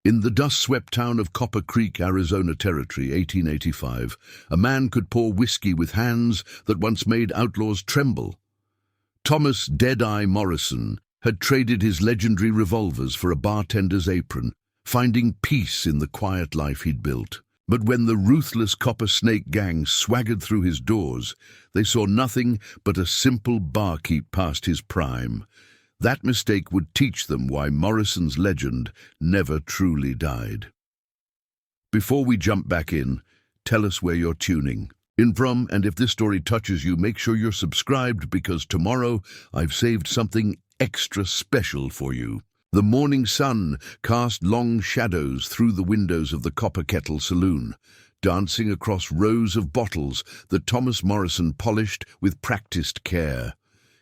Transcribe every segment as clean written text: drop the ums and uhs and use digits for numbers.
In the dust-swept town of Copper Creek, Arizona Territory, 1885, a man could pour whiskey with hands that once made outlaws tremble. Thomas "Deadeye" Morrison had traded his legendary revolvers for a bartender's apron, finding peace in the quiet life he'd built. But when the ruthless Copper Snake gang swaggered through his doors, they saw nothing but a simple barkeep past his prime. That mistake would teach them why Morrison's legend never truly died. Before we jump back in, tell us where you're tuning in from, and if this story touches you, make sure you're subscribed, because tomorrow I've saved something extra special for you. The morning sun cast long shadows through the windows of the Copper Kettle Saloon, dancing across rows of bottles that Thomas Morrison polished with practiced care.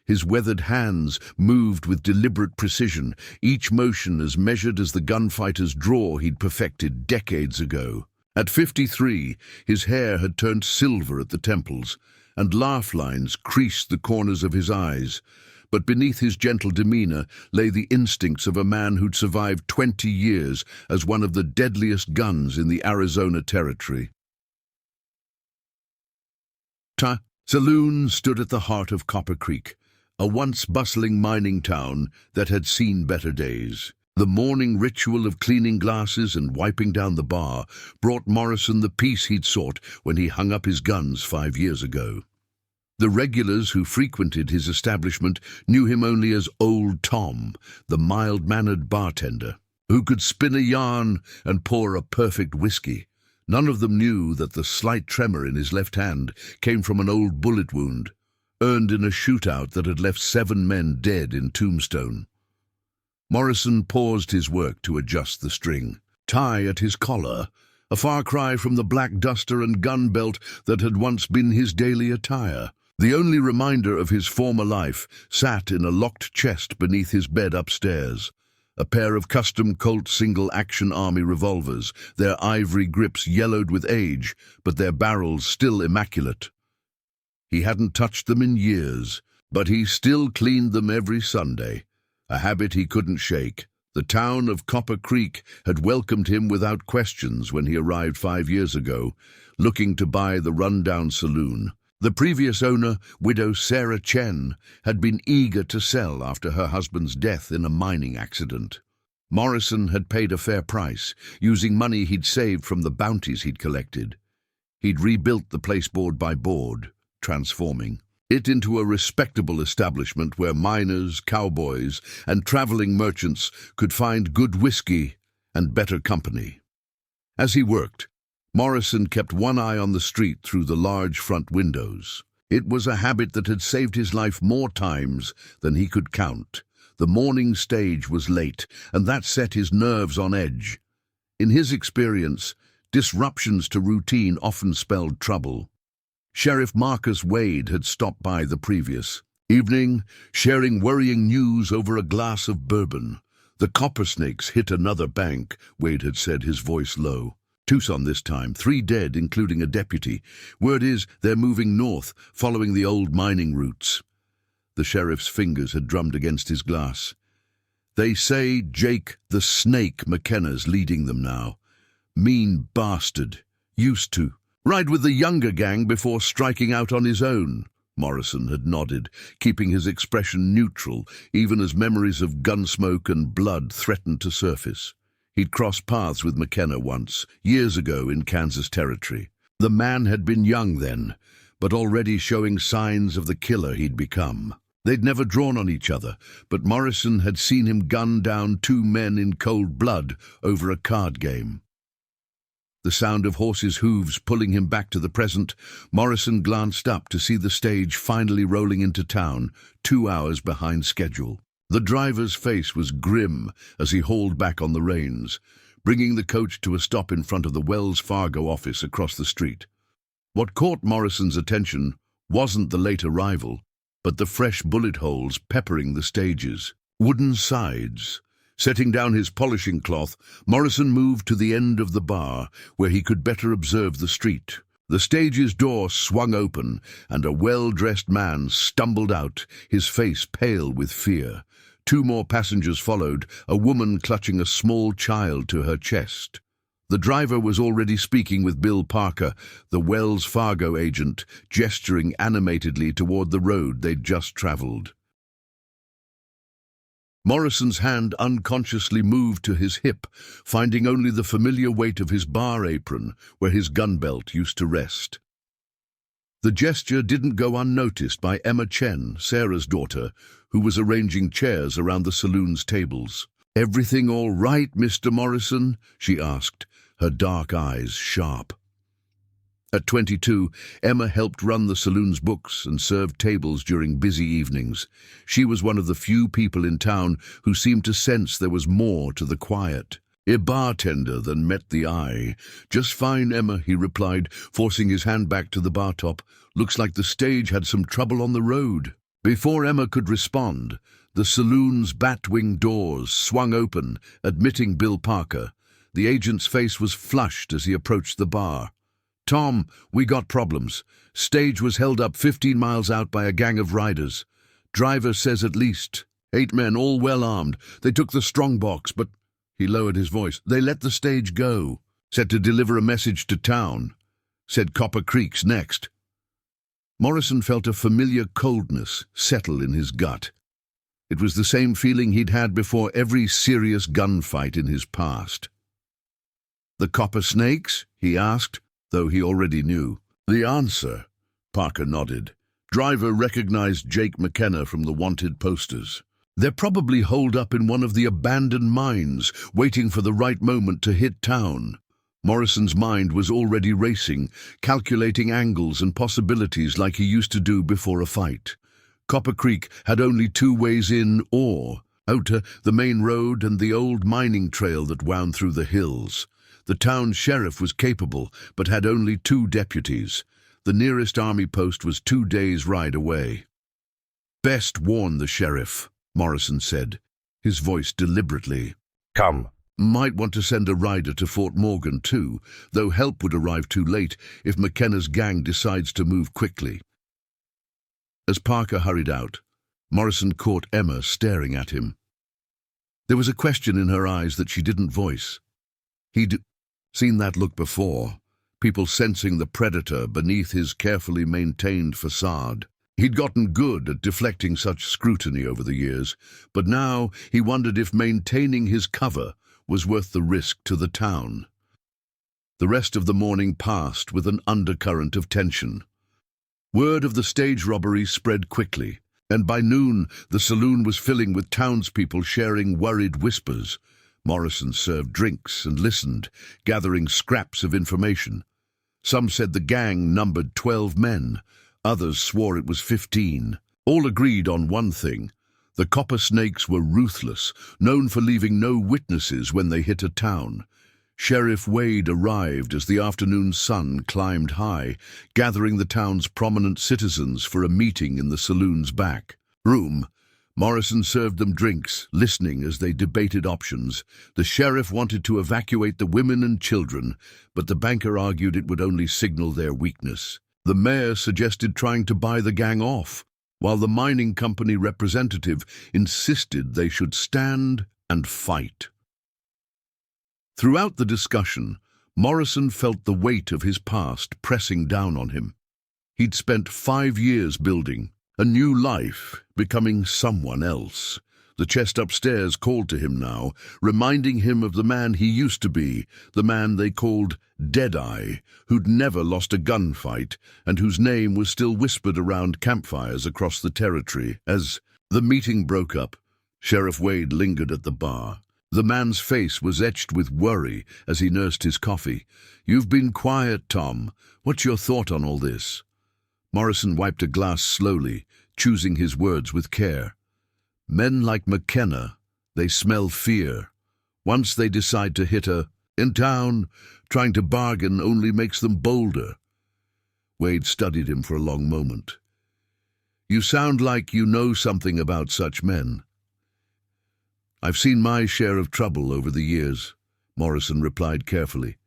His weathered hands moved with deliberate precision, each motion as measured as the gunfighter's draw he'd perfected decades ago. At 53, his hair had turned silver at the temples, and laugh lines creased the corners of his eyes. But beneath his gentle demeanor lay the instincts of a man who'd survived 20 years as one of the deadliest guns in the Arizona Territory. Saloon stood at the heart of Copper Creek, a once bustling mining town that had seen better days. The morning ritual of cleaning glasses and wiping down the bar brought Morrison the peace he'd sought when he hung up his guns 5 years ago. The regulars who frequented his establishment knew him only as Old Tom, the mild-mannered bartender, who could spin a yarn and pour a perfect whiskey. None of them knew that the slight tremor in his left hand came from an old bullet wound, earned in a shootout that had left 7 men dead in Tombstone. Morrison paused his work to adjust the string. Tie at his collar, a far cry from the black duster and gun belt that had once been his daily attire. The only reminder of his former life sat in a locked chest beneath his bed upstairs. A pair of custom Colt single-action Army revolvers, their ivory grips yellowed with age, but their barrels still immaculate. He hadn't touched them in years, but he still cleaned them every Sunday, a habit he couldn't shake. The town of Copper Creek had welcomed him without questions when he arrived 5 years ago, looking to buy the rundown saloon. The previous owner, widow Sarah Chen, had been eager to sell after her husband's death in a mining accident. Morrison had paid a fair price, using money he'd saved from the bounties he'd collected. He'd rebuilt the place board by board, transforming it into a respectable establishment where miners, cowboys, and traveling merchants could find good whiskey and better company. As he worked, Morrison kept one eye on the street through the large front windows. It was a habit that had saved his life more times than he could count. The morning stage was late, and that set his nerves on edge. In his experience, disruptions to routine often spelled trouble. Sheriff Marcus Wade had stopped by the previous evening, sharing worrying news over a glass of bourbon. The Copper Snakes hit another bank, Wade had said, his voice low. Tucson this time, 3 dead, including a deputy. Word is they're moving north, following the old mining routes. The sheriff's fingers had drummed against his glass. They say Jake the Snake McKenna's leading them now. Mean bastard. Used to ride with the younger gang before striking out on his own. Morrison had nodded, keeping his expression neutral, even as memories of gunsmoke and blood threatened to surface. He'd crossed paths with McKenna once, years ago in Kansas Territory. The man had been young then, but already showing signs of the killer he'd become. They'd never drawn on each other, but Morrison had seen him gun down 2 men in cold blood over a card game. The sound of horses' hooves pulling him back to the present, Morrison glanced up to see the stage finally rolling into town, 2 hours behind schedule. The driver's face was grim as he hauled back on the reins, bringing the coach to a stop in front of the Wells Fargo office across the street. What caught Morrison's attention wasn't the late arrival, but the fresh bullet holes peppering the stages. Wooden sides. Setting down his polishing cloth, Morrison moved to the end of the bar, where he could better observe the street. The stage's door swung open, and a well-dressed man stumbled out, his face pale with fear. 2 more passengers followed, a woman clutching a small child to her chest. The driver was already speaking with Bill Parker, the Wells Fargo agent, gesturing animatedly toward the road they'd just traveled. Morrison's hand unconsciously moved to his hip, finding only the familiar weight of his bar apron where his gun belt used to rest. The gesture didn't go unnoticed by Emma Chen, Sarah's daughter, who was arranging chairs around the saloon's tables. "Everything all right, Mr. Morrison?" she asked, her dark eyes sharp. At 22, Emma helped run the saloon's books and served tables during busy evenings. She was one of the few people in town who seemed to sense there was more to the quiet. "A bartender than met the eye." "Just fine, Emma," he replied, forcing his hand back to the bar top. "Looks like the stage had some trouble on the road." Before Emma could respond, the saloon's bat-wing doors swung open, admitting Bill Parker. The agent's face was flushed as he approached the bar. "Tom, we got problems. Stage was held up 15 miles out by a gang of riders. Driver says at least 8 men, all well armed. They took the strongbox, but—" he lowered his voice. "They let the stage go. Said to deliver a message to town. Said Copper Creek's next." Morrison felt a familiar coldness settle in his gut. It was the same feeling he'd had before every serious gunfight in his past. "The Copper Snakes?" he asked, though he already knew. "The answer," Parker nodded. "Driver recognized Jake McKenna from the wanted posters. They're probably holed up in one of the abandoned mines, waiting for the right moment to hit town." Morrison's mind was already racing, calculating angles and possibilities like he used to do before a fight. Copper Creek had only 2 ways in or out, the main road and the old mining trail that wound through the hills. The town sheriff was capable, but had only 2 deputies. The nearest army post was 2 days' ride away. "Best warn the sheriff," Morrison said, his voice deliberately. "Come." "Might want to send a rider to Fort Morgan too, though help would arrive too late if McKenna's gang decides to move quickly." As Parker hurried out, Morrison caught Emma staring at him. There was a question in her eyes that she didn't voice. He'd seen that look before, people sensing the predator beneath his carefully maintained facade. He'd gotten good at deflecting such scrutiny over the years, but now he wondered if maintaining his cover was worth the risk to the town. The rest of the morning passed with an undercurrent of tension. Word of the stage robbery spread quickly, and by noon the saloon was filling with townspeople sharing worried whispers. Morrison served drinks and listened, gathering scraps of information. Some said the gang numbered 12 men. Others swore it was 15. All agreed on one thing. The Copper Snakes were ruthless, known for leaving no witnesses when they hit a town. Sheriff Wade arrived as the afternoon sun climbed high, gathering the town's prominent citizens for a meeting in the saloon's back room. Morrison served them drinks, listening as they debated options. The sheriff wanted to evacuate the women and children, but the banker argued it would only signal their weakness. The mayor suggested trying to buy the gang off, while the mining company representative insisted they should stand and fight. Throughout the discussion, Morrison felt the weight of his past pressing down on him. He'd spent 5 years building a new life, becoming someone else. The chest upstairs called to him now, reminding him of the man he used to be, the man they called Deadeye, who'd never lost a gunfight and whose name was still whispered around campfires across the territory. As the meeting broke up, Sheriff Wade lingered at the bar. The man's face was etched with worry as he nursed his coffee. "You've been quiet, Tom. What's your thought on all this?" Morrison wiped a glass slowly, choosing his words with care. "Men like McKenna, they smell fear. Once they decide to hit in town, trying to bargain only makes them bolder." Wade studied him for a long moment. "You sound like you know something about such men." "I've seen my share of trouble over the years," Morrison replied carefully.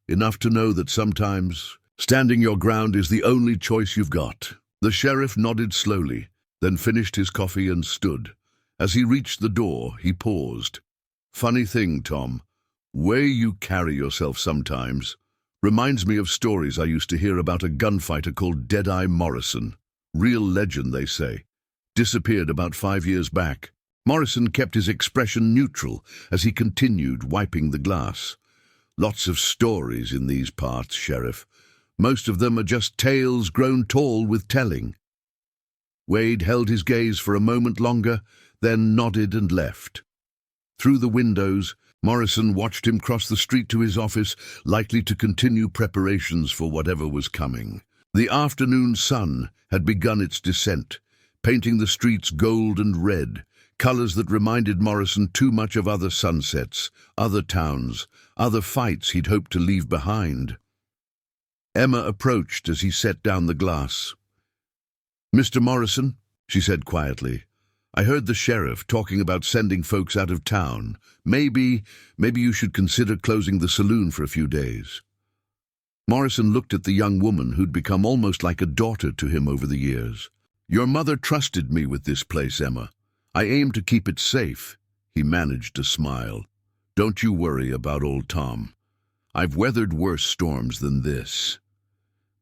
"Enough to know that sometimes standing your ground is the only choice you've got." The sheriff nodded slowly, then finished his coffee and stood, As he reached the door, he paused. "Funny thing, Tom. Way you carry yourself sometimes reminds me of stories I used to hear about a gunfighter called Deadeye Morrison. Real legend, they say. Disappeared about 5 years back." Morrison kept his expression neutral as he continued wiping the glass. "Lots of stories in these parts, Sheriff. Most of them are just tales grown tall with telling." Wade held his gaze for a moment longer, then nodded and left. Through the windows, Morrison watched him cross the street to his office, likely to continue preparations for whatever was coming. The afternoon sun had begun its descent, painting the streets gold and red, colors that reminded Morrison too much of other sunsets, other towns, other fights he'd hoped to leave behind. Emma approached as he set down the glass. "Mr. Morrison," she said quietly, "I heard the sheriff talking about sending folks out of town. Maybe you should consider closing the saloon for a few days." Morrison looked at the young woman who'd become almost like a daughter to him over the years. "Your mother trusted me with this place, Emma. I aim to keep it safe." He managed to smile. "Don't you worry about old Tom. I've weathered worse storms than this."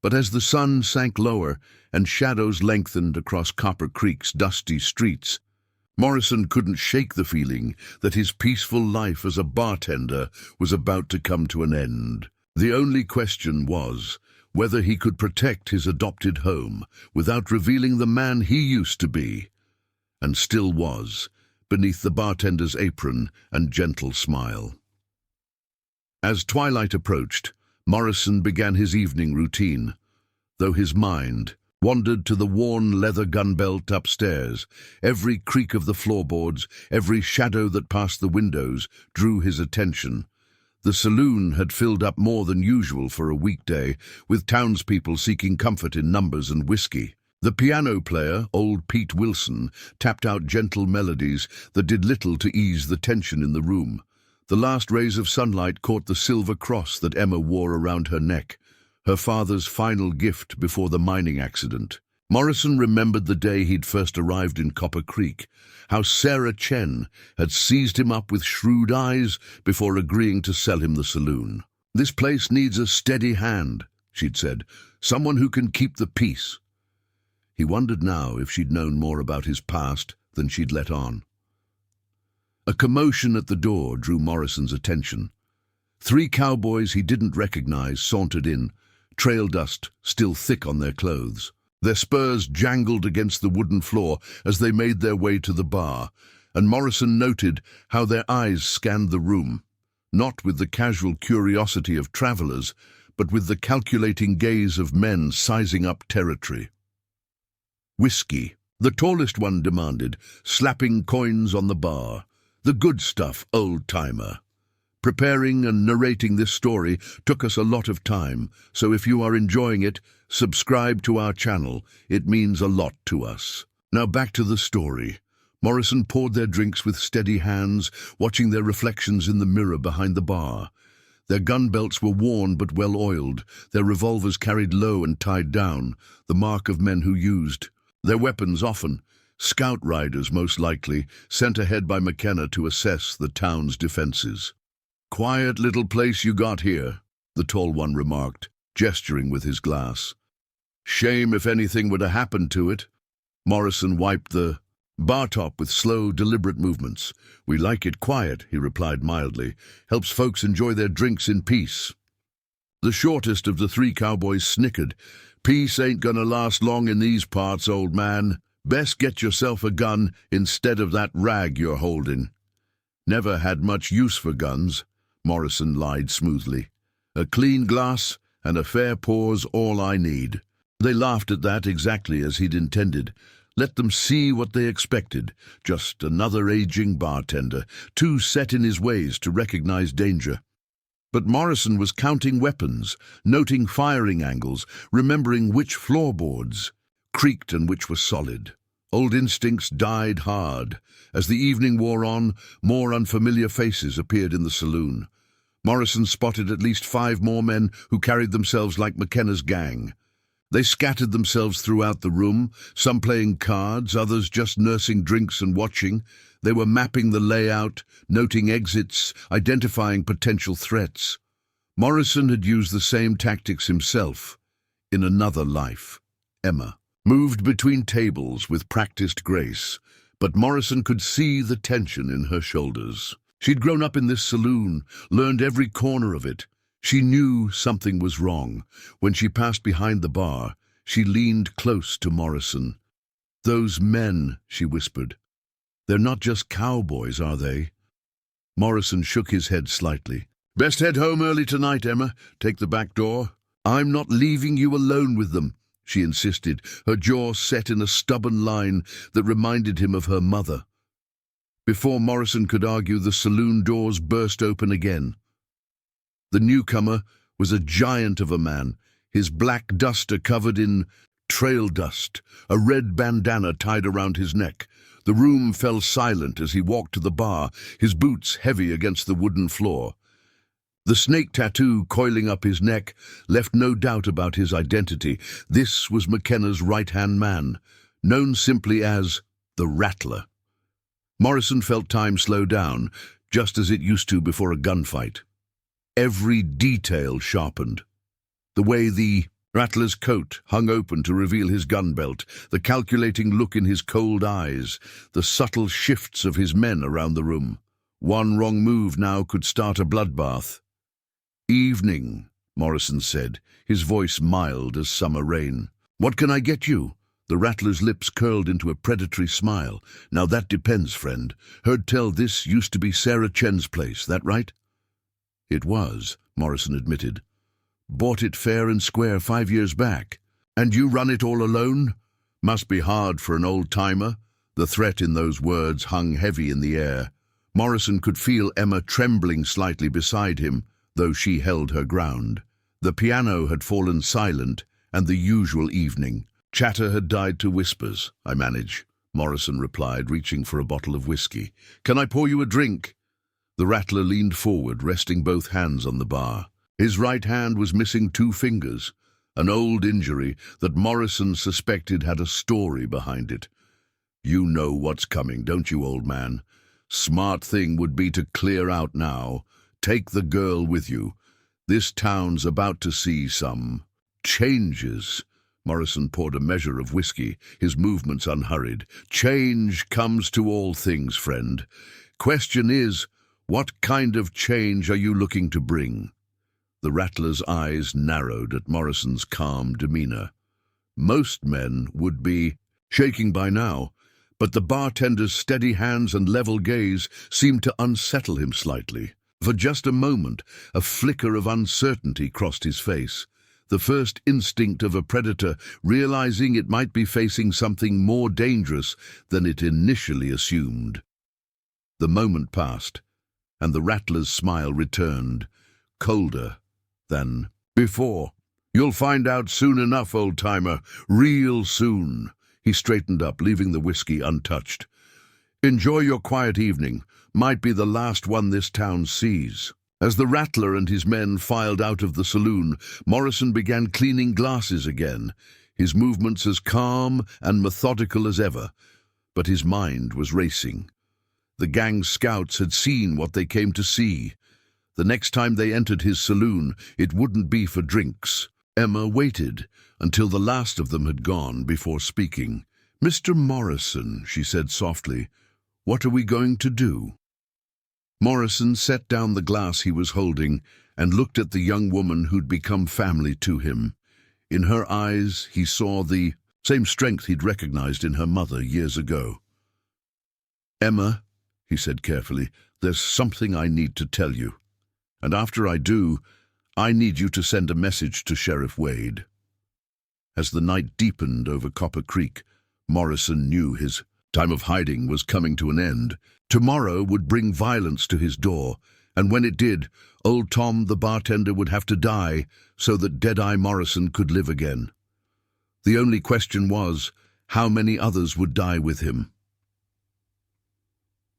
But as the sun sank lower and shadows lengthened across Copper Creek's dusty streets, Morrison couldn't shake the feeling that his peaceful life as a bartender was about to come to an end. The only question was whether he could protect his adopted home without revealing the man he used to be, and still was, beneath the bartender's apron and gentle smile. As twilight approached, Morrison began his evening routine, though his mind wandered to the worn leather gun belt upstairs. Every creak of the floorboards, every shadow that passed the windows drew his attention. The saloon had filled up more than usual for a weekday, with townspeople seeking comfort in numbers and whiskey. The piano player, old Pete Wilson, tapped out gentle melodies that did little to ease the tension in the room. The last rays of sunlight caught the silver cross that Emma wore around her neck, her father's final gift before the mining accident. Morrison remembered the day he'd first arrived in Copper Creek, how Sarah Chen had seized him up with shrewd eyes before agreeing to sell him the saloon. "This place needs a steady hand," she'd said, "someone who can keep the peace." He wondered now if she'd known more about his past than she'd let on. A commotion at the door drew Morrison's attention. 3 cowboys he didn't recognize sauntered in, trail dust still thick on their clothes. Their spurs jangled against the wooden floor as they made their way to the bar, and Morrison noted how their eyes scanned the room, not with the casual curiosity of travelers, but with the calculating gaze of men sizing up territory. "Whiskey," the tallest one demanded, slapping coins on the bar. "The good stuff, old-timer." Preparing and narrating this story took us a lot of time, so if you are enjoying it, subscribe to our channel. It means a lot to us. Now back to the story. Morrison poured their drinks with steady hands, watching their reflections in the mirror behind the bar. Their gun belts were worn but well oiled, their revolvers carried low and tied down, the mark of men who used. Their weapons often, scout riders most likely, sent ahead by McKenna to assess the town's defenses. "Quiet little place you got here," the tall one remarked, gesturing with his glass. "Shame if anything were to happen to it." Morrison wiped the bar top with slow, deliberate movements. "We like it quiet," he replied mildly. "Helps folks enjoy their drinks in peace." The shortest of the 3 cowboys snickered. "Peace ain't gonna last long in these parts, old man. Best get yourself a gun instead of that rag you're holding." "Never had much use for guns," Morrison lied smoothly. "A clean glass and a fair pour's all I need." They laughed at that exactly as he'd intended. Let them see what they expected. Just another aging bartender, too set in his ways to recognize danger. But Morrison was counting weapons, noting firing angles, remembering which floorboards creaked and which were solid. Old instincts died hard. As the evening wore on, more unfamiliar faces appeared in the saloon. Morrison spotted at least 5 more men who carried themselves like McKenna's gang. They scattered themselves throughout the room, some playing cards, others just nursing drinks and watching. They were mapping the layout, noting exits, identifying potential threats. Morrison had used the same tactics himself, in another life. Emma moved between tables with practiced grace, but Morrison could see the tension in her shoulders. She'd grown up in this saloon, learned every corner of it. She knew something was wrong. When she passed behind the bar, she leaned close to Morrison. "Those men," she whispered. "They're not just cowboys, are they?" Morrison shook his head slightly. "Best head home early tonight, Emma. Take the back door." "I'm not leaving you alone with them," she insisted, her jaw set in a stubborn line that reminded him of her mother. Before Morrison could argue, the saloon doors burst open again. The newcomer was a giant of a man, his black duster covered in trail dust, a red bandana tied around his neck. The room fell silent as he walked to the bar, his boots heavy against the wooden floor. The snake tattoo coiling up his neck left no doubt about his identity. This was McKenna's right-hand man, known simply as the Rattler. Morrison felt time slow down, just as it used to before a gunfight. Every detail sharpened. The way the Rattler's coat hung open to reveal his gun belt, the calculating look in his cold eyes, the subtle shifts of his men around the room. One wrong move now could start a bloodbath. "Evening," Morrison said, his voice mild as summer rain. "What can I get you?" The Rattler's lips curled into a predatory smile. "Now that depends, friend. Heard tell this used to be Sarah Chen's place, that right?" "It was," Morrison admitted. "Bought it fair and square 5 years back. And you run it all alone? Must be hard for an old-timer." The threat in those words hung heavy in the air. Morrison could feel Emma trembling slightly beside him, though she held her ground. The piano had fallen silent, and the usual evening chatter had died to whispers. "I manage," Morrison replied, reaching for a bottle of whiskey. "Can I pour you a drink?" The Rattler leaned forward, resting both hands on the bar. His right hand was missing 2 fingers, an old injury that Morrison suspected had a story behind it. "You know what's coming, don't you, old man? Smart thing would be to clear out now. Take the girl with you. This town's about to see some changes." Morrison poured a measure of whiskey, his movements unhurried. "Change comes to all things, friend. Question is, what kind of change are you looking to bring?" The Rattler's eyes narrowed at Morrison's calm demeanor. Most men would be shaking by now, but the bartender's steady hands and level gaze seemed to unsettle him slightly. For just a moment, a flicker of uncertainty crossed his face, the first instinct of a predator realizing it might be facing something more dangerous than it initially assumed. The moment passed, and the Rattler's smile returned, colder than before. "You'll find out soon enough, old-timer, real soon." He straightened up, leaving the whiskey untouched. "Enjoy your quiet evening. Might be the last one this town sees." As the Rattler and his men filed out of the saloon, Morrison began cleaning glasses again, his movements as calm and methodical as ever, but his mind was racing. The gang's scouts had seen what they came to see. The next time they entered his saloon, it wouldn't be for drinks. Emma waited until the last of them had gone before speaking. "Mr. Morrison," she said softly, "what are we going to do?" Morrison set down the glass he was holding and looked at the young woman who'd become family to him. In her eyes, he saw the same strength he'd recognized in her mother years ago. "Emma," he said carefully, "there's something I need to tell you. And after I do, I need you to send a message to Sheriff Wade." As the night deepened over Copper Creek, Morrison knew his time of hiding was coming to an end. Tomorrow would bring violence to his door, and when it did, old Tom the bartender would have to die so that Deadeye Morrison could live again. The only question was, how many others would die with him?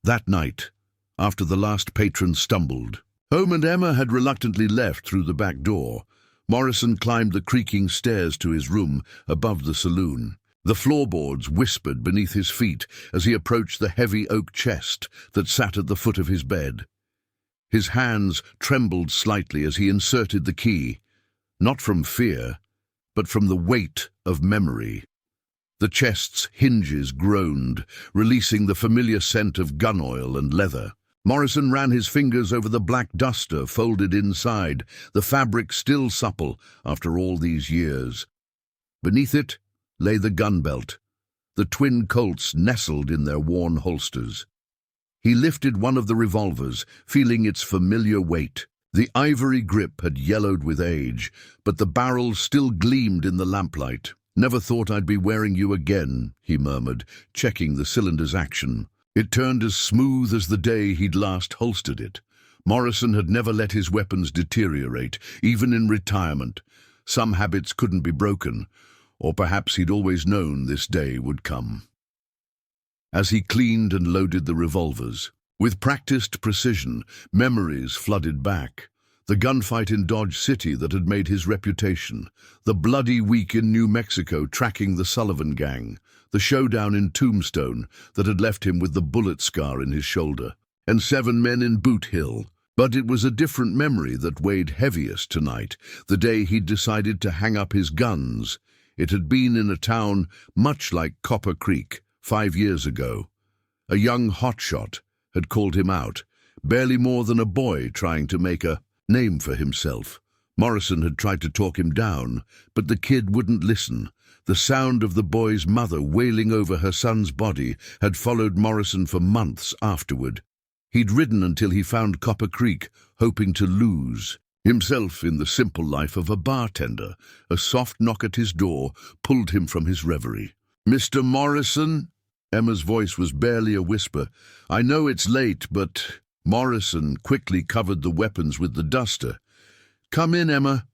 That night, after the last patron stumbled, home and Emma had reluctantly left through the back door. Morrison climbed the creaking stairs to his room above the saloon. The floorboards whispered beneath his feet as he approached the heavy oak chest that sat at the foot of his bed. His hands trembled slightly as he inserted the key, not from fear, but from the weight of memory. The chest's hinges groaned, releasing the familiar scent of gun oil and leather. Morrison ran his fingers over the black duster folded inside, the fabric still supple after all these years. Beneath it lay the gun belt, the twin Colts nestled in their worn holsters. He lifted one of the revolvers, feeling its familiar weight. The ivory grip had yellowed with age, but the barrel still gleamed in the lamplight. "Never thought I'd be wearing you again," he murmured, checking the cylinder's action. It turned as smooth as the day he'd last holstered it. Morrison had never let his weapons deteriorate, even in retirement. Some habits couldn't be broken, or perhaps he'd always known this day would come. As he cleaned and loaded the revolvers, with practiced precision, memories flooded back. The gunfight in Dodge City that had made his reputation, the bloody week in New Mexico tracking the Sullivan gang, the showdown in Tombstone that had left him with the bullet scar in his shoulder, and 7 men in Boot Hill. But it was a different memory that weighed heaviest tonight, the day he'd decided to hang up his guns. It had been in a town much like Copper Creek 5 years ago. A young hotshot had called him out, barely more than a boy trying to make a name for himself. Morrison had tried to talk him down, but the kid wouldn't listen. The sound of the boy's mother wailing over her son's body had followed Morrison for months afterward. He'd ridden until he found Copper Creek, hoping to lose himself in the simple life of a bartender. A soft knock at his door pulled him from his reverie. "Mr. Morrison?" Emma's voice was barely a whisper. "I know it's late, but—" Morrison quickly covered the weapons with the duster. "Come in, Emma."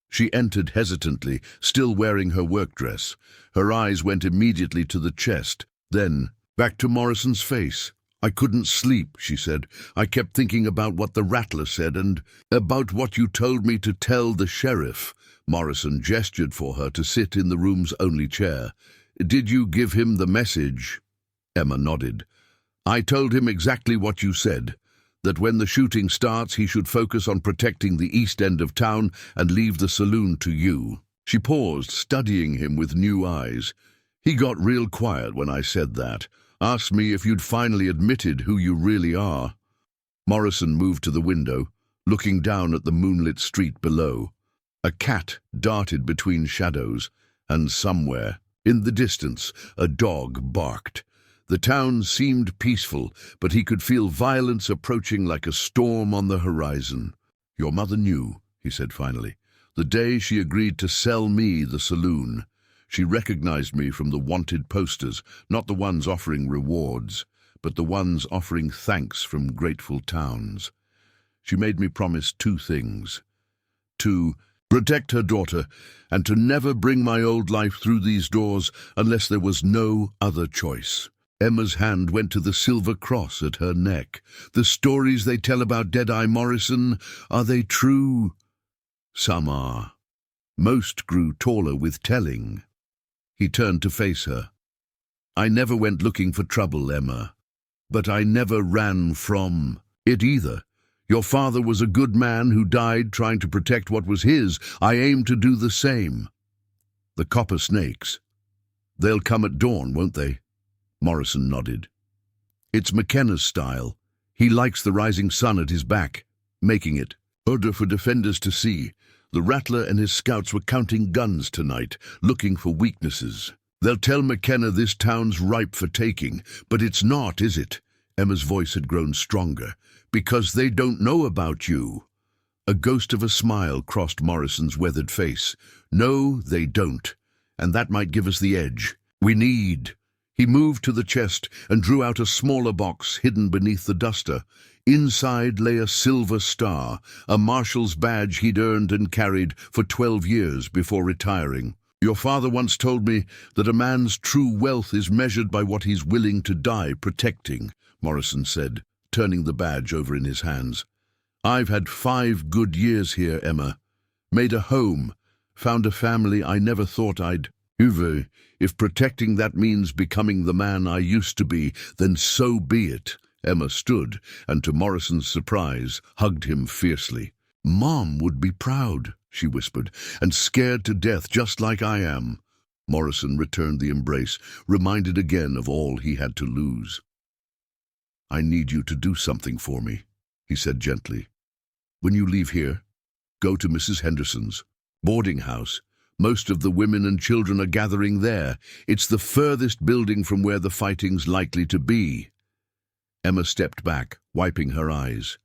She entered hesitantly, still wearing her work dress. Her eyes went immediately to the chest, then back to Morrison's face. "I couldn't sleep," she said. "I kept thinking about what the Rattler said and about what you told me to tell the sheriff." Morrison gestured for her to sit in the room's only chair. "Did you give him the message?" Emma nodded. "I told him exactly what you said, that when the shooting starts he should focus on protecting the east end of town and leave the saloon to you." She paused, studying him with new eyes. "He got real quiet when I said that. Asked me if you'd finally admitted who you really are." Morrison moved to the window, looking down at the moonlit street below. A cat darted between shadows, and somewhere, in the distance, a dog barked. The town seemed peaceful, but he could feel violence approaching like a storm on the horizon. "Your mother knew," he said finally, "the day she agreed to sell me the saloon. She recognized me from the wanted posters, not the ones offering rewards, but the ones offering thanks from grateful towns. She made me promise 2 things. To protect her daughter, and to never bring my old life through these doors unless there was no other choice." Emma's hand went to the silver cross at her neck. "The stories they tell about Deadeye Morrison, are they true?" "Some are. Most grew taller with telling." He turned to face her. "I never went looking for trouble, Emma, but I never ran from it either. Your father was a good man who died trying to protect what was his. I aim to do the same." "The copper snakes. They'll come at dawn, won't they?" Morrison nodded. "It's McKenna's style. He likes the rising sun at his back, making it harder for defenders to see. The Rattler and his scouts were counting guns tonight, looking for weaknesses. They'll tell McKenna this town's ripe for taking, but it's not, is it?" Emma's voice had grown stronger. "Because they don't know about you." A ghost of a smile crossed Morrison's weathered face. "No, they don't, and that might give us the edge. We need—" He moved to the chest and drew out a smaller box hidden beneath the duster. Inside lay a silver star, a marshal's badge he'd earned and carried for 12 years before retiring. "Your father once told me that a man's true wealth is measured by what he's willing to die protecting," Morrison said, turning the badge over in his hands. "I've had 5 good years here, Emma, Made a home, found a family I never thought I'd. Uwe, if protecting that means becoming the man I used to be, then so be it. Emma stood, and to Morrison's surprise, hugged him fiercely. Mom would be proud, she whispered, and scared to death just like I am. Morrison returned the embrace, reminded again of all he had to lose. I need you to do something for me, he said gently. When you leave here, go to Mrs. Henderson's boarding house. Most of the women and children are gathering there. It's the furthest building from where the fighting's likely to be. Emma stepped back, wiping her eyes.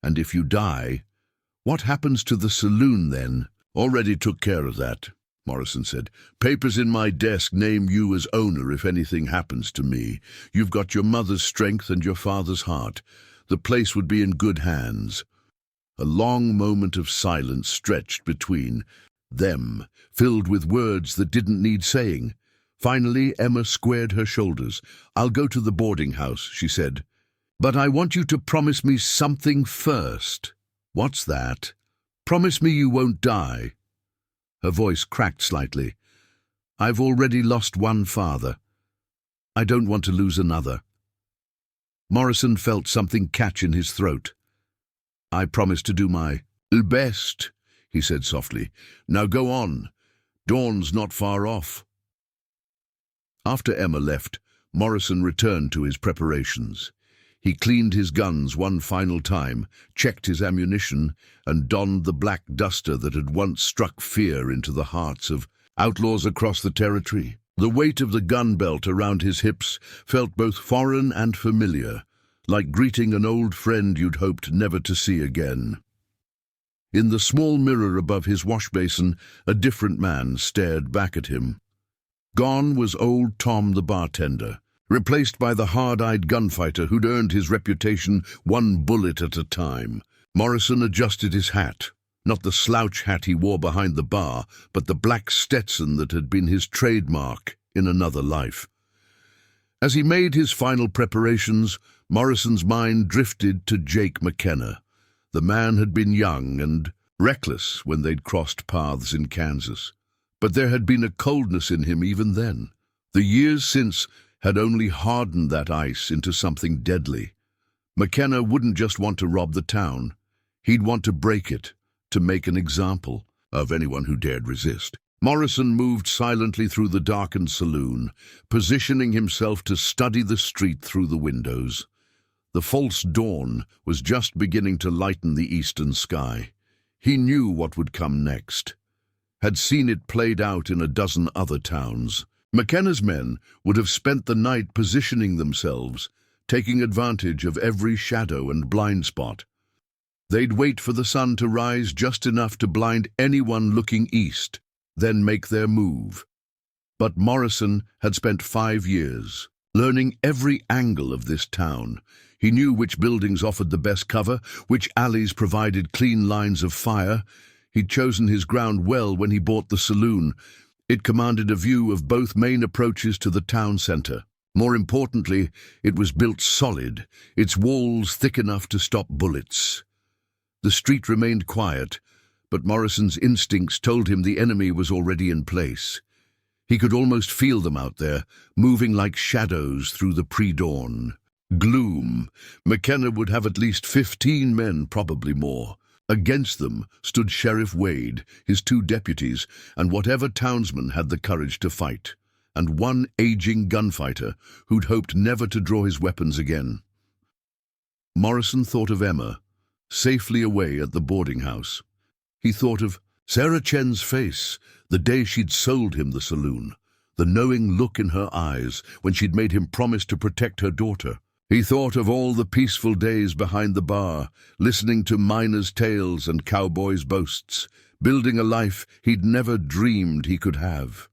And if you die, what happens to the saloon then? Already took care of that, Morrison said. Papers in my desk name you as owner if anything happens to me. You've got your mother's strength and your father's heart. The place would be in good hands. A long moment of silence stretched between them, filled with words that didn't need saying. Finally, Emma squared her shoulders. I'll go to the boarding house, she said. But I want you to promise me something first. What's that? Promise me you won't die. Her voice cracked slightly. I've already lost one father. I don't want to lose another. Morrison felt something catch in his throat. I promise to do my best, he said softly. Now go on. Dawn's not far off. After Emma left, Morrison returned to his preparations. He cleaned his guns one final time, checked his ammunition, and donned the black duster that had once struck fear into the hearts of outlaws across the territory. The weight of the gun belt around his hips felt both foreign and familiar, like greeting an old friend you'd hoped never to see again. In the small mirror above his wash basin, a different man stared back at him. Gone was old Tom the bartender, replaced by the hard-eyed gunfighter who'd earned his reputation one bullet at a time. Morrison adjusted his hat, not the slouch hat he wore behind the bar, but the black Stetson that had been his trademark in another life. As he made his final preparations, Morrison's mind drifted to Jake McKenna. The man had been young and reckless when they'd crossed paths in Kansas, but there had been a coldness in him even then. The years since had only hardened that ice into something deadly. McKenna wouldn't just want to rob the town. He'd want to break it, to make an example of anyone who dared resist. Morrison moved silently through the darkened saloon, positioning himself to study the street through the windows. The false dawn was just beginning to lighten the eastern sky. He knew what would come next. Had seen it played out in a dozen other towns. McKenna's men would have spent the night positioning themselves, taking advantage of every shadow and blind spot. They'd wait for the sun to rise just enough to blind anyone looking east, then make their move. But Morrison had spent 5 years, learning every angle of this town. He knew which buildings offered the best cover, which alleys provided clean lines of fire. He'd chosen his ground well when he bought the saloon. It commanded a view of both main approaches to the town center. More importantly, it was built solid, its walls thick enough to stop bullets. The street remained quiet, but Morrison's instincts told him the enemy was already in place. He could almost feel them out there, moving like shadows through the pre-dawn gloom. McKenna would have at least 15 men, probably more. Against them stood Sheriff Wade, his 2 deputies, and whatever townsman had the courage to fight, and one aging gunfighter who'd hoped never to draw his weapons again. Morrison thought of Emma, safely away at the boarding house. He thought of Sarah Chen's face, the day she'd sold him the saloon, the knowing look in her eyes when she'd made him promise to protect her daughter. He thought of all the peaceful days behind the bar, listening to miners' tales and cowboys' boasts, building a life he'd never dreamed he could have.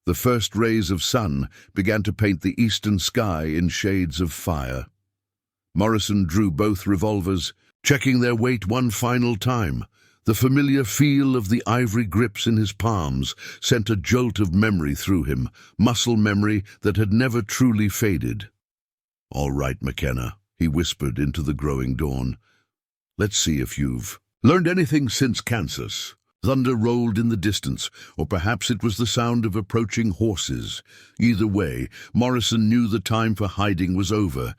The first rays of sun began to paint the eastern sky in shades of fire. Morrison drew both revolvers, checking their weight one final time. The familiar feel of the ivory grips in his palms sent a jolt of memory through him, muscle memory that had never truly faded. "All right, McKenna," he whispered into the growing dawn. "Let's see if you've learned anything since Kansas." Thunder rolled in the distance, or perhaps it was the sound of approaching horses. Either way, Morrison knew the time for hiding was over.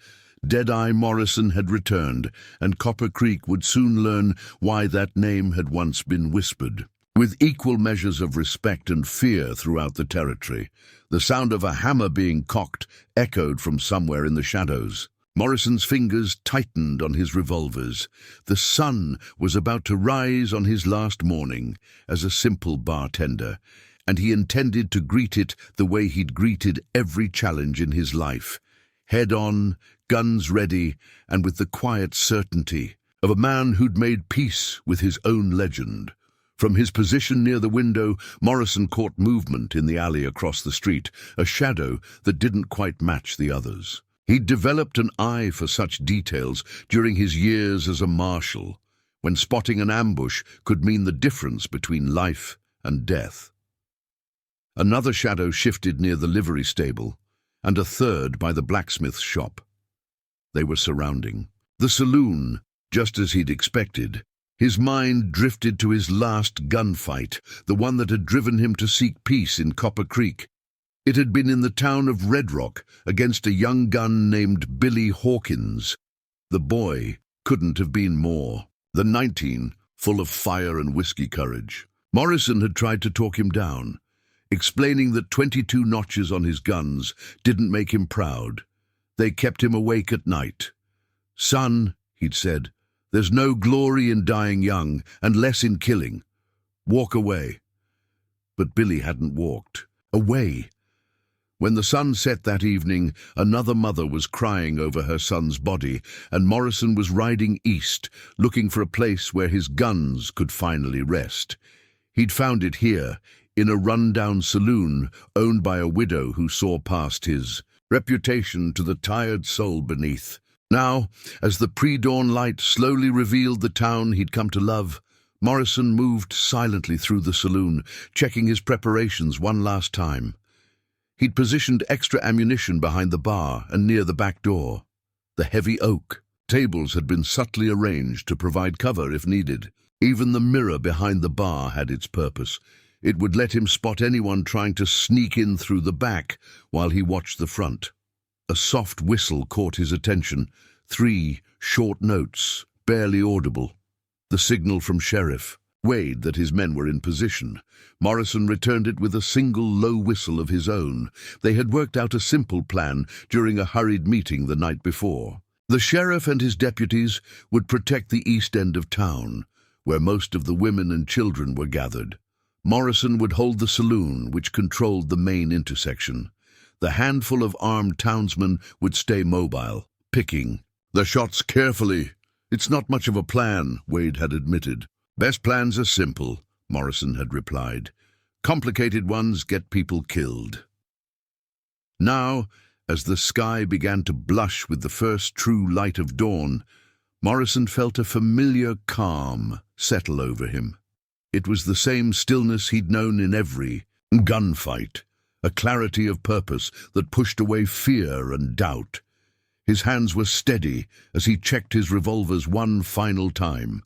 Deadeye Morrison had returned, and Copper Creek would soon learn why that name had once been whispered. With equal measures of respect and fear throughout the territory, the sound of a hammer being cocked echoed from somewhere in the shadows. Morrison's fingers tightened on his revolvers. The sun was about to rise on his last morning as a simple bartender, and he intended to greet it the way he'd greeted every challenge in his life. Head on, guns ready, and with the quiet certainty of a man who'd made peace with his own legend. From his position near the window, Morrison caught movement in the alley across the street, a shadow that didn't quite match the others. He'd developed an eye for such details during his years as a marshal, when spotting an ambush could mean the difference between life and death. Another shadow shifted near the livery stable, and a third by the blacksmith's shop. They were surrounding the saloon, just as he'd expected. His mind drifted to his last gunfight, the one that had driven him to seek peace in Copper Creek. It had been in the town of Red Rock against a young gun named Billy Hawkins. The boy couldn't have been more than 19, full of fire and whiskey courage. Morrison had tried to talk him down, explaining that 22 notches on his guns didn't make him proud. They kept him awake at night. "Son," he'd said, "there's no glory in dying young, and less in killing. Walk away." But Billy hadn't walked away. When the sun set that evening, another mother was crying over her son's body, and Morrison was riding east, looking for a place where his guns could finally rest. He'd found it here, in a run-down saloon owned by a widow who saw past his reputation to the tired soul beneath. Now, as the pre-dawn light slowly revealed the town he'd come to love, Morrison moved silently through the saloon, checking his preparations one last time. He'd positioned extra ammunition behind the bar and near the back door. The heavy oak tables had been subtly arranged to provide cover if needed. Even the mirror behind the bar had its purpose. It would let him spot anyone trying to sneak in through the back while he watched the front. A soft whistle caught his attention. 3 short notes, barely audible. The signal from Sheriff Wade that his men were in position. Morrison returned it with a single low whistle of his own. They had worked out a simple plan during a hurried meeting the night before. The sheriff and his deputies would protect the east end of town, where most of the women and children were gathered. Morrison would hold the saloon, which controlled the main intersection. The handful of armed townsmen would stay mobile, picking the shots carefully. "It's not much of a plan," Wade had admitted. "Best plans are simple," Morrison had replied. "Complicated ones get people killed." Now, as the sky began to blush with the first true light of dawn, Morrison felt a familiar calm settle over him. It was the same stillness he'd known in every gunfight, a clarity of purpose that pushed away fear and doubt. His hands were steady as he checked his revolvers one final time.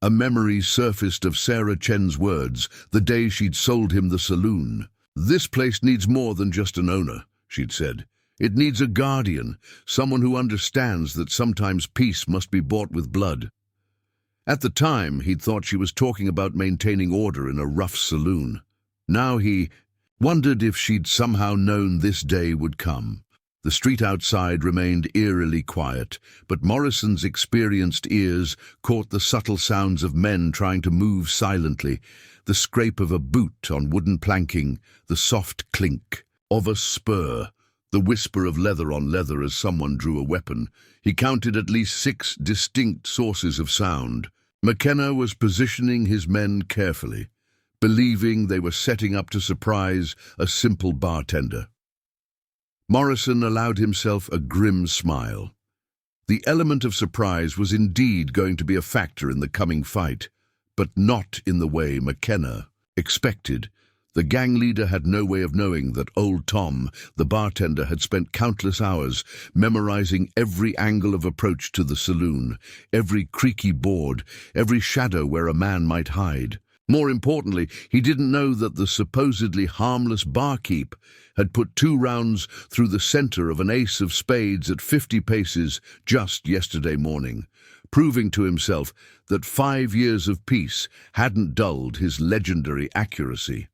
A memory surfaced of Sarah Chen's words the day she'd sold him the saloon. "This place needs more than just an owner," she'd said. "It needs a guardian, someone who understands that sometimes peace must be bought with blood." At the time, he'd thought she was talking about maintaining order in a rough saloon. Now he wondered if she'd somehow known this day would come. The street outside remained eerily quiet, but Morrison's experienced ears caught the subtle sounds of men trying to move silently, the scrape of a boot on wooden planking, the soft clink of a spur, the whisper of leather on leather as someone drew a weapon. He counted at least 6 distinct sources of sound. McKenna was positioning his men carefully, believing they were setting up to surprise a simple bartender. Morrison allowed himself a grim smile. The element of surprise was indeed going to be a factor in the coming fight, but not in the way McKenna expected. The gang leader had no way of knowing that old Tom, the bartender, had spent countless hours memorizing every angle of approach to the saloon, every creaky board, every shadow where a man might hide. More importantly, he didn't know that the supposedly harmless barkeep had put 2 rounds through the center of an ace of spades at 50 paces just yesterday morning, proving to himself that 5 years of peace hadn't dulled his legendary accuracy.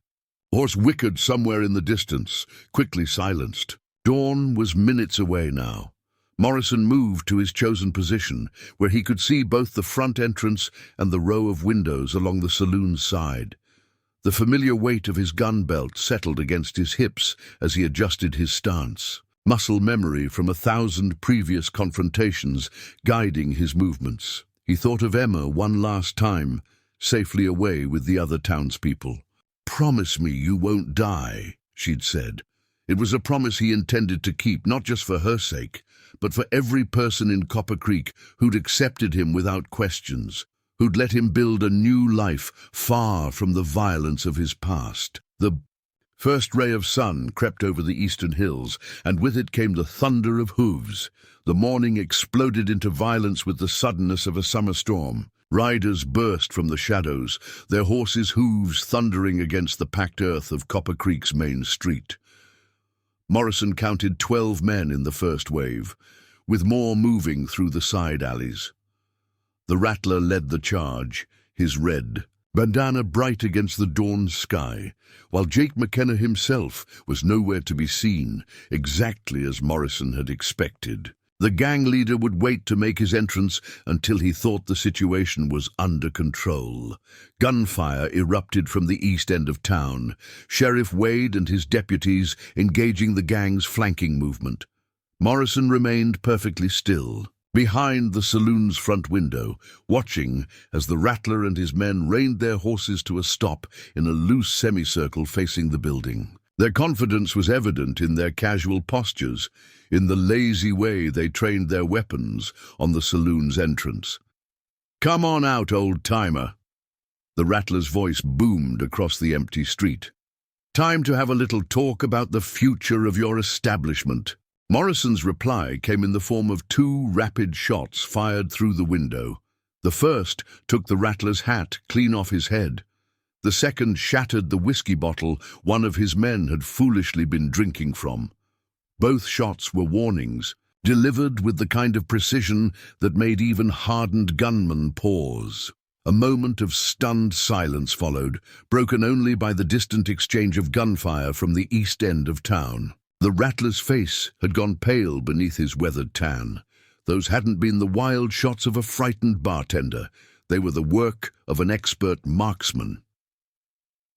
Horse whickered somewhere in the distance, quickly silenced. Dawn was minutes away now. Morrison moved to his chosen position, where he could see both the front entrance and the row of windows along the saloon's side. The familiar weight of his gun belt settled against his hips as he adjusted his stance, muscle memory from 1,000 previous confrontations guiding his movements. He thought of Emma one last time, safely away with the other townspeople. "Promise me you won't die," she'd said. It was a promise he intended to keep, not just for her sake, but for every person in Copper Creek who'd accepted him without questions, who'd let him build a new life far from the violence of his past. The first ray of sun crept over the eastern hills, and with it came the thunder of hooves. The morning exploded into violence with the suddenness of a summer storm. Riders burst from the shadows, their horses' hooves thundering against the packed earth of Copper Creek's main street. Morrison counted 12 men in the first wave, with more moving through the side alleys. The Rattler led the charge, his red bandana bright against the dawn sky, while Jake McKenna himself was nowhere to be seen, exactly as Morrison had expected. The gang leader would wait to make his entrance until he thought the situation was under control. Gunfire erupted from the east end of town, Sheriff Wade and his deputies engaging the gang's flanking movement. Morrison remained perfectly still, behind the saloon's front window, watching as the Rattler and his men reined their horses to a stop in a loose semicircle facing the building. Their confidence was evident in their casual postures, in the lazy way they trained their weapons on the saloon's entrance. "Come on out, old-timer," the Rattler's voice boomed across the empty street. "Time to have a little talk about the future of your establishment." Morrison's reply came in the form of 2 rapid shots fired through the window. The first took the Rattler's hat clean off his head. The second shattered the whiskey bottle one of his men had foolishly been drinking from. Both shots were warnings, delivered with the kind of precision that made even hardened gunmen pause. A moment of stunned silence followed, broken only by the distant exchange of gunfire from the east end of town. The Rattler's face had gone pale beneath his weathered tan. Those hadn't been the wild shots of a frightened bartender. They were the work of an expert marksman.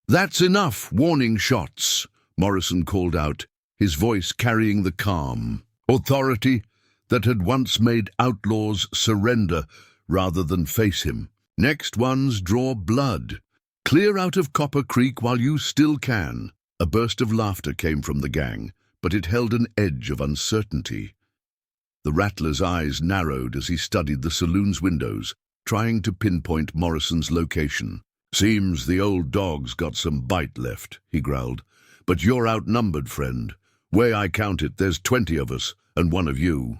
"That's enough warning shots," Morrison called out, his voice carrying the calm authority that had once made outlaws surrender rather than face him. "Next ones draw blood. Clear out of Copper Creek while you still can." A burst of laughter came from the gang, but it held an edge of uncertainty. The Rattler's eyes narrowed as he studied the saloon's windows, trying to pinpoint Morrison's location. "Seems the old dog's got some bite left," he growled. "But you're outnumbered, friend. Way I count it, there's 20 of us, and 1 of you."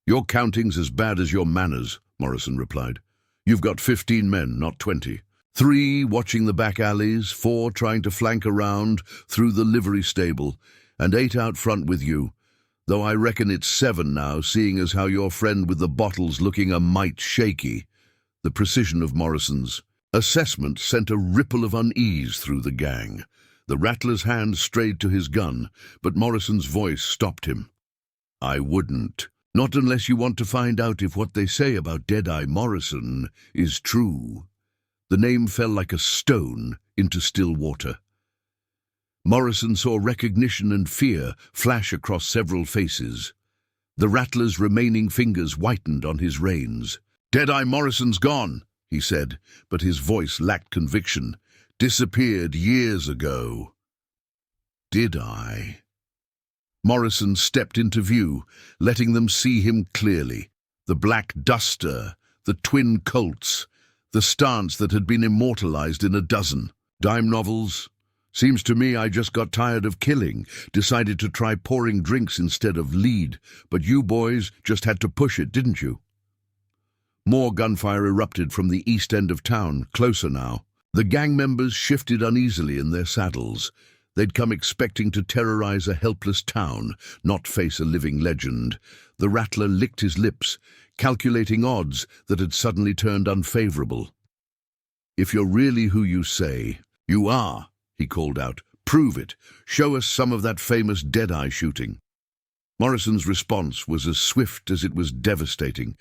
"Your counting's as bad as your manners," Morrison replied. "You've got 15 men, not 20. 3 watching the back alleys, 4 trying to flank around through the livery stable, and 8 out front with you. Though I reckon it's 7 now, seeing as how your friend with the bottle's looking a mite shaky." The precision of Morrison's assessment sent a ripple of unease through the gang. The Rattler's hand strayed to his gun, but Morrison's voice stopped him. "I wouldn't. Not unless you want to find out if what they say about Deadeye Morrison is true." The name fell like a stone into still water. Morrison saw recognition and fear flash across several faces. The Rattler's remaining fingers whitened on his reins. "Deadeye Morrison's gone," he said, but his voice lacked conviction. "Disappeared years ago." "Did I?" Morrison stepped into view, letting them see him clearly. The black duster, the twin Colts, the stance that had been immortalized in a dozen dime novels. "Seems to me I just got tired of killing, decided to try pouring drinks instead of lead, but you boys just had to push it, didn't you?" More gunfire erupted from the east end of town, closer now. The gang members shifted uneasily in their saddles. They'd come expecting to terrorize a helpless town, not face a living legend. The Rattler licked his lips, calculating odds that had suddenly turned unfavorable. "If you're really who you say you are," he called out, "prove it. Show us some of that famous dead-eye shooting." Morrison's response was as swift as it was devastating.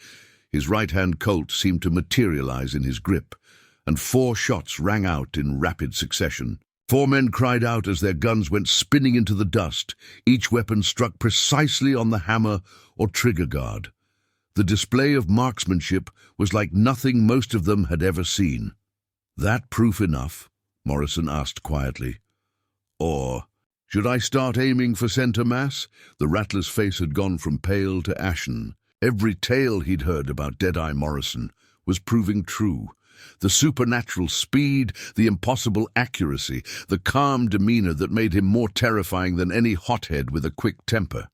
His right-hand Colt seemed to materialize in his grip, and 4 shots rang out in rapid succession. 4 men cried out as their guns went spinning into the dust. Each weapon struck precisely on the hammer or trigger guard. The display of marksmanship was like nothing most of them had ever seen. "That proof enough?" Morrison asked quietly. "Or should I start aiming for center mass?" The Rattler's face had gone from pale to ashen. Every tale he'd heard about Deadeye Morrison was proving true. The supernatural speed, the impossible accuracy, the calm demeanor that made him more terrifying than any hothead with a quick temper.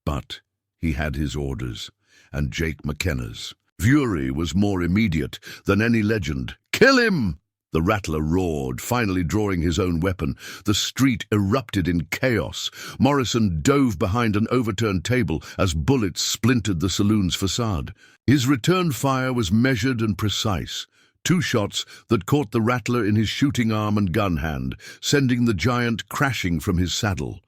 But he had his orders, and Jake McKenna's. Fury was more immediate than any legend. "Kill him!" The Rattler roared, finally drawing his own weapon. The street erupted in chaos. Morrison dove behind an overturned table as bullets splintered the saloon's facade. His return fire was measured and precise. 2 shots that caught the Rattler in his shooting arm and gun hand, sending the giant crashing from his saddle.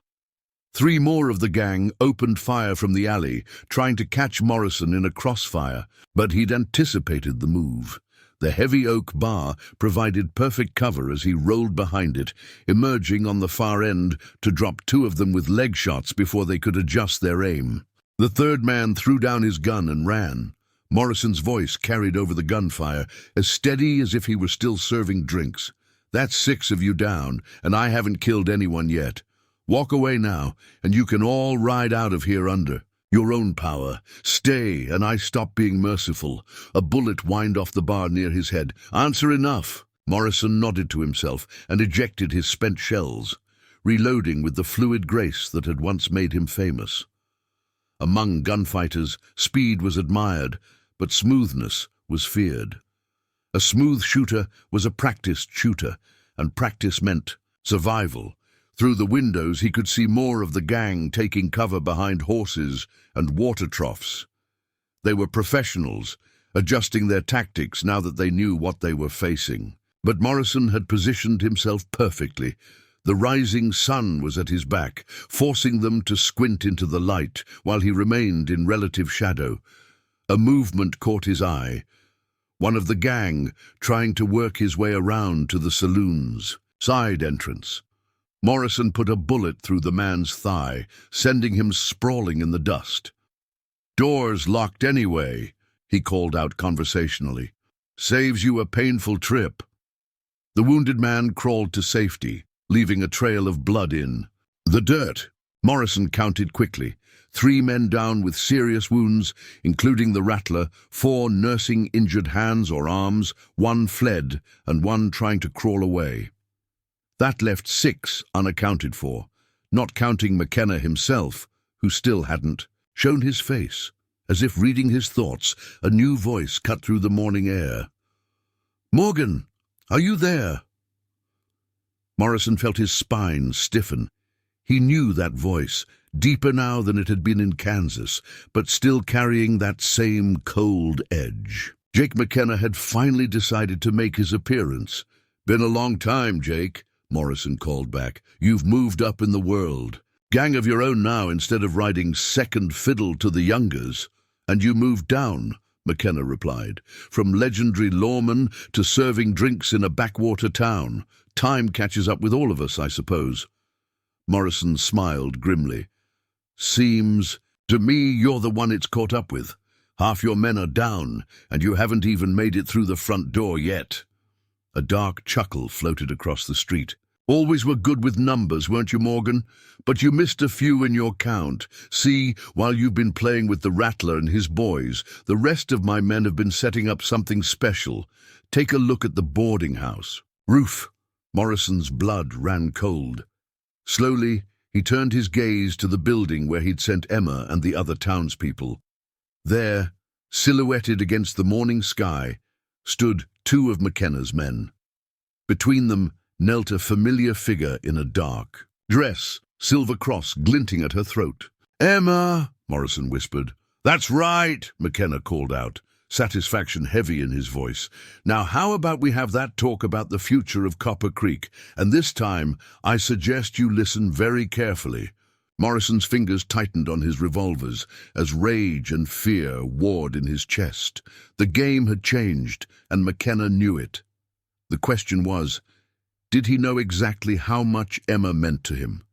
3 more of the gang opened fire from the alley, trying to catch Morrison in a crossfire, but he'd anticipated the move. The heavy oak bar provided perfect cover as he rolled behind it, emerging on the far end to drop 2 of them with leg shots before they could adjust their aim. The 3rd man threw down his gun and ran. Morrison's voice carried over the gunfire, as steady as if he were still serving drinks. "That's 6 of you down, and I haven't killed anyone yet. Walk away now, and you can all ride out of here under your own power. Stay, and I stop being merciful." A bullet whined off the bar near his head. "Answer enough." Morrison nodded to himself and ejected his spent shells, reloading with the fluid grace that had once made him famous. Among gunfighters, speed was admired, but smoothness was feared. A smooth shooter was a practiced shooter, and practice meant survival. Through the windows he could see more of the gang taking cover behind horses and water troughs. They were professionals, adjusting their tactics now that they knew what they were facing. But Morrison had positioned himself perfectly. The rising sun was at his back, forcing them to squint into the light while he remained in relative shadow. A movement caught his eye. One of the gang trying to work his way around to the saloon's side entrance. Morrison put a bullet through the man's thigh, sending him sprawling in the dust. "Doors locked anyway," he called out conversationally. "Saves you a painful trip." The wounded man crawled to safety, leaving a trail of blood in the dirt. Morrison counted quickly. 3 men down with serious wounds, including the Rattler, 4 nursing injured hands or arms, 1 fled, and 1 trying to crawl away. That left 6 unaccounted for, not counting McKenna himself, who still hadn't shown his face. As if reading his thoughts, a new voice cut through the morning air. "Morgan, are you there?" Morrison felt his spine stiffen. He knew that voice, deeper now than it had been in Kansas, but still carrying that same cold edge. Jake McKenna had finally decided to make his appearance. "Been a long time, Jake," Morrison called back. "You've moved up in the world. Gang of your own now instead of riding second fiddle to the youngers." "And you moved down," McKenna replied. "From legendary lawman to serving drinks in a backwater town. Time catches up with all of us, I suppose." Morrison smiled grimly. "Seems to me you're the one it's caught up with. Half your men are down, and you haven't even made it through the front door yet." A dark chuckle floated across the street. "Always were good with numbers, weren't you, Morgan? But you missed a few in your count. See, while you've been playing with the Rattler and his boys, the rest of my men have been setting up something special. Take a look at the boarding house." "Roof." Morrison's blood ran cold. Slowly, he turned his gaze to the building where he'd sent Emma and the other townspeople. There, silhouetted against the morning sky, stood 2 of McKenna's men. Between them knelt a familiar figure in a dark dress, silver cross glinting at her throat. "Emma," Morrison whispered. "That's right," McKenna called out, satisfaction heavy in his voice. "Now how about we have that talk about the future of Copper Creek, and this time I suggest you listen very carefully." Morrison's fingers tightened on his revolvers as rage and fear warred in his chest. The game had changed, and McKenna knew it. The question was, did he know exactly how much Emma meant to him?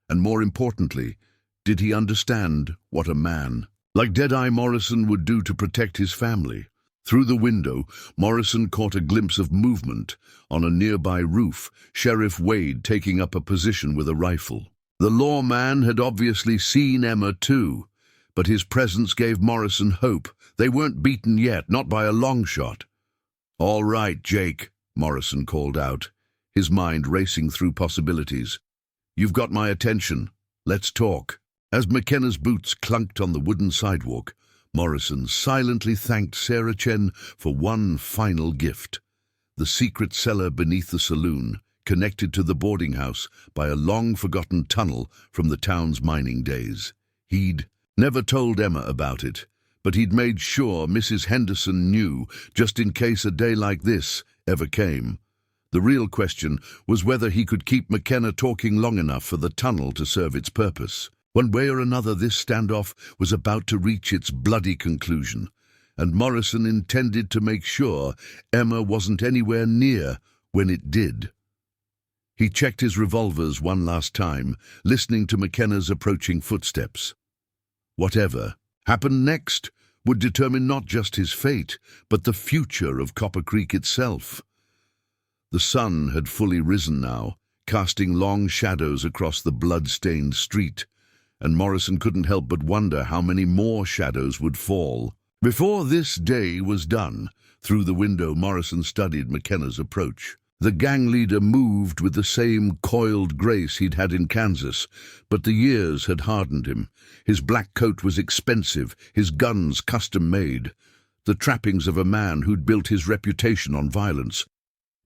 And more importantly, did he understand what a man like Deadeye Morrison would do to protect his family? Through the window, Morrison caught a glimpse of movement. On a nearby roof, Sheriff Wade taking up a position with a rifle. The lawman had obviously seen Emma too, but his presence gave Morrison hope. They weren't beaten yet, not by a long shot. "All right, Jake," Morrison called out, his mind racing through possibilities. "You've got my attention. Let's talk." As McKenna's boots clunked on the wooden sidewalk, Morrison silently thanked Sarah Chen for one final gift: the secret cellar beneath the saloon, connected to the boarding house by a long-forgotten tunnel from the town's mining days. He'd never told Emma about it, but he'd made sure Mrs. Henderson knew, just in case a day like this ever came. The real question was whether he could keep McKenna talking long enough for the tunnel to serve its purpose. One way or another, this standoff was about to reach its bloody conclusion, and Morrison intended to make sure Emma wasn't anywhere near when it did. He checked his revolvers one last time, listening to McKenna's approaching footsteps. Whatever happened next would determine not just his fate, but the future of Copper Creek itself. The sun had fully risen now, casting long shadows across the blood-stained street, and Morrison couldn't help but wonder how many more shadows would fall before this day was done. Through the window, Morrison studied McKenna's approach. The gang leader moved with the same coiled grace he'd had in Kansas, but the years had hardened him. His black coat was expensive, his guns custom-made, the trappings of a man who'd built his reputation on violence.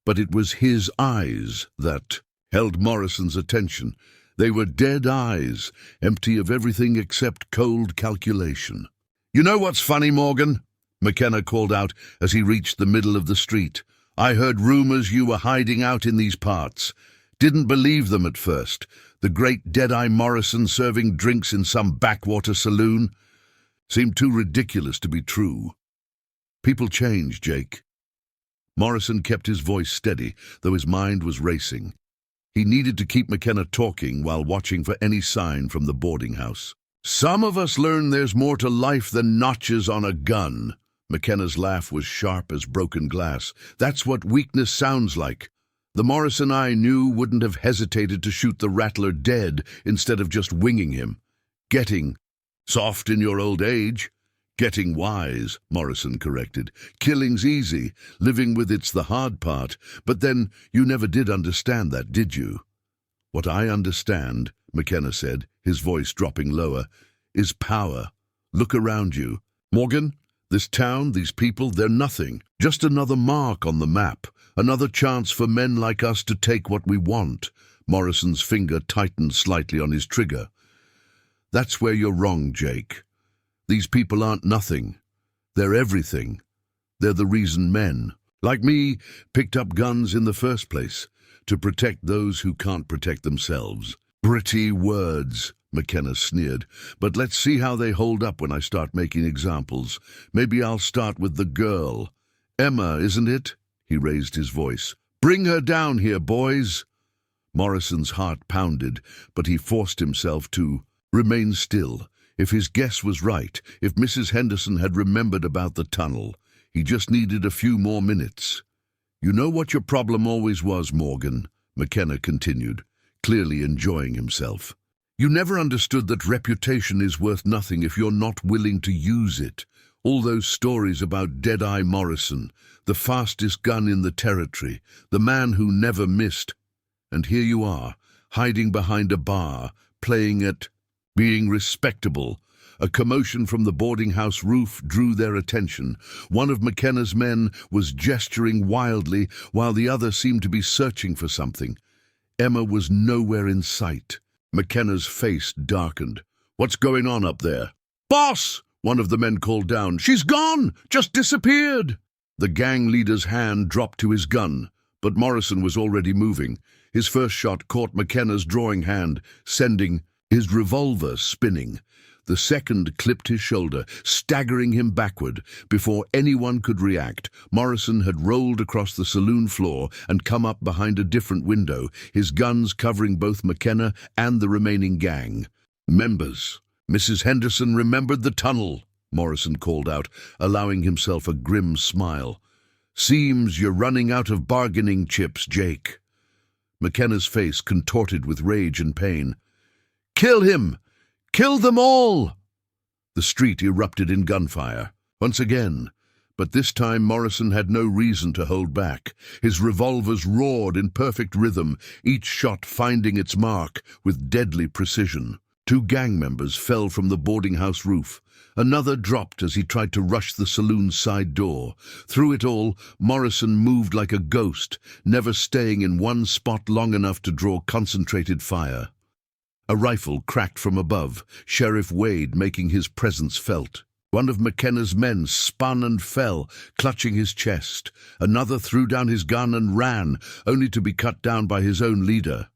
But it was his eyes that held Morrison's attention. They were dead eyes, empty of everything except cold calculation. "You know what's funny, Morgan?" McKenna called out as he reached the middle of the street. "I heard rumors you were hiding out in these parts. Didn't believe them at first. The great Deadeye Morrison serving drinks in some backwater saloon seemed too ridiculous to be true." "People change, Jake." Morrison kept his voice steady, though his mind was racing. He needed to keep McKenna talking while watching for any sign from the boarding house. "Some of us learn there's more to life than notches on a gun." McKenna's laugh was sharp as broken glass. "That's what weakness sounds like. The Morrison I knew wouldn't have hesitated to shoot the Rattler dead instead of just winging him. Getting soft in your old age." "Getting wise," Morrison corrected. "Killing's easy. Living with it's the hard part. But then you never did understand that, did you?" "What I understand," McKenna said, his voice dropping lower, "is power. Look around you. Morgan, this town, these people, they're nothing. Just another mark on the map. Another chance for men like us to take what we want." Morrison's finger tightened slightly on his trigger. "That's where you're wrong, Jake. These people aren't nothing. They're everything. They're the reason men, like me, picked up guns in the first place, to protect those who can't protect themselves." "Pretty words," McKenna sneered, "but let's see how they hold up when I start making examples. Maybe I'll start with the girl. Emma, isn't it?" He raised his voice. "Bring her down here, boys." Morrison's heart pounded, but he forced himself to remain still. If his guess was right, if Mrs. Henderson had remembered about the tunnel, he just needed a few more minutes. "You know what your problem always was, Morgan," McKenna continued, clearly enjoying himself. "You never understood that reputation is worth nothing if you're not willing to use it. All those stories about Deadeye Morrison, the fastest gun in the territory, the man who never missed. And here you are, hiding behind a bar, playing at being respectable, A commotion from the boarding house roof drew their attention. One of McKenna's men was gesturing wildly, while the other seemed to be searching for something. Emma was nowhere in sight. McKenna's face darkened. "What's going on up there?" "Boss!" one of the men called down. "She's gone! Just disappeared!" The gang leader's hand dropped to his gun, but Morrison was already moving. His first shot caught McKenna's drawing hand, sending his revolver spinning. The second clipped his shoulder, staggering him backward. Before anyone could react, Morrison had rolled across the saloon floor and come up behind a different window, his guns covering both McKenna and the remaining gang. "Members, Mrs. Henderson remembered the tunnel," Morrison called out, allowing himself a grim smile. "Seems you're running out of bargaining chips, Jake." McKenna's face contorted with rage and pain. "Kill him! Kill them all!" The street erupted in gunfire. Once again, but this time Morrison had no reason to hold back. His revolvers roared in perfect rhythm, each shot finding its mark with deadly precision. 2 gang members fell from the boarding house roof. Another dropped as he tried to rush the saloon's side door. Through it all, Morrison moved like a ghost, never staying in one spot long enough to draw concentrated fire. A rifle cracked from above, Sheriff Wade making his presence felt. One of McKenna's men spun and fell, clutching his chest. Another threw down his gun and ran, only to be cut down by his own leader.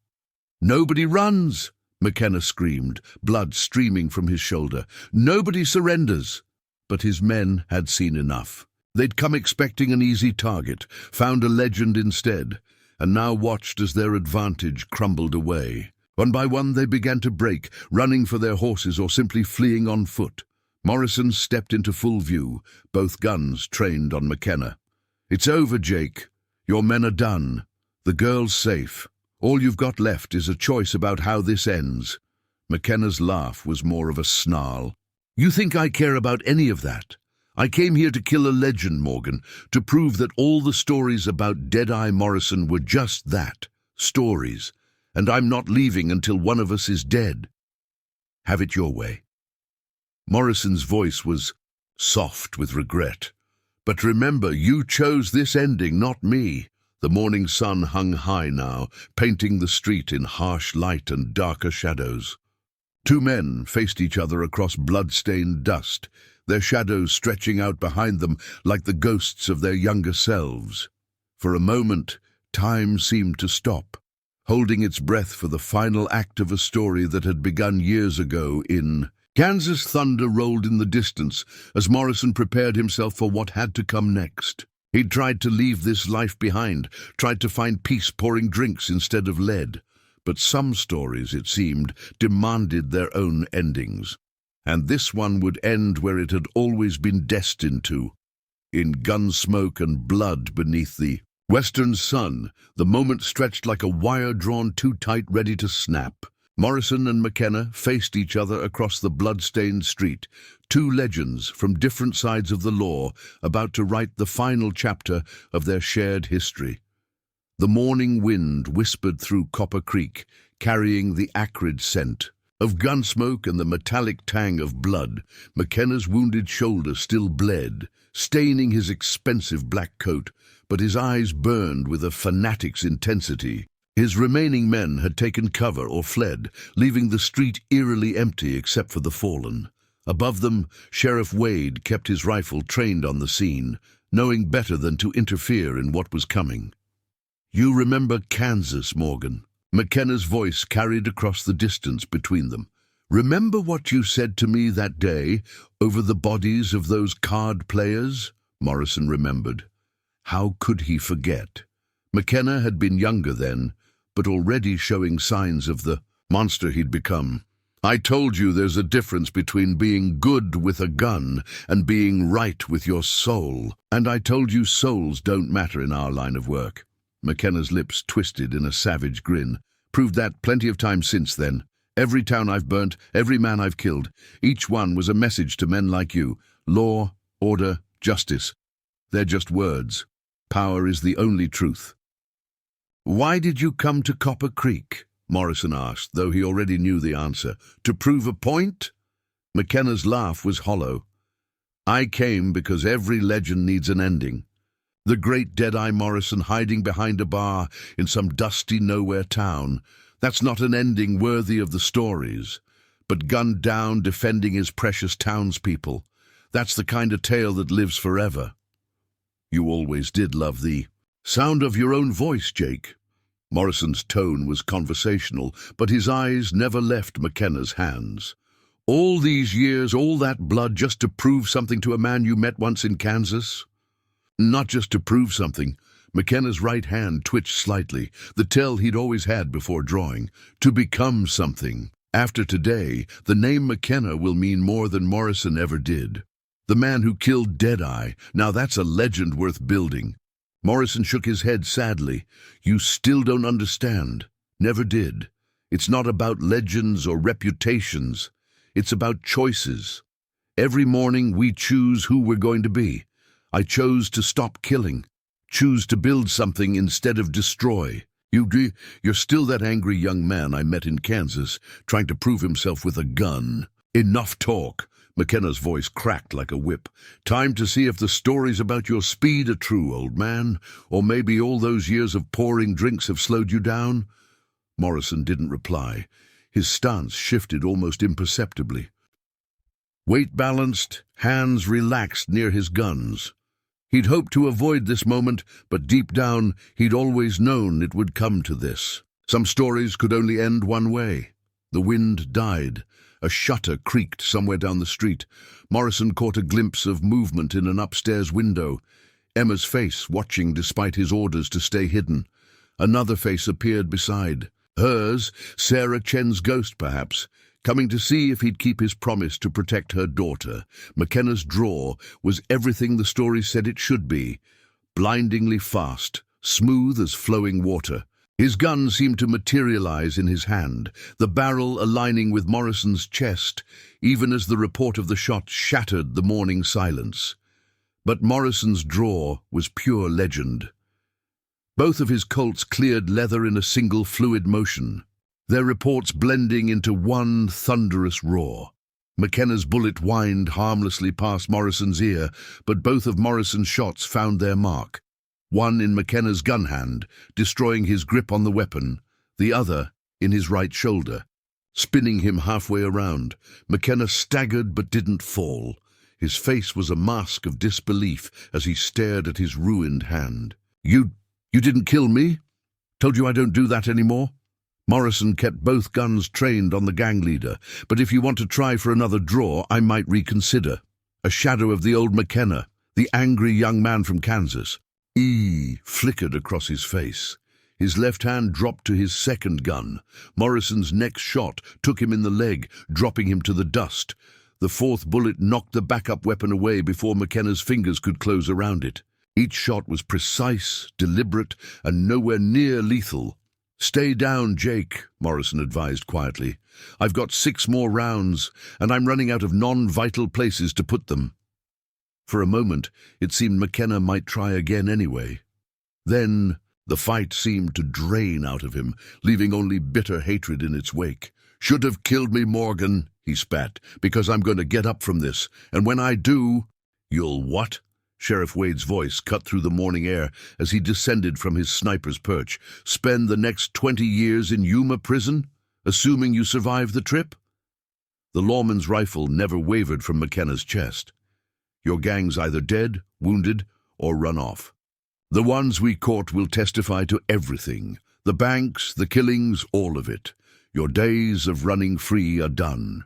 "Nobody runs!" McKenna screamed, blood streaming from his shoulder. "Nobody surrenders!" But his men had seen enough. They'd come expecting an easy target, found a legend instead, and now watched as their advantage crumbled away. One by one they began to break, running for their horses or simply fleeing on foot. Morrison stepped into full view, both guns trained on McKenna. "It's over, Jake. Your men are done. The girl's safe. All you've got left is a choice about how this ends." McKenna's laugh was more of a snarl. "You think I care about any of that? I came here to kill a legend, Morgan, to prove that all the stories about Deadeye Morrison were just that, stories. And I'm not leaving until one of us is dead. Have it your way." Morrison's voice was soft with regret. "But remember, you chose this ending, not me." The morning sun hung high now, painting the street in harsh light and darker shadows. 2 men faced each other across blood-stained dust, their shadows stretching out behind them like the ghosts of their younger selves. For a moment, time seemed to stop, holding its breath for the final act of a story that had begun years ago in Kansas. Thunder rolled in the distance as Morrison prepared himself for what had to come next. He'd tried to leave this life behind, tried to find peace pouring drinks instead of lead. But some stories, it seemed, demanded their own endings. And this one would end where it had always been destined to, in gunsmoke and blood beneath the western sun. The moment stretched like a wire drawn too tight, ready to snap. Morrison and McKenna faced each other across the blood-stained street, 2 legends from different sides of the law, about to write the final chapter of their shared history. The morning wind whispered through Copper Creek, carrying the acrid scent of gunsmoke and the metallic tang of blood. McKenna's wounded shoulder still bled, staining his expensive black coat, but his eyes burned with a fanatic's intensity. His remaining men had taken cover or fled, leaving the street eerily empty except for the fallen. Above them, Sheriff Wade kept his rifle trained on the scene, knowing better than to interfere in what was coming. "You remember Kansas, Morgan?" McKenna's voice carried across the distance between them. "Remember what you said to me that day over the bodies of those card players?" Morrison remembered. How could he forget? McKenna had been younger then, but already showing signs of the monster he'd become. "I told you there's a difference between being good with a gun and being right with your soul. And I told you souls don't matter in our line of work." McKenna's lips twisted in a savage grin. "Proved that plenty of times since then. Every town I've burnt, every man I've killed, each one was a message to men like you. Law, order, justice. They're just words. Power is the only truth." "Why did you come to Copper Creek?" Morrison asked, though he already knew the answer. "To prove a point?" McKenna's laugh was hollow. I came because every legend needs an ending. The great Deadeye Morrison hiding behind a bar in some dusty nowhere town. That's not an ending worthy of the stories. But gunned down defending his precious townspeople. That's the kind of tale that lives forever. You always did love the sound of your own voice, Jake. Morrison's tone was conversational, but his eyes never left McKenna's hands. All these years, all that blood just to prove something to a man you met once in Kansas? Not just to prove something. McKenna's right hand twitched slightly, the tell he'd always had before drawing. To become something. After today, the name McKenna will mean more than Morrison ever did. The man who killed Deadeye, now that's a legend worth building. Morrison shook his head sadly. You still don't understand. Never did. It's not about legends or reputations. It's about choices. Every morning we choose who we're going to be. I chose to stop killing. Choose to build something instead of destroy. You're still that angry young man I met in Kansas, trying to prove himself with a gun. Enough talk. McKenna's voice cracked like a whip. Time to see if the stories about your speed are true, old man. Or maybe all those years of pouring drinks have slowed you down? Morrison didn't reply. His stance shifted almost imperceptibly. Weight balanced, hands relaxed near his guns. He'd hoped to avoid this moment, but deep down he'd always known it would come to this. Some stories could only end one way. The wind died. A shutter creaked somewhere down the street. Morrison caught a glimpse of movement in an upstairs window. Emma's face, watching despite his orders to stay hidden. Another face appeared beside. Hers, Sarah Chen's ghost perhaps, coming to see if he'd keep his promise to protect her daughter. McKenna's draw was everything the story said it should be. Blindingly fast, smooth as flowing water. His gun seemed to materialize in his hand, the barrel aligning with Morrison's chest, even as the report of the shot shattered the morning silence. But Morrison's draw was pure legend. Both of his Colts cleared leather in a single fluid motion, their reports blending into one thunderous roar. McKenna's bullet whined harmlessly past Morrison's ear, but both of Morrison's shots found their mark. One in McKenna's gun hand, destroying his grip on the weapon, the other in his right shoulder. Spinning him halfway around, McKenna staggered but didn't fall. His face was a mask of disbelief as he stared at his ruined hand. You didn't kill me? Told you I don't do that anymore? Morrison kept both guns trained on the gang leader, but if you want to try for another draw, I might reconsider. A shadow of the old McKenna, the angry young man from Kansas. Flickered across his face. His left hand dropped to his second gun. Morrison's next shot took him in the leg, dropping him to the dust. The fourth bullet knocked the backup weapon away before McKenna's fingers could close around it. Each shot was precise, deliberate, and nowhere near lethal. Stay down, Jake, Morrison advised quietly. I've got 6 more rounds, and I'm running out of non-vital places to put them. For a moment, it seemed McKenna might try again anyway. Then, the fight seemed to drain out of him, leaving only bitter hatred in its wake. Should have killed me, Morgan, he spat, because I'm going to get up from this, and when I do... You'll what? Sheriff Wade's voice cut through the morning air as he descended from his sniper's perch. Spend the next 20 years in Yuma prison, assuming you survive the trip? The lawman's rifle never wavered from McKenna's chest. Your gang's either dead, wounded, or run off. The ones we caught will testify to everything. The banks, the killings, all of it. Your days of running free are done.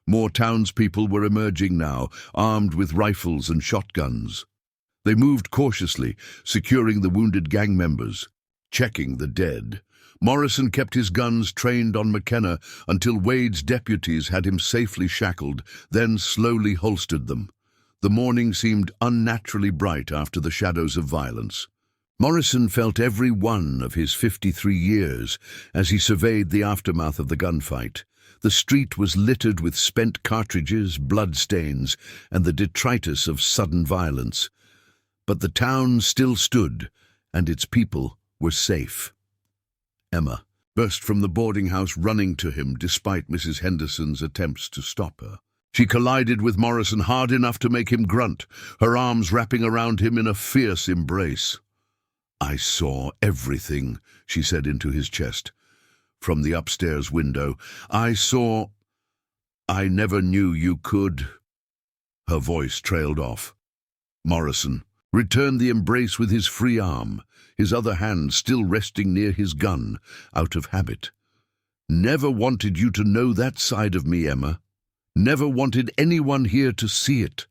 More townspeople were emerging now, armed with rifles and shotguns. They moved cautiously, securing the wounded gang members, checking the dead. Morrison kept his guns trained on McKenna until Wade's deputies had him safely shackled, then slowly holstered them. The morning seemed unnaturally bright after the shadows of violence. Morrison felt every one of his 53 years as he surveyed the aftermath of the gunfight. The street was littered with spent cartridges, bloodstains, and the detritus of sudden violence. But the town still stood, and its people were safe. Emma burst from the boarding house, running to him despite Mrs. Henderson's attempts to stop her. She collided with Morrison hard enough to make him grunt, her arms wrapping around him in a fierce embrace. "I saw everything," she said into his chest. "From the upstairs window. I never knew you could." Her voice trailed off. Morrison returned the embrace with his free arm, his other hand still resting near his gun, out of habit. "Never wanted you to know that side of me, Emma. Never wanted anyone here to see it."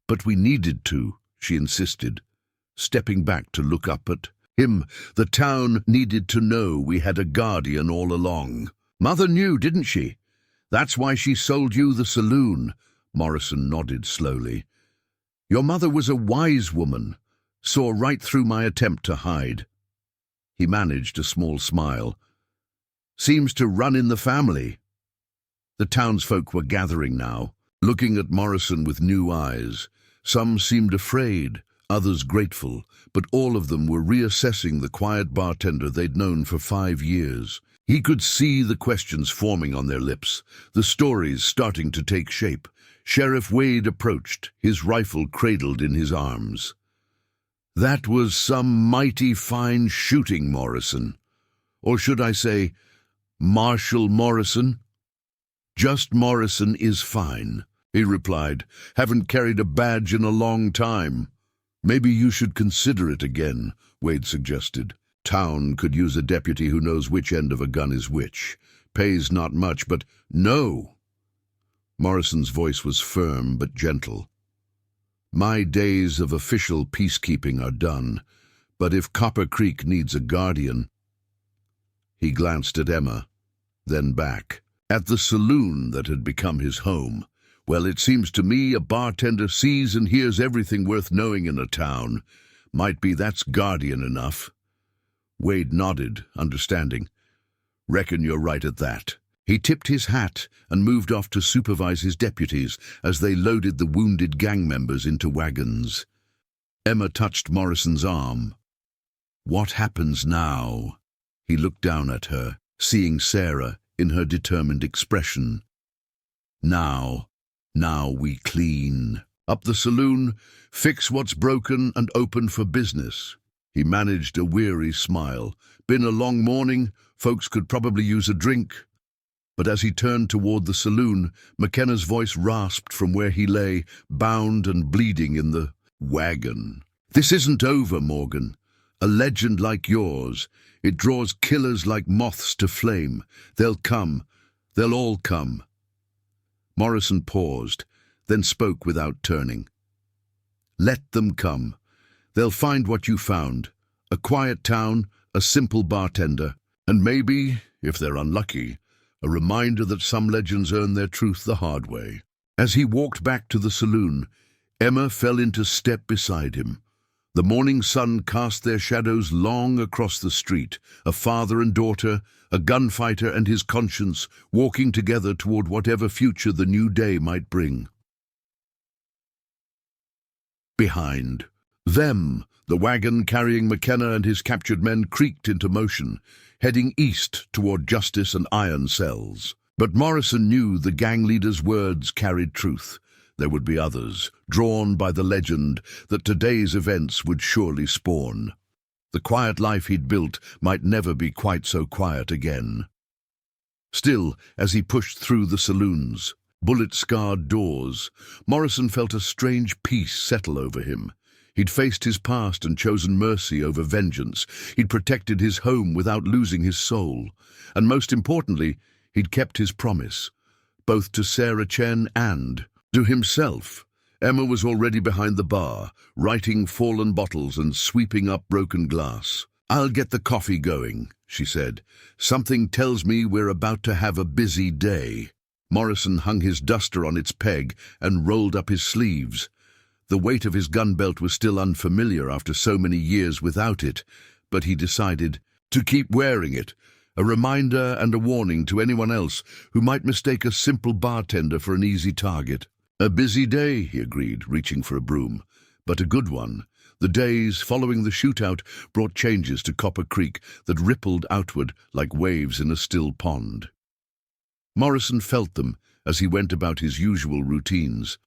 "But we needed to," she insisted, stepping back to look up at him. "The town needed to know we had a guardian all along. Mother knew, didn't she? That's why she sold you the saloon." Morrison nodded slowly. "Your mother was a wise woman, saw right through my attempt to hide." He managed a small smile. "Seems to run in the family." The townsfolk were gathering now, looking at Morrison with new eyes. Some seemed afraid, others grateful, but all of them were reassessing the quiet bartender they'd known for 5 years. He could see the questions forming on their lips, the stories starting to take shape. Sheriff Wade approached, his rifle cradled in his arms. "That was some mighty fine shooting, Morrison. Or should I say, Marshal Morrison?" "Just Morrison is fine," he replied. "Haven't carried a badge in a long time." "Maybe you should consider it again," Wade suggested. "Town could use a deputy who knows which end of a gun is which. Pays not much, but—" "No!" Morrison's voice was firm but gentle. "My days of official peacekeeping are done, but if Copper Creek needs a guardian—" He glanced at Emma, then back, at the saloon that had become his home. "Well, it seems to me a bartender sees and hears everything worth knowing in a town. Might be that's guardian enough." Wade nodded, understanding. "Reckon you're right at that." He tipped his hat and moved off to supervise his deputies as they loaded the wounded gang members into wagons. Emma touched Morrison's arm. "What happens now?" He looked down at her, seeing Sarah in her determined expression. Now we clean up the saloon, fix what's broken, and open for business." He managed a weary smile. "Been a long morning, folks could probably use a drink." But as he turned toward the saloon, McKenna's voice rasped from where he lay, bound and bleeding in the wagon. "This isn't over, Morgan. A legend like yours. It draws killers like moths to flame. They'll come. They'll all come." Morrison paused, then spoke without turning. "Let them come. They'll find what you found. A quiet town, a simple bartender, and maybe, if they're unlucky, a reminder that some legends earn their truth the hard way." As he walked back to the saloon, Emma fell into step beside him. The morning sun cast their shadows long across the street, a father and daughter, a gunfighter and his conscience, walking together toward whatever future the new day might bring. Behind them, the wagon carrying McKenna and his captured men creaked into motion, heading east toward justice and iron cells. But Morrison knew the gang leader's words carried truth. There would be others, drawn by the legend that today's events would surely spawn. The quiet life he'd built might never be quite so quiet again. Still, as he pushed through the saloon's bullet-scarred doors, Morrison felt a strange peace settle over him. He'd faced his past and chosen mercy over vengeance. He'd protected his home without losing his soul. And most importantly, he'd kept his promise, both to Sarah Chen and to himself. Emma was already behind the bar, righting fallen bottles and sweeping up broken glass. "I'll get the coffee going," she said. "Something tells me we're about to have a busy day." Morrison hung his duster on its peg and rolled up his sleeves. The weight of his gun belt was still unfamiliar after so many years without it, but he decided to keep wearing it, a reminder and a warning to anyone else who might mistake a simple bartender for an easy target. "A busy day," he agreed, reaching for a broom, "but a good one." The days following the shootout brought changes to Copper Creek that rippled outward like waves in a still pond. Morrison felt them as he went about his usual routines.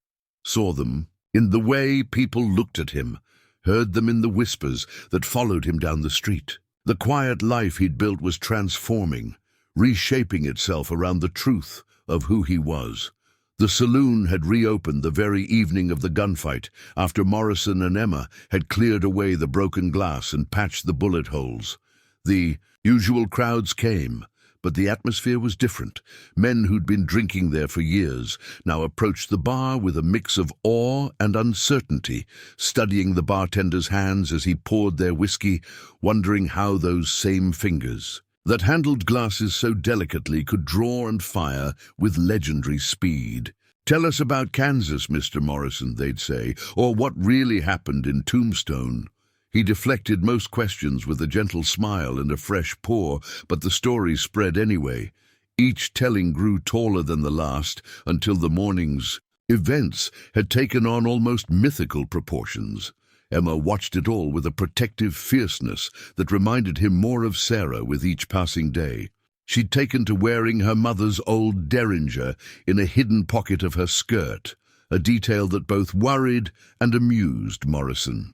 Saw them in the way people looked at him, heard them in the whispers that followed him down the street. The quiet life he'd built was transforming, reshaping itself around the truth of who he was. The saloon had reopened the very evening of the gunfight, after Morrison and Emma had cleared away the broken glass and patched the bullet holes. The usual crowds came, but the atmosphere was different. Men who'd been drinking there for years now approached the bar with a mix of awe and uncertainty, studying the bartender's hands as he poured their whiskey, wondering how those same fingers that handled glasses so delicately could draw and fire with legendary speed. "Tell us about Kansas, Mr. Morrison," they'd say, or what really happened in Tombstone. He deflected most questions with a gentle smile and a fresh pour, but the story spread anyway. Each telling grew taller than the last, until the morning's events had taken on almost mythical proportions. Emma watched it all with a protective fierceness that reminded him more of Sarah with each passing day. She'd taken to wearing her mother's old derringer in a hidden pocket of her skirt, a detail that both worried and amused Morrison.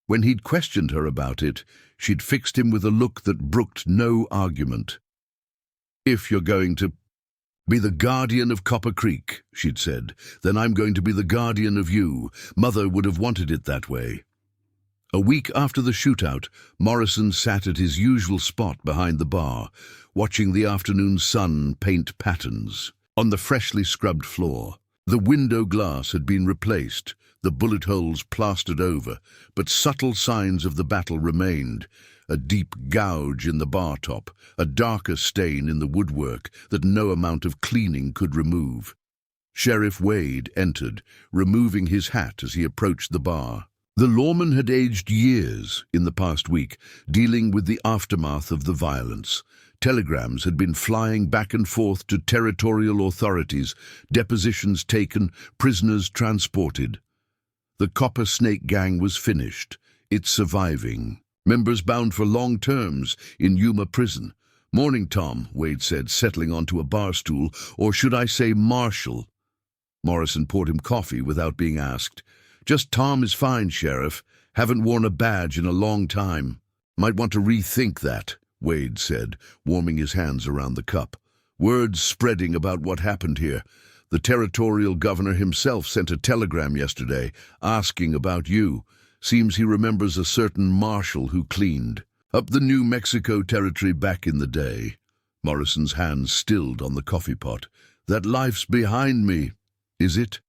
When he'd questioned her about it, she'd fixed him with a look that brooked no argument. "If you're going to be the guardian of Copper Creek," she'd said, "then I'm going to be the guardian of you. Mother would have wanted it that way." A week after the shootout, Morrison sat at his usual spot behind the bar, watching the afternoon sun paint patterns on the freshly scrubbed floor. The window glass had been replaced, the bullet holes plastered over, but subtle signs of the battle remained. A deep gouge in the bar top, a darker stain in the woodwork that no amount of cleaning could remove. Sheriff Wade entered, removing his hat as he approached the bar. The lawman had aged years in the past week, dealing with the aftermath of the violence. Telegrams had been flying back and forth to territorial authorities, depositions taken, prisoners transported. The Copper Snake Gang was finished. It's surviving. Members bound for long terms in Yuma prison. "Morning, Tom," Wade said, settling onto a bar stool, or should I say Marshall? Morrison poured him coffee without being asked. "Just Tom is fine, Sheriff. Haven't worn a badge in a long time." "Might want to rethink that," Wade said, warming his hands around the cup. "Word's spreading about what happened here. The territorial governor himself sent a telegram yesterday, asking about you. Seems he remembers a certain marshal who cleaned up the New Mexico territory back in the day." Morrison's hands stilled on the coffee pot. "That life's behind me, is it?"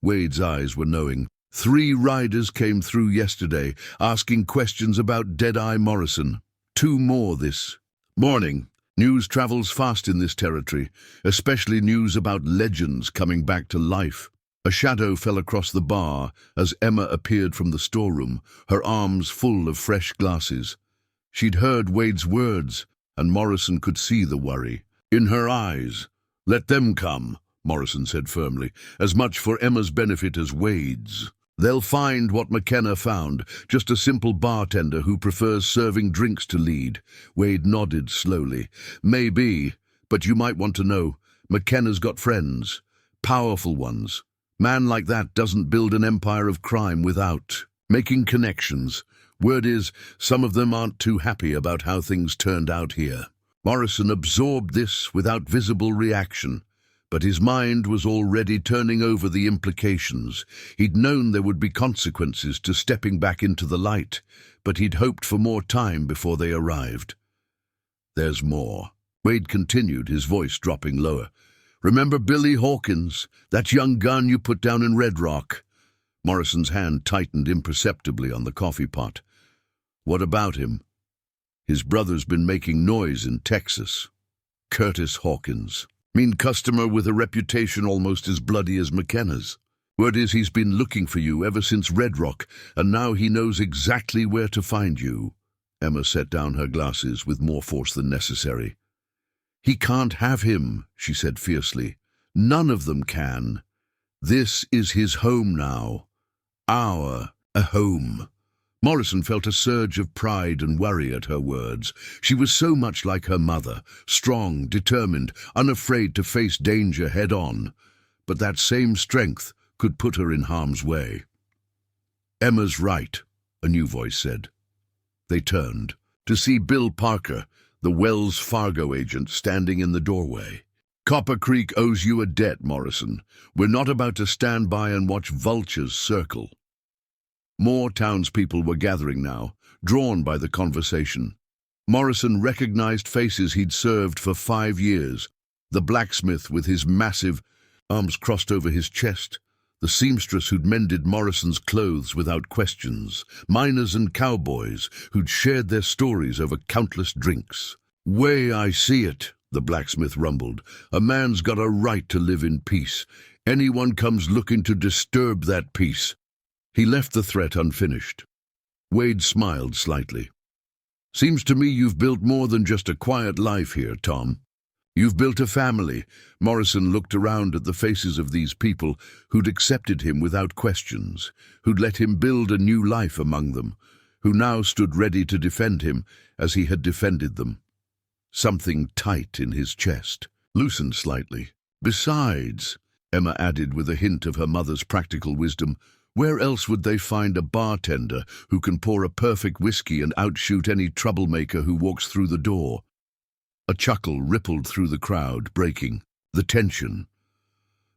Wade's eyes were knowing. 3 riders came through yesterday, asking questions about Deadeye Morrison. 2 more this morning. News travels fast in this territory, especially news about legends coming back to life. A shadow fell across the bar as Emma appeared from the storeroom, her arms full of fresh glasses. She'd heard Wade's words, and Morrison could see the worry in her eyes. "Let them come," Morrison said firmly, "as much for Emma's benefit as Wade's. They'll find what McKenna found, just a simple bartender who prefers serving drinks to lead." Wade nodded slowly. "Maybe, but you might want to know, McKenna's got friends, powerful ones. Man like that doesn't build an empire of crime without making connections. Word is, some of them aren't too happy about how things turned out here." Morrison absorbed this without visible reaction, but his mind was already turning over the implications. He'd known there would be consequences to stepping back into the light, but he'd hoped for more time before they arrived. "There's more," Wade continued, his voice dropping lower. "Remember Billy Hawkins, that young gun you put down in Red Rock?" Morrison's hand tightened imperceptibly on the coffee pot. "What about him?" "His brother's been making noise in Texas." "Curtis Hawkins. Mean customer with a reputation almost as bloody as McKenna's. Word is he's been looking for you ever since Red Rock, and now he knows exactly where to find you." Emma set down her glasses with more force than necessary. "He can't have him," she said fiercely. "None of them can. This is his home now. A home." Morrison felt a surge of pride and worry at her words. She was so much like her mother, strong, determined, unafraid to face danger head-on. But that same strength could put her in harm's way. "Emma's right," a new voice said. They turned to see Bill Parker, the Wells Fargo agent, standing in the doorway. "Copper Creek owes you a debt, Morrison. We're not about to stand by and watch vultures circle." More townspeople were gathering now, drawn by the conversation. Morrison recognized faces he'd served for 5 years. The blacksmith with his massive arms crossed over his chest, the seamstress who'd mended Morrison's clothes without questions, miners and cowboys who'd shared their stories over countless drinks. "Way I see it," the blacksmith rumbled. "A man's got a right to live in peace. Anyone comes looking to disturb that peace." He left the threat unfinished. Wade smiled slightly. "Seems to me you've built more than just a quiet life here, Tom. You've built a family." Morrison looked around at the faces of these people who'd accepted him without questions, who'd let him build a new life among them, who now stood ready to defend him as he had defended them. Something tight in his chest loosened slightly. "Besides," Emma added with a hint of her mother's practical wisdom, "where else would they find a bartender who can pour a perfect whiskey and outshoot any troublemaker who walks through the door?" A chuckle rippled through the crowd, breaking the tension.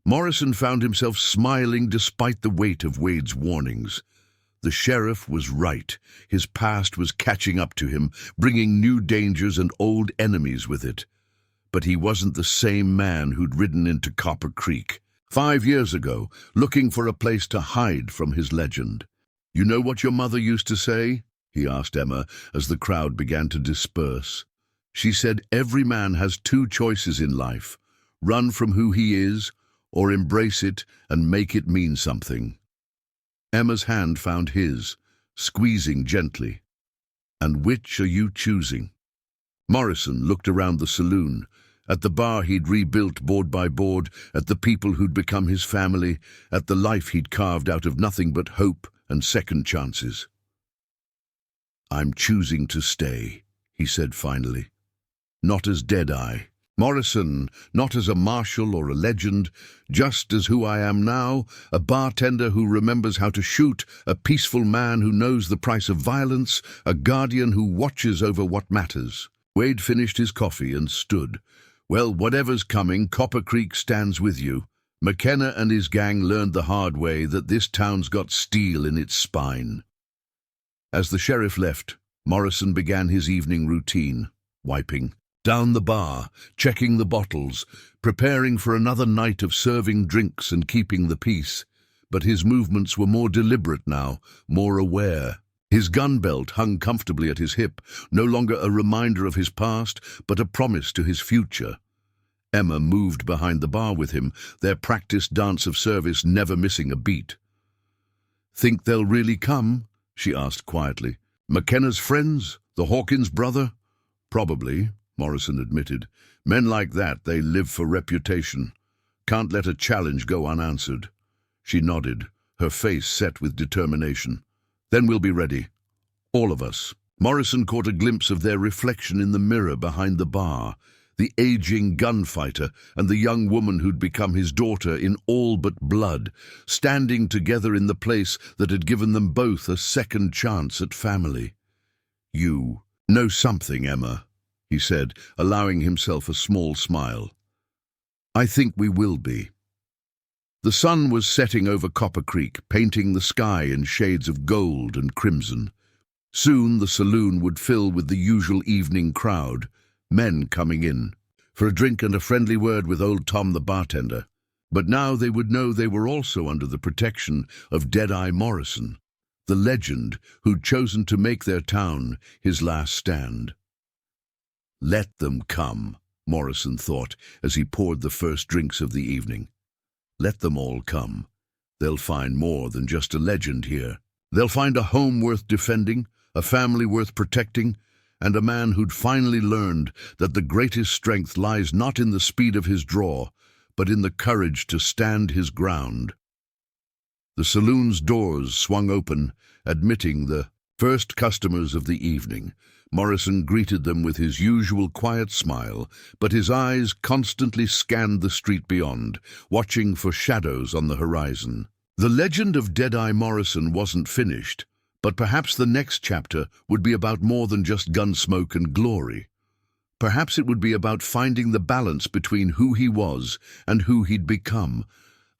Morrison found himself smiling despite the weight of Wade's warnings. The sheriff was right. His past was catching up to him, bringing new dangers and old enemies with it. But he wasn't the same man who'd ridden into Copper Creek 5 years ago, looking for a place to hide from his legend. "You know what your mother used to say?" he asked Emma as the crowd began to disperse. "She said every man has 2 choices in life: run from who he is, or embrace it and make it mean something." Emma's hand found his, squeezing gently. "And which are you choosing?" Morrison looked around the saloon, at the bar he'd rebuilt board by board, at the people who'd become his family, at the life he'd carved out of nothing but hope and second chances. "I'm choosing to stay," he said finally. "Not as Deadeye, Morrison, not as a marshal or a legend, just as who I am now, a bartender who remembers how to shoot, a peaceful man who knows the price of violence, a guardian who watches over what matters." Wade finished his coffee and stood. "Well, whatever's coming, Copper Creek stands with you. McKenna and his gang learned the hard way that this town's got steel in its spine." As the sheriff left, Morrison began his evening routine, wiping down the bar, checking the bottles, preparing for another night of serving drinks and keeping the peace. But his movements were more deliberate now, more aware. His gun belt hung comfortably at his hip, no longer a reminder of his past, but a promise to his future. Emma moved behind the bar with him, their practiced dance of service never missing a beat. "Think they'll really come?" she asked quietly. "McKenna's friends? The Hawkins brother?" "Probably," Morrison admitted. "Men like that, they live for reputation. Can't let a challenge go unanswered." She nodded, her face set with determination. "Then we'll be ready. All of us." Morrison caught a glimpse of their reflection in the mirror behind the bar, the aging gunfighter and the young woman who'd become his daughter in all but blood, standing together in the place that had given them both a second chance at family. "You know something, Emma," he said, allowing himself a small smile. "I think we will be." The sun was setting over Copper Creek, painting the sky in shades of gold and crimson. Soon the saloon would fill with the usual evening crowd, men coming in, for a drink and a friendly word with old Tom the bartender. But now they would know they were also under the protection of Deadeye Morrison, the legend who'd chosen to make their town his last stand. Let them come, Morrison thought as he poured the first drinks of the evening. Let them all come. They'll find more than just a legend here. They'll find a home worth defending, a family worth protecting, and a man who'd finally learned that the greatest strength lies not in the speed of his draw, but in the courage to stand his ground. The saloon's doors swung open, admitting the First customers of the evening. Morrison greeted them with his usual quiet smile, but his eyes constantly scanned the street beyond, watching for shadows on the horizon. The legend of Deadeye Morrison wasn't finished, but perhaps the next chapter would be about more than just gunsmoke and glory. Perhaps it would be about finding the balance between who he was and who he'd become,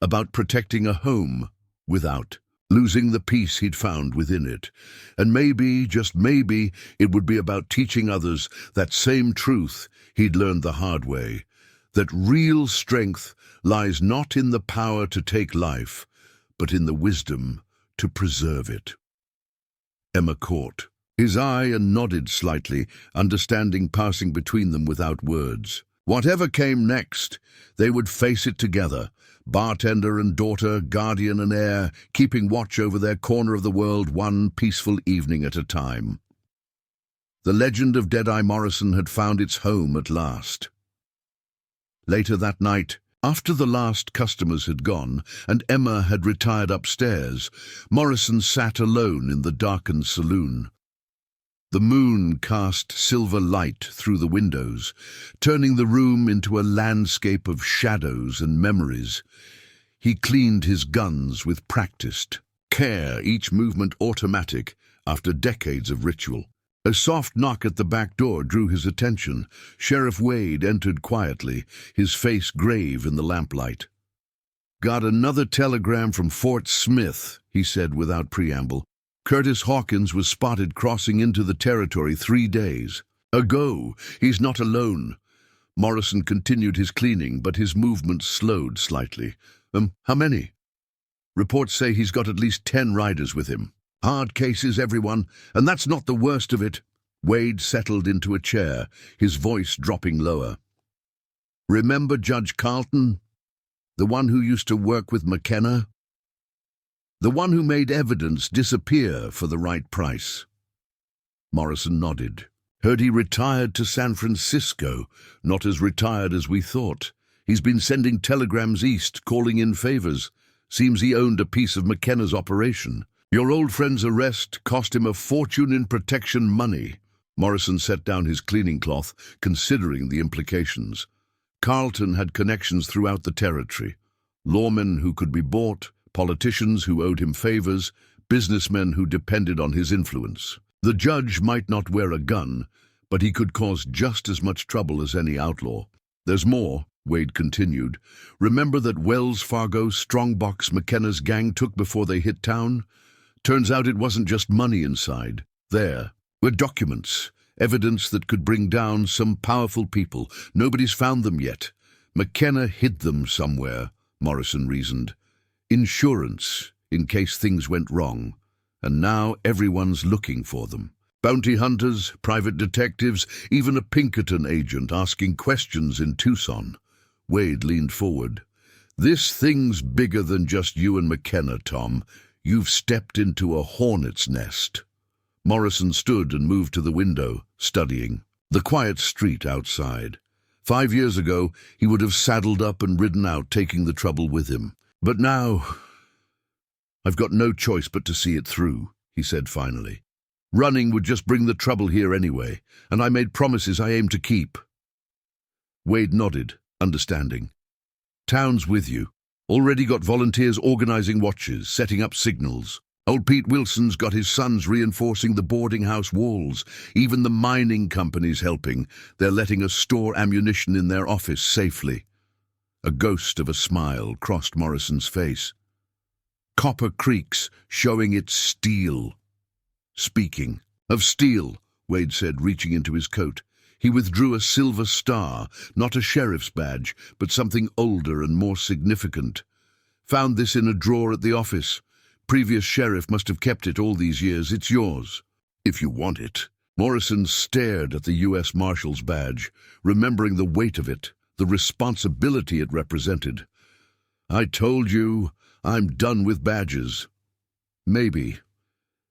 about protecting a home without losing the peace he'd found within it. And maybe, just maybe, it would be about teaching others that same truth he'd learned the hard way, that real strength lies not in the power to take life, but in the wisdom to preserve it. Emma caught his eye and nodded slightly, understanding passing between them without words. Whatever came next, they would face it together, bartender and daughter, guardian and heir, keeping watch over their corner of the world one peaceful evening at a time. The legend of Deadeye Morrison had found its home at last. Later that night, after the last customers had gone and Emma had retired upstairs, Morrison sat alone in the darkened saloon. The moon cast silver light through the windows, turning the room into a landscape of shadows and memories. He cleaned his guns with practiced care, each movement automatic after decades of ritual. A soft knock at the back door drew his attention. Sheriff Wade entered quietly, his face grave in the lamplight. "Got another telegram from Fort Smith," he said without preamble. "Curtis Hawkins was spotted crossing into the territory 3 days ago. He's not alone." Morrison continued his cleaning, but his movements slowed slightly. How many?" "Reports say he's got at least 10 riders with him. Hard cases, everyone, and that's not the worst of it." Wade settled into a chair, his voice dropping lower. "Remember Judge Carlton? The one who used to work with McKenna? The one who made evidence disappear for the right price?" Morrison nodded. "Heard he retired to San Francisco. Not as retired as we thought. He's been sending telegrams east, calling in favors. Seems he owned a piece of McKenna's operation. Your old friend's arrest cost him a fortune in protection money." Morrison set down his cleaning cloth, considering the implications. Carlton had connections throughout the territory. Lawmen who could be bought, politicians who owed him favors, businessmen who depended on his influence. The judge might not wear a gun, but he could cause just as much trouble as any outlaw. "There's more," Wade continued. "Remember that Wells Fargo strongbox McKenna's gang took before they hit town? Turns out it wasn't just money inside. There were documents, evidence that could bring down some powerful people. Nobody's found them yet. McKenna hid them somewhere," Morrison reasoned. "Insurance, in case things went wrong. And now everyone's looking for them. Bounty hunters, private detectives, even a Pinkerton agent asking questions in Tucson." Wade leaned forward. "This thing's bigger than just you and McKenna, Tom. You've stepped into a hornet's nest." Morrison stood and moved to the window, studying the quiet street outside. 5 years ago, he would have saddled up and ridden out, taking the trouble with him. "But now, I've got no choice but to see it through," he said finally. "Running would just bring the trouble here anyway, and I made promises I aim to keep." Wade nodded, understanding. "Town's with you. Already got volunteers organizing watches, setting up signals. Old Pete Wilson's got his sons reinforcing the boarding house walls. Even the mining company's helping. They're letting us store ammunition in their office safely." A ghost of a smile crossed Morrison's face. "Copper Creek's showing its steel." "Speaking of steel," Wade said, reaching into his coat. He withdrew a silver star, not a sheriff's badge, but something older and more significant. "Found this in a drawer at the office. Previous sheriff must have kept it all these years. It's yours, if you want it." Morrison stared at the U.S. Marshal's badge, remembering the weight of it, the responsibility it represented. "I told you, I'm done with badges." "Maybe.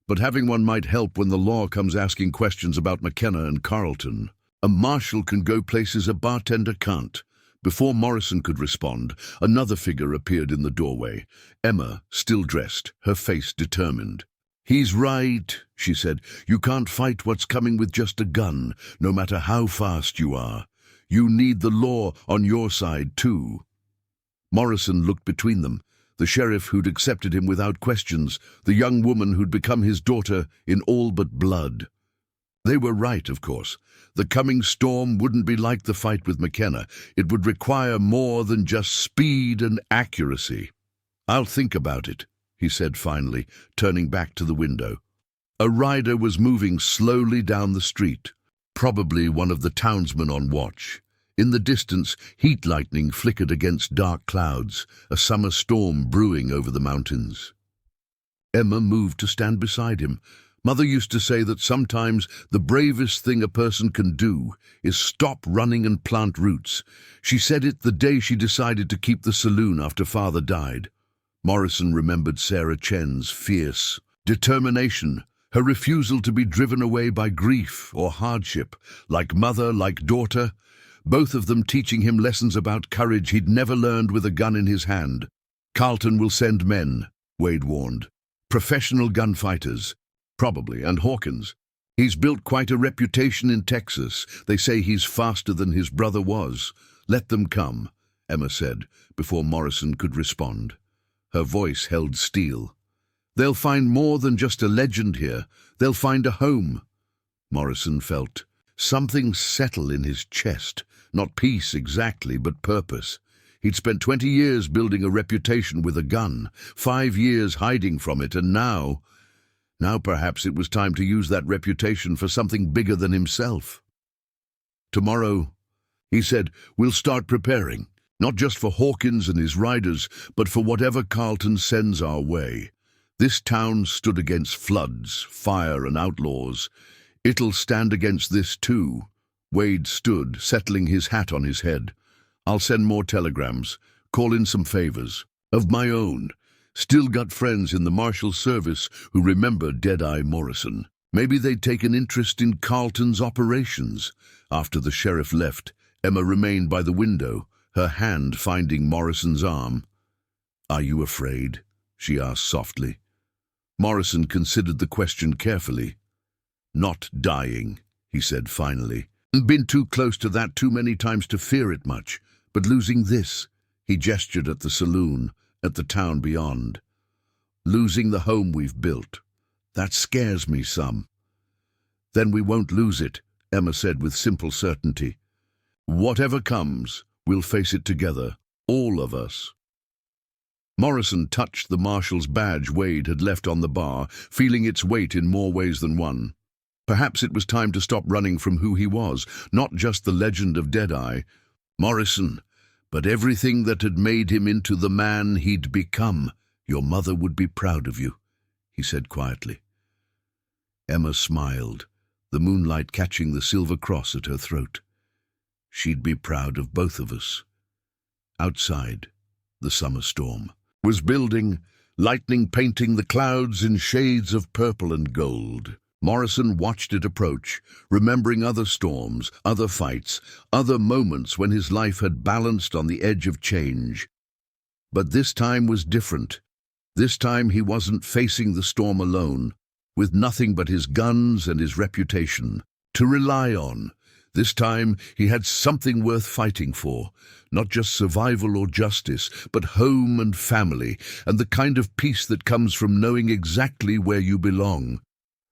But having one might help when the law comes asking questions about McKenna and Carlton. A marshal can go places a bartender can't." Before Morrison could respond, another figure appeared in the doorway. Emma, still dressed, her face determined. "He's right," she said. "You can't fight what's coming with just a gun, no matter how fast you are. You need the law on your side, too." Morrison looked between them, the sheriff who'd accepted him without questions, the young woman who'd become his daughter in all but blood. They were right, of course. The coming storm wouldn't be like the fight with McKenna. It would require more than just speed and accuracy. "I'll think about it," he said finally, turning back to the window. A rider was moving slowly down the street, probably one of the townsmen on watch. In the distance, heat lightning flickered against dark clouds, a summer storm brewing over the mountains. Emma moved to stand beside him. Mother used to say that sometimes the bravest thing a person can do is stop running and plant roots. She said it the day she decided to keep the saloon after Father died. Morrison remembered Sarah Chen's fierce determination, her refusal to be driven away by grief or hardship, like mother, like daughter, both of them teaching him lessons about courage he'd never learned with a gun in his hand. "Carlton will send men," Wade warned. "Professional gunfighters. Probably, and Hawkins. He's built quite a reputation in Texas. They say he's faster than his brother was. Let them come," Emma said, before Morrison could respond. Her voice held steel. "They'll find more than just a legend here. They'll find a home." Morrison felt something settle in his chest. Not peace exactly, but purpose. He'd spent 20 years building a reputation with a gun, 5 years hiding from it, and now perhaps it was time to use that reputation for something bigger than himself. "Tomorrow," he said, "we'll start preparing, not just for Hawkins and his riders, but for whatever Carlton sends our way. This town stood against floods, fire, and outlaws. It'll stand against this too." Wade stood, settling his hat on his head. "I'll send more telegrams, call in some favors. Of my own. Still got friends in the Marshal Service who remember Deadeye Morrison. Maybe they'd take an interest in Carlton's operations." After the sheriff left, Emma remained by the window, her hand finding Morrison's arm. "Are you afraid?" she asked softly. Morrison considered the question carefully. "Not dying," he said finally. "Been too close to that too many times to fear it much. But losing this," he gestured at the saloon, at the town beyond. "Losing the home we've built. That scares me some." "Then we won't lose it," Emma said with simple certainty. "Whatever comes, we'll face it together, all of us." Morrison touched the marshal's badge Wade had left on the bar, feeling its weight in more ways than one. Perhaps it was time to stop running from who he was, not just the legend of Deadeye, Morrison, but everything that had made him into the man he'd become. "Your mother would be proud of you," he said quietly. Emma smiled, the moonlight catching the silver cross at her throat. She'd be proud of both of us. Outside, the summer storm was building, lightning painting the clouds in shades of purple and gold. Morrison watched it approach, remembering other storms, other fights, other moments when his life had balanced on the edge of change. But this time was different. This time he wasn't facing the storm alone, with nothing but his guns and his reputation to rely on. This time he had something worth fighting for, not just survival or justice, but home and family, and the kind of peace that comes from knowing exactly where you belong.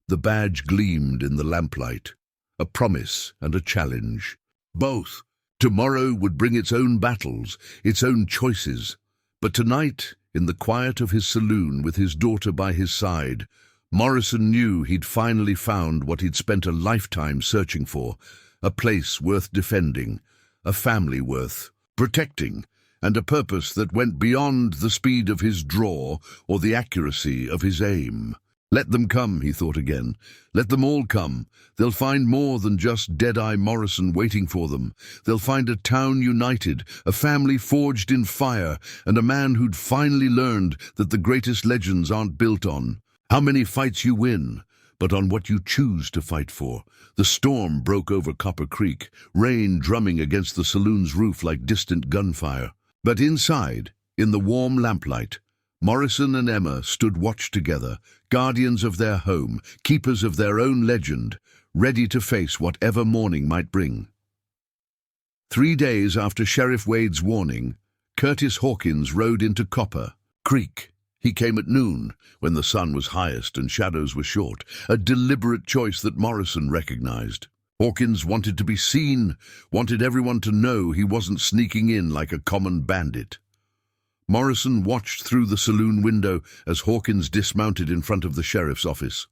The badge gleamed in the lamplight, a promise and a challenge. Both. Tomorrow would bring its own battles, its own choices. But tonight, in the quiet of his saloon with his daughter by his side, Morrison knew he'd finally found what he'd spent a lifetime searching for, a place worth defending, a family worth protecting, and a purpose that went beyond the speed of his draw or the accuracy of his aim. Let them come, he thought again. Let them all come. They'll find more than just Deadeye Morrison waiting for them. They'll find a town united, a family forged in fire, and a man who'd finally learned that the greatest legends aren't built on how many fights you win, but on what you choose to fight for. The storm broke over Copper Creek, rain drumming against the saloon's roof like distant gunfire. But inside, in the warm lamplight, Morrison and Emma stood watch together, guardians of their home, keepers of their own legend, ready to face whatever morning might bring. 3 days after Sheriff Wade's warning, Curtis Hawkins rode into Copper Creek. He came at noon, when the sun was highest and shadows were short, a deliberate choice that Morrison recognized. Hawkins wanted to be seen, wanted everyone to know he wasn't sneaking in like a common bandit. Morrison watched through the saloon window as Hawkins dismounted in front of the sheriff's office.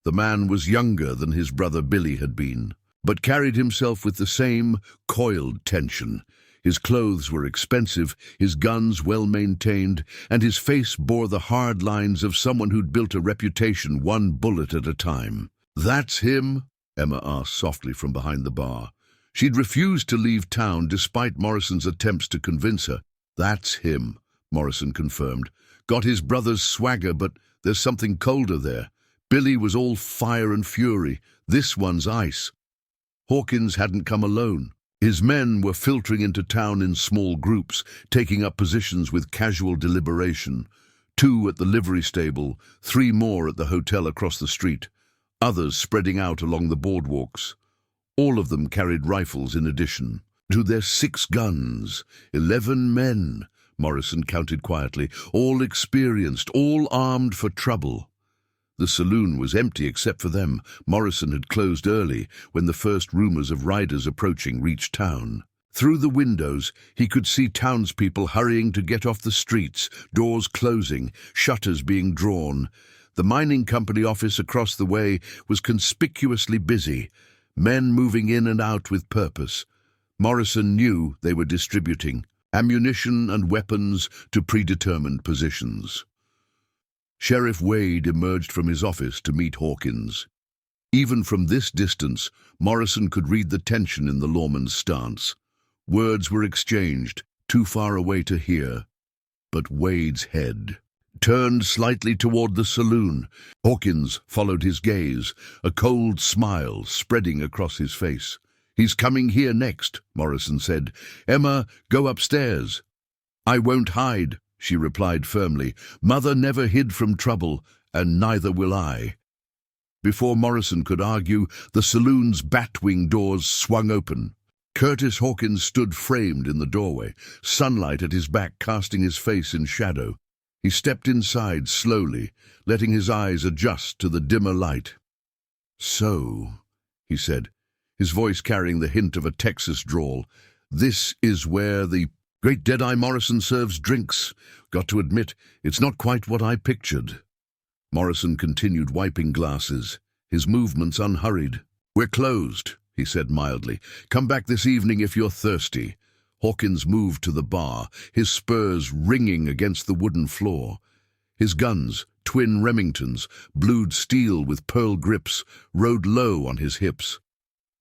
The man was younger than his brother Billy had been, but carried himself with the same coiled tension. His clothes were expensive, his guns well-maintained, and his face bore the hard lines of someone who'd built a reputation one bullet at a time. "That's him?" Emma asked softly from behind the bar. She'd refused to leave town despite Morrison's attempts to convince her. "That's him," Morrison confirmed. "Got his brother's swagger, but there's something colder there. Billy was all fire and fury. This one's ice." Hawkins hadn't come alone. His men were filtering into town in small groups, taking up positions with casual deliberation. 2 at the livery stable, 3 more at the hotel across the street, others spreading out along the boardwalks. All of them carried rifles in addition to their 6 guns. 11 men, Morrison counted quietly, all experienced, all armed for trouble. The saloon was empty except for them. Morrison had closed early when the first rumors of riders approaching reached town. Through the windows, he could see townspeople hurrying to get off the streets, doors closing, shutters being drawn. The mining company office across the way was conspicuously busy, men moving in and out with purpose. Morrison knew they were distributing ammunition and weapons to predetermined positions. Sheriff Wade emerged from his office to meet Hawkins. Even from this distance, Morrison could read the tension in the lawman's stance. Words were exchanged, too far away to hear. But Wade's head turned slightly toward the saloon. Hawkins followed his gaze, a cold smile spreading across his face. "He's coming here next," Morrison said. "Emma, go upstairs." "I won't hide," she replied firmly. "Mother never hid from trouble, and neither will I." Before Morrison could argue, the saloon's batwing doors swung open. Curtis Hawkins stood framed in the doorway, sunlight at his back casting his face in shadow. He stepped inside slowly, letting his eyes adjust to the dimmer light. "So," he said, his voice carrying the hint of a Texas drawl, "this is where the great Deadeye Morrison serves drinks. Got to admit, it's not quite what I pictured." Morrison continued wiping glasses, his movements unhurried. "We're closed," he said mildly. "Come back this evening if you're thirsty." Hawkins moved to the bar, his spurs ringing against the wooden floor. His guns, twin Remingtons, blued steel with pearl grips, rode low on his hips.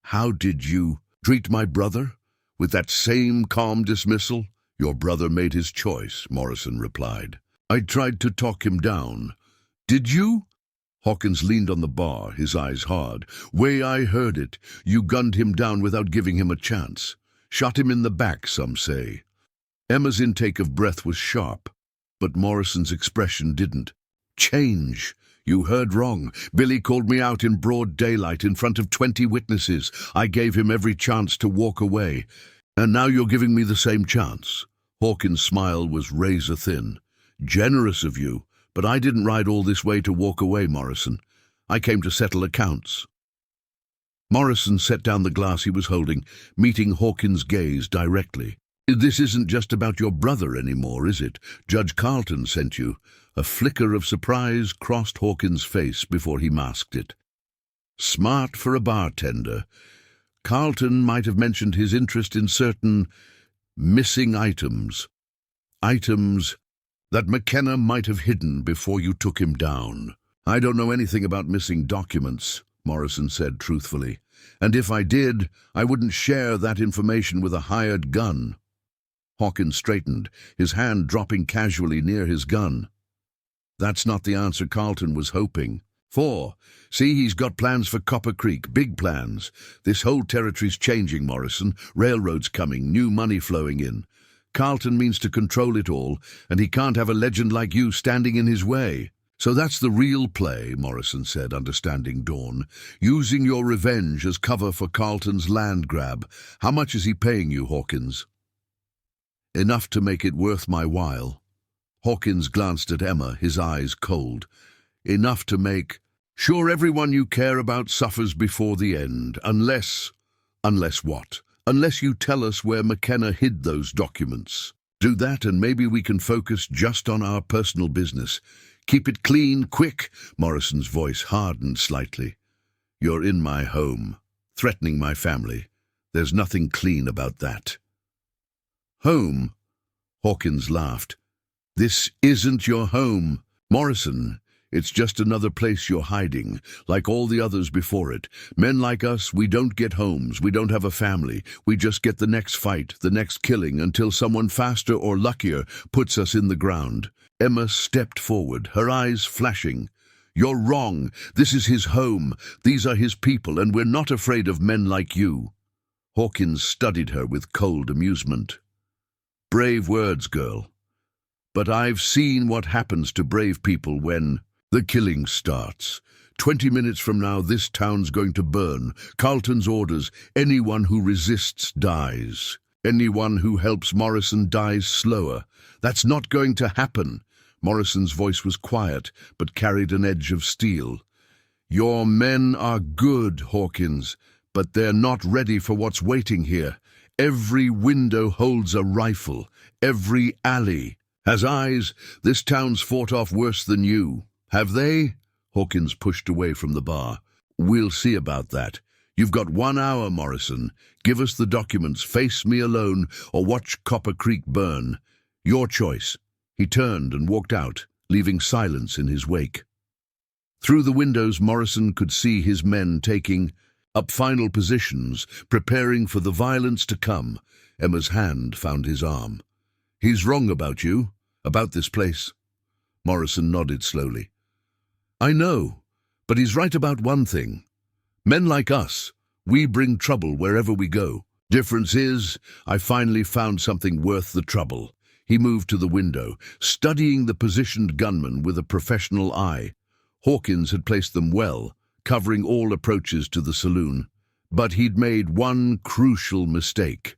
"How did you treat my brother? With that same calm dismissal?" "Your brother made his choice," Morrison replied. "I tried to talk him down." "Did you?" Hawkins leaned on the bar, his eyes hard. "Way I heard it, you gunned him down without giving him a chance. Shot him in the back, some say." Emma's intake of breath was sharp, but Morrison's expression didn't change. "You heard wrong. Billy called me out in broad daylight in front of 20 witnesses. I gave him every chance to walk away. And now you're giving me the same chance." Hawkins' smile was razor-thin. "Generous of you, but I didn't ride all this way to walk away, Morrison. I came to settle accounts." Morrison set down the glass he was holding, meeting Hawkins' gaze directly. "This isn't just about your brother anymore, is it? Judge Carlton sent you." A flicker of surprise crossed Hawkins' face before he masked it. Smart for a bartender. Carlton might have mentioned his interest in certain missing items. Items that McKenna might have hidden before you took him down. "I don't know anything about missing documents," Morrison said truthfully. "And if I did, I wouldn't share that information with a hired gun." Hawkins straightened, his hand dropping casually near his gun. "That's not the answer Carlton was hoping for. See, he's got plans for Copper Creek, big plans. This whole territory's changing, Morrison. Railroads coming, new money flowing in. Carlton means to control it all, and he can't have a legend like you standing in his way. So that's the real play, Morrison said, understanding Dawn. Using your revenge as cover for Carlton's land grab. How much is he paying you, Hawkins? Enough to make it worth my while. Hawkins glanced at Emma, his eyes cold. Enough to make... Sure, everyone you care about suffers before the end, unless... Unless what? Unless you tell us where McKenna hid those documents. Do that and maybe we can focus just on our personal business. Keep it clean, quick. Morrison's voice hardened slightly. You're in my home, threatening my family. There's nothing clean about that. Home? Hawkins laughed. This isn't your home, Morrison. It's just another place you're hiding, like all the others before it. Men like us, we don't get homes, we don't have a family. We just get the next fight, the next killing, until someone faster or luckier puts us in the ground. Emma stepped forward, her eyes flashing. You're wrong. This is his home. These are his people, and we're not afraid of men like you. Hawkins studied her with cold amusement. Brave words, girl. But I've seen what happens to brave people when... The killing starts. 20 minutes from now, this town's going to burn. Carlton's orders, anyone who resists dies. Anyone who helps Morrison dies slower. That's not going to happen. Morrison's voice was quiet, but carried an edge of steel. Your men are good, Hawkins, but they're not ready for what's waiting here. Every window holds a rifle. Every alley has eyes. This town's fought off worse than you. Have they? Hawkins pushed away from the bar. We'll see about that. You've got 1 hour, Morrison. Give us the documents, face me alone, or watch Copper Creek burn. Your choice. He turned and walked out, leaving silence in his wake. Through the windows, Morrison could see his men taking up final positions, preparing for the violence to come. Emma's hand found his arm. He's wrong about you, about this place. Morrison nodded slowly. I know, but he's right about one thing. Men like us, we bring trouble wherever we go. Difference is, I finally found something worth the trouble. He moved to the window, studying the positioned gunmen with a professional eye. Hawkins had placed them well, covering all approaches to the saloon. But he'd made one crucial mistake.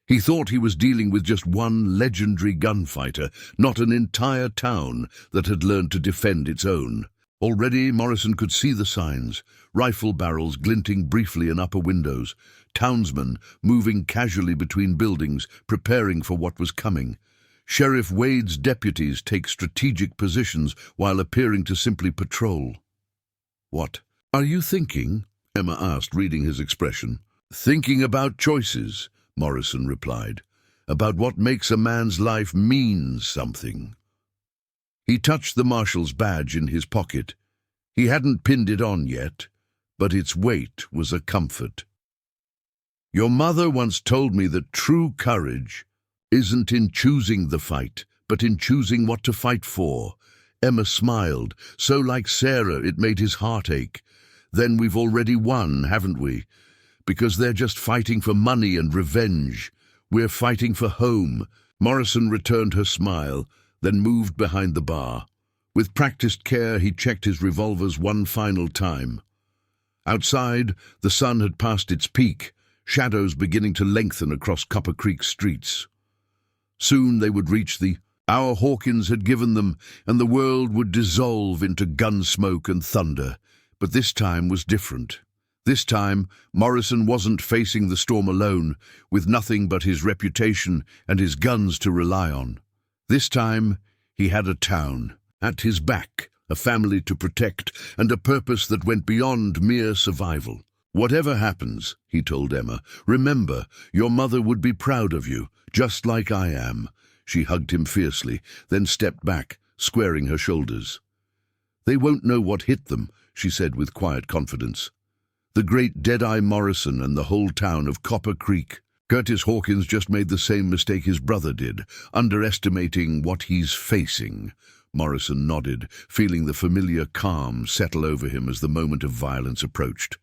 He thought he was dealing with just one legendary gunfighter, not an entire town that had learned to defend its own. Already Morrison could see the signs, rifle barrels glinting briefly in upper windows, townsmen moving casually between buildings, preparing for what was coming. Sheriff Wade's deputies take strategic positions while appearing to simply patrol. What are you thinking? Emma asked, reading his expression. Thinking about choices, Morrison replied, about what makes a man's life mean something. He touched the marshal's badge in his pocket. He hadn't pinned it on yet, but its weight was a comfort. Your mother once told me that true courage isn't in choosing the fight, but in choosing what to fight for. Emma smiled, so like Sarah it made his heart ache. Then we've already won, haven't we? Because they're just fighting for money and revenge. We're fighting for home. Morrison returned her smile, then moved behind the bar. With practiced care, he checked his revolvers one final time. Outside, the sun had passed its peak, shadows beginning to lengthen across Copper Creek streets. Soon they would reach the hour Hawkins had given them, and the world would dissolve into gun smoke and thunder. But this time was different. This time, Morrison wasn't facing the storm alone, with nothing but his reputation and his guns to rely on. This time, he had a town at his back, a family to protect, and a purpose that went beyond mere survival. Whatever happens, he told Emma, remember, your mother would be proud of you, just like I am. She hugged him fiercely, then stepped back, squaring her shoulders. They won't know what hit them, she said with quiet confidence. The great Deadeye Morrison and the whole town of Copper Creek. Curtis Hawkins just made the same mistake his brother did, underestimating what he's facing. Morrison nodded, feeling the familiar calm settle over him as the moment of violence approached.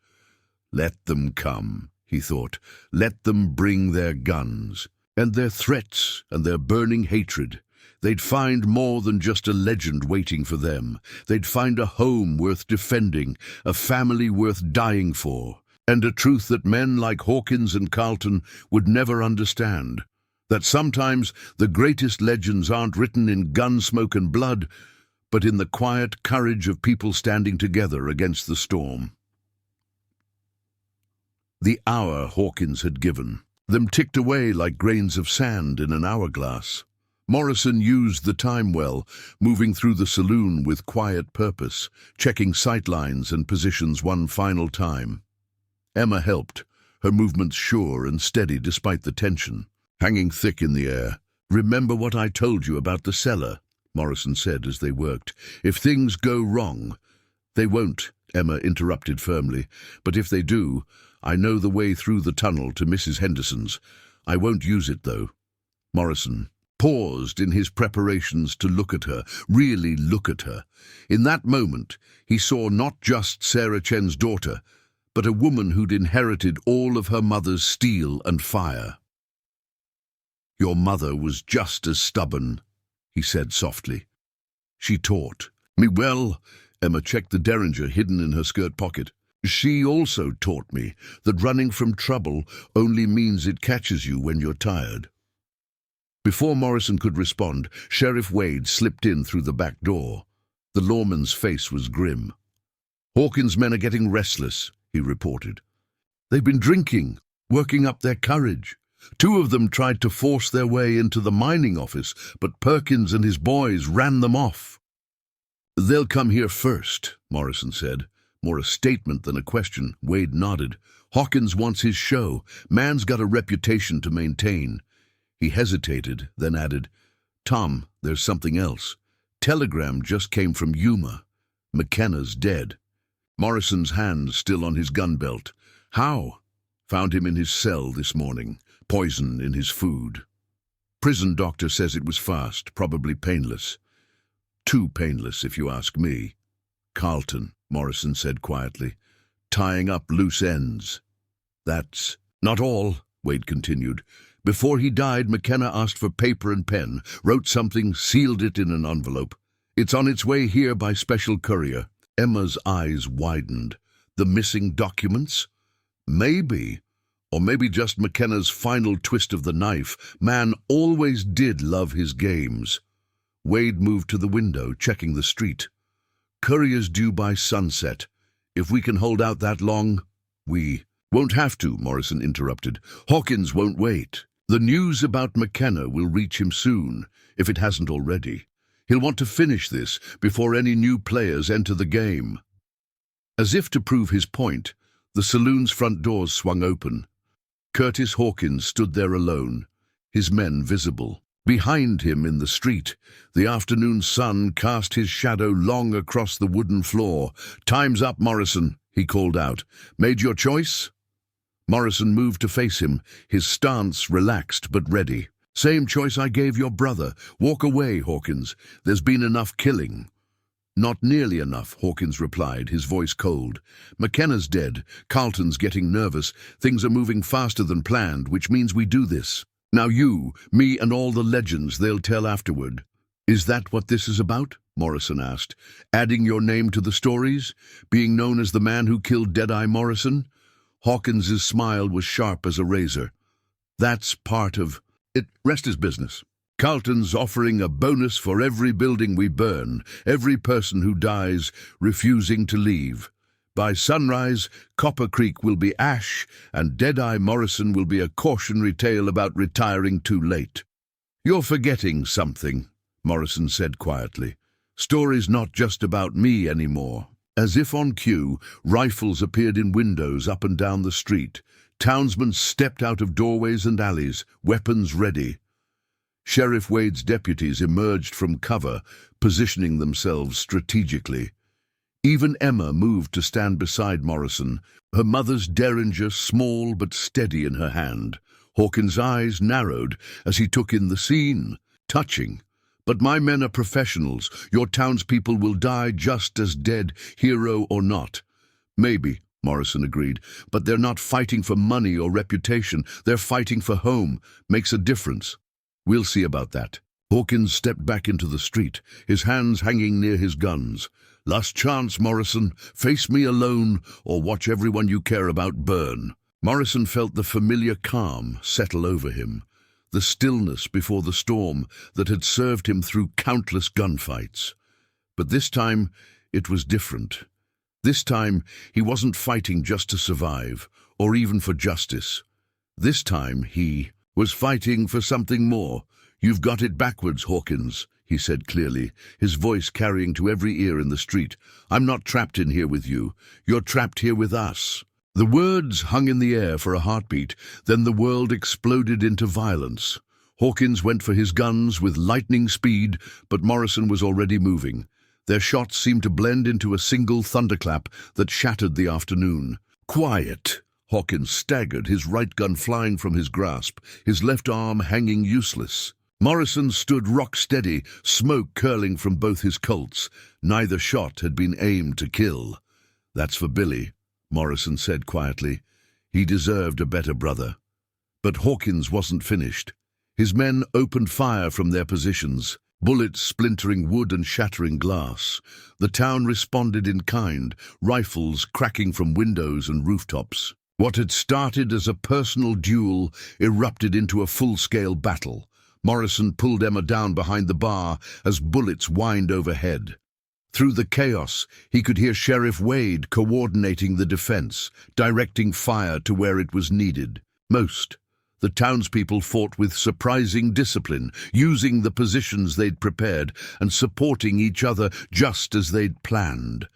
Let them come, he thought. Let them bring their guns. And their threats and their burning hatred. They'd find more than just a legend waiting for them. They'd find a home worth defending, a family worth dying for, and a truth that men like Hawkins and Carlton would never understand. That sometimes the greatest legends aren't written in gun smoke and blood, but in the quiet courage of people standing together against the storm. The hour Hawkins had given them ticked away like grains of sand in an hourglass. Morrison used the time well, moving through the saloon with quiet purpose, checking sightlines and positions one final time. Emma helped, her movements sure and steady despite the tension, hanging thick in the air. "Remember what I told you about the cellar," Morrison said as they worked. "If things go wrong—" "They won't," Emma interrupted firmly. "But if they do, I know the way through the tunnel to Mrs. Henderson's. I won't use it, though." Morrison paused in his preparations to look at her, really look at her. In that moment, he saw not just Sarah Chen's daughter, but a woman who'd inherited all of her mother's steel and fire. "Your mother was just as stubborn," he said softly. "She taught me well." Emma checked the derringer hidden in her skirt pocket. "She also taught me that running from trouble only means it catches you when you're tired." Before Morrison could respond, Sheriff Wade slipped in through the back door. The lawman's face was grim. "Hawkins' men are getting restless," he reported. "They've been drinking, working up their courage. 2 of them tried to force their way into the mining office, but Perkins and his boys ran them off." "They'll come here first," Morrison said. More a statement than a question. Wade nodded. "Hawkins wants his show. Man's got a reputation to maintain." He hesitated, then added, "Tom, there's something else. Telegram just came from Yuma. McKenna's dead." Morrison's hand still on his gun belt. "How?" "Found him in his cell this morning. Poison in his food. Prison doctor says it was fast, probably painless. Too painless, if you ask me." "Carlton," Morrison said quietly, "tying up loose ends." "That's not all," Wade continued. "Before he died, McKenna asked for paper and pen, wrote something, sealed it in an envelope. It's on its way here by special courier." Emma's eyes widened. "The missing documents? Maybe. Or maybe just McKenna's final twist of the knife. Man always did love his games." Wade moved to the window, checking the street. "Courier's due by sunset. If we can hold out that long, we—" "Won't have to," Morrison interrupted. "Hawkins won't wait. The news about McKenna will reach him soon, if it hasn't already. He'll want to finish this before any new players enter the game." As if to prove his point, the saloon's front doors swung open. Curtis Hawkins stood there alone, his men visible. Behind him in the street, the afternoon sun cast his shadow long across the wooden floor. "Time's up, Morrison," he called out. "Made your choice?" Morrison moved to face him, his stance relaxed but ready. "Same choice I gave your brother. Walk away, Hawkins. There's been enough killing." "Not nearly enough," Hawkins replied, his voice cold. "McKenna's dead. Carlton's getting nervous. Things are moving faster than planned, which means we do this. Now you, me, and all the legends they'll tell afterward." "Is that what this is about?" Morrison asked. "Adding your name to the stories? Being known as the man who killed Deadeye Morrison?" Hawkins's smile was sharp as a razor. "That's part of it. Rest is business. Carlton's offering a bonus for every building we burn, every person who dies refusing to leave. By sunrise, Copper Creek will be ash, and Deadeye Morrison will be a cautionary tale about retiring too late." "You're forgetting something," Morrison said quietly. "Story's not just about me anymore." As if on cue, rifles appeared in windows up and down the street. Townsmen stepped out of doorways and alleys, weapons ready. Sheriff Wade's deputies emerged from cover, positioning themselves strategically. Even Emma moved to stand beside Morrison, her mother's derringer small but steady in her hand. Hawkins' eyes narrowed as he took in the scene. "Touching. But my men are professionals. Your townspeople will die just as dead, hero or not." "Maybe," Morrison agreed. But they're not fighting for money or reputation. They're fighting for home. Makes a difference. We'll see about that. Hawkins stepped back into the street, his hands hanging near his guns. Last chance, Morrison. Face me alone, or watch everyone you care about burn. Morrison felt the familiar calm settle over him, the stillness before the storm that had served him through countless gunfights. But this time, it was different. This time, he wasn't fighting just to survive, or even for justice. This time, he was fighting for something more. "You've got it backwards, Hawkins," he said clearly, his voice carrying to every ear in the street. "I'm not trapped in here with you. You're trapped here with us." The words hung in the air for a heartbeat, then the world exploded into violence. Hawkins went for his guns with lightning speed, but Morrison was already moving. Their shots seemed to blend into a single thunderclap that shattered the afternoon. "Quiet!" Hawkins staggered, his right gun flying from his grasp, his left arm hanging useless. Morrison stood rock-steady, smoke curling from both his Colts. Neither shot had been aimed to kill. "That's for Billy," Morrison said quietly. He deserved a better brother. But Hawkins wasn't finished. His men opened fire from their positions, bullets splintering wood and shattering glass. The town responded in kind, rifles cracking from windows and rooftops. What had started as a personal duel erupted into a full-scale battle. Morrison pulled Emma down behind the bar as bullets whined overhead. Through the chaos, he could hear Sheriff Wade coordinating the defense, directing fire to where it was needed. Most. The townspeople fought with surprising discipline, using the positions they'd prepared and supporting each other just as they'd planned.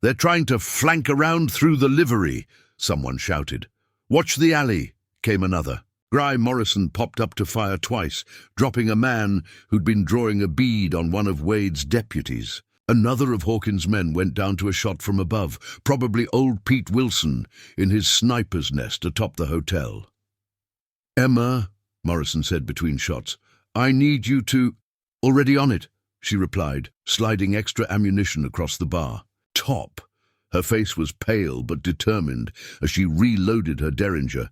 "They're trying to flank around through the livery," someone shouted. "Watch the alley," came another. Guy Morrison popped up to fire twice, dropping a man who'd been drawing a bead on one of Wade's deputies. Another of Hawkins' men went down to a shot from above, probably old Pete Wilson in his sniper's nest atop the hotel. "Emma," Morrison said between shots, "I need you to—" "Already on it," she replied, sliding extra ammunition across the bar. "Top." Her face was pale but determined as she reloaded her derringer.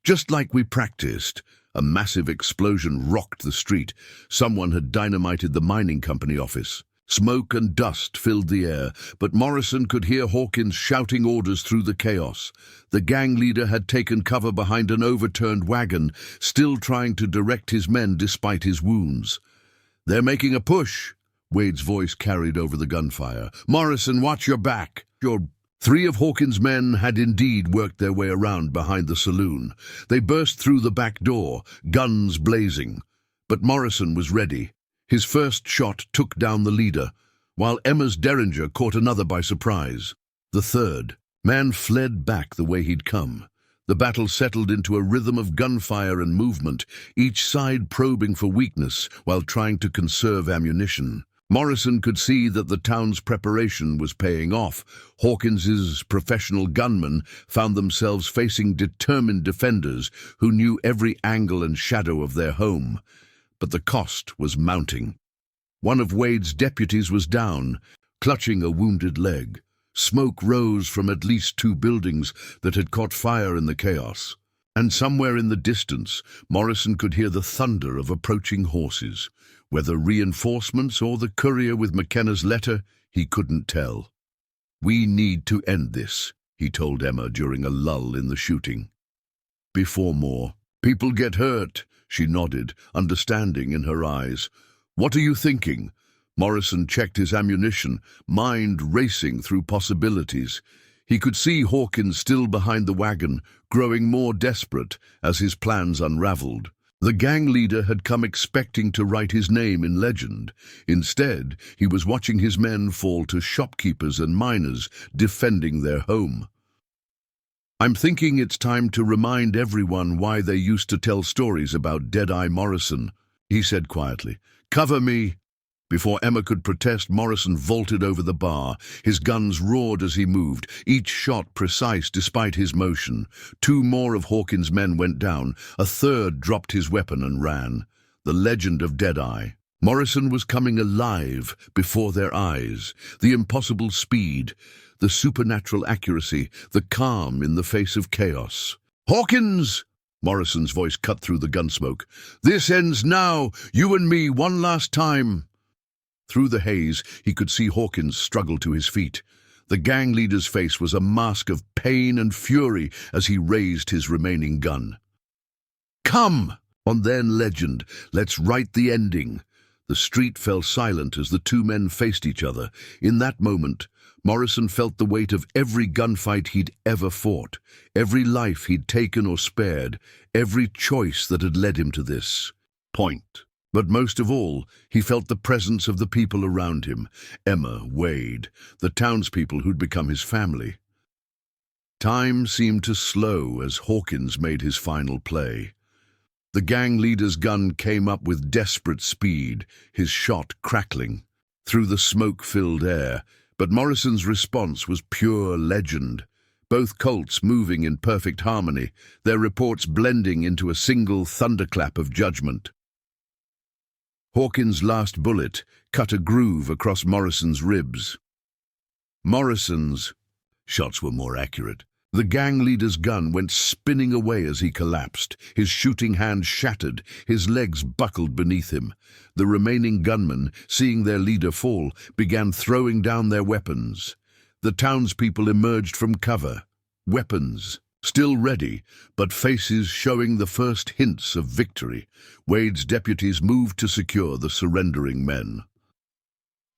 "Just like we practiced." A massive explosion rocked the street. Someone had dynamited the mining company office. Smoke and dust filled the air, but Morrison could hear Hawkins shouting orders through the chaos. The gang leader had taken cover behind an overturned wagon, still trying to direct his men despite his wounds. "They're making a push," Wade's voice carried over the gunfire. "Morrison, watch your back." Three of Hawkins' men had indeed worked their way around behind the saloon. They burst through the back door, guns blazing. But Morrison was ready. His first shot took down the leader, while Emma's derringer caught another by surprise. The third man fled back the way he'd come. The battle settled into a rhythm of gunfire and movement, each side probing for weakness while trying to conserve ammunition. Morrison could see that the town's preparation was paying off. Hawkins's professional gunmen found themselves facing determined defenders who knew every angle and shadow of their home. But the cost was mounting. One of Wade's deputies was down, clutching a wounded leg. Smoke rose from at least 2 buildings that had caught fire in the chaos. And somewhere in the distance, Morrison could hear the thunder of approaching horses. Whether reinforcements or the courier with McKenna's letter, he couldn't tell. "We need to end this," he told Emma during a lull in the shooting. "Before more. People get hurt," she nodded, understanding in her eyes. "What are you thinking?" Morrison checked his ammunition, mind racing through possibilities. He could see Hawkins still behind the wagon, growing more desperate as his plans unraveled. The gang leader had come expecting to write his name in legend. Instead, he was watching his men fall to shopkeepers and miners defending their home. "I'm thinking it's time to remind everyone why they used to tell stories about Deadeye Morrison," he said quietly. "Cover me." Before Emma could protest, Morrison vaulted over the bar. His guns roared as he moved, each shot precise despite his motion. 2 more of Hawkins' men went down. A third dropped his weapon and ran. The legend of Deadeye. Morrison was coming alive before their eyes. The impossible speed, the supernatural accuracy, the calm in the face of chaos. "Hawkins!" Morrison's voice cut through the gunsmoke. "This ends now, you and me, one last time." Through the haze, he could see Hawkins struggle to his feet. The gang leader's face was a mask of pain and fury as he raised his remaining gun. "Come! On then, legend, let's write the ending." The street fell silent as the two men faced each other. In that moment, Morrison felt the weight of every gunfight he'd ever fought, every life he'd taken or spared, every choice that had led him to this point. But most of all, he felt the presence of the people around him, Emma, Wade, the townspeople who'd become his family. Time seemed to slow as Hawkins made his final play. The gang leader's gun came up with desperate speed, his shot crackling through the smoke-filled air, but Morrison's response was pure legend. Both Colts moving in perfect harmony, their reports blending into a single thunderclap of judgment. Hawkins' last bullet cut a groove across Morrison's ribs. Morrison's shots were more accurate. The gang leader's gun went spinning away as he collapsed, his shooting hand shattered, his legs buckled beneath him. The remaining gunmen, seeing their leader fall, began throwing down their weapons. The townspeople emerged from cover, weapons still ready, but faces showing the first hints of victory. Wade's deputies moved to secure the surrendering men.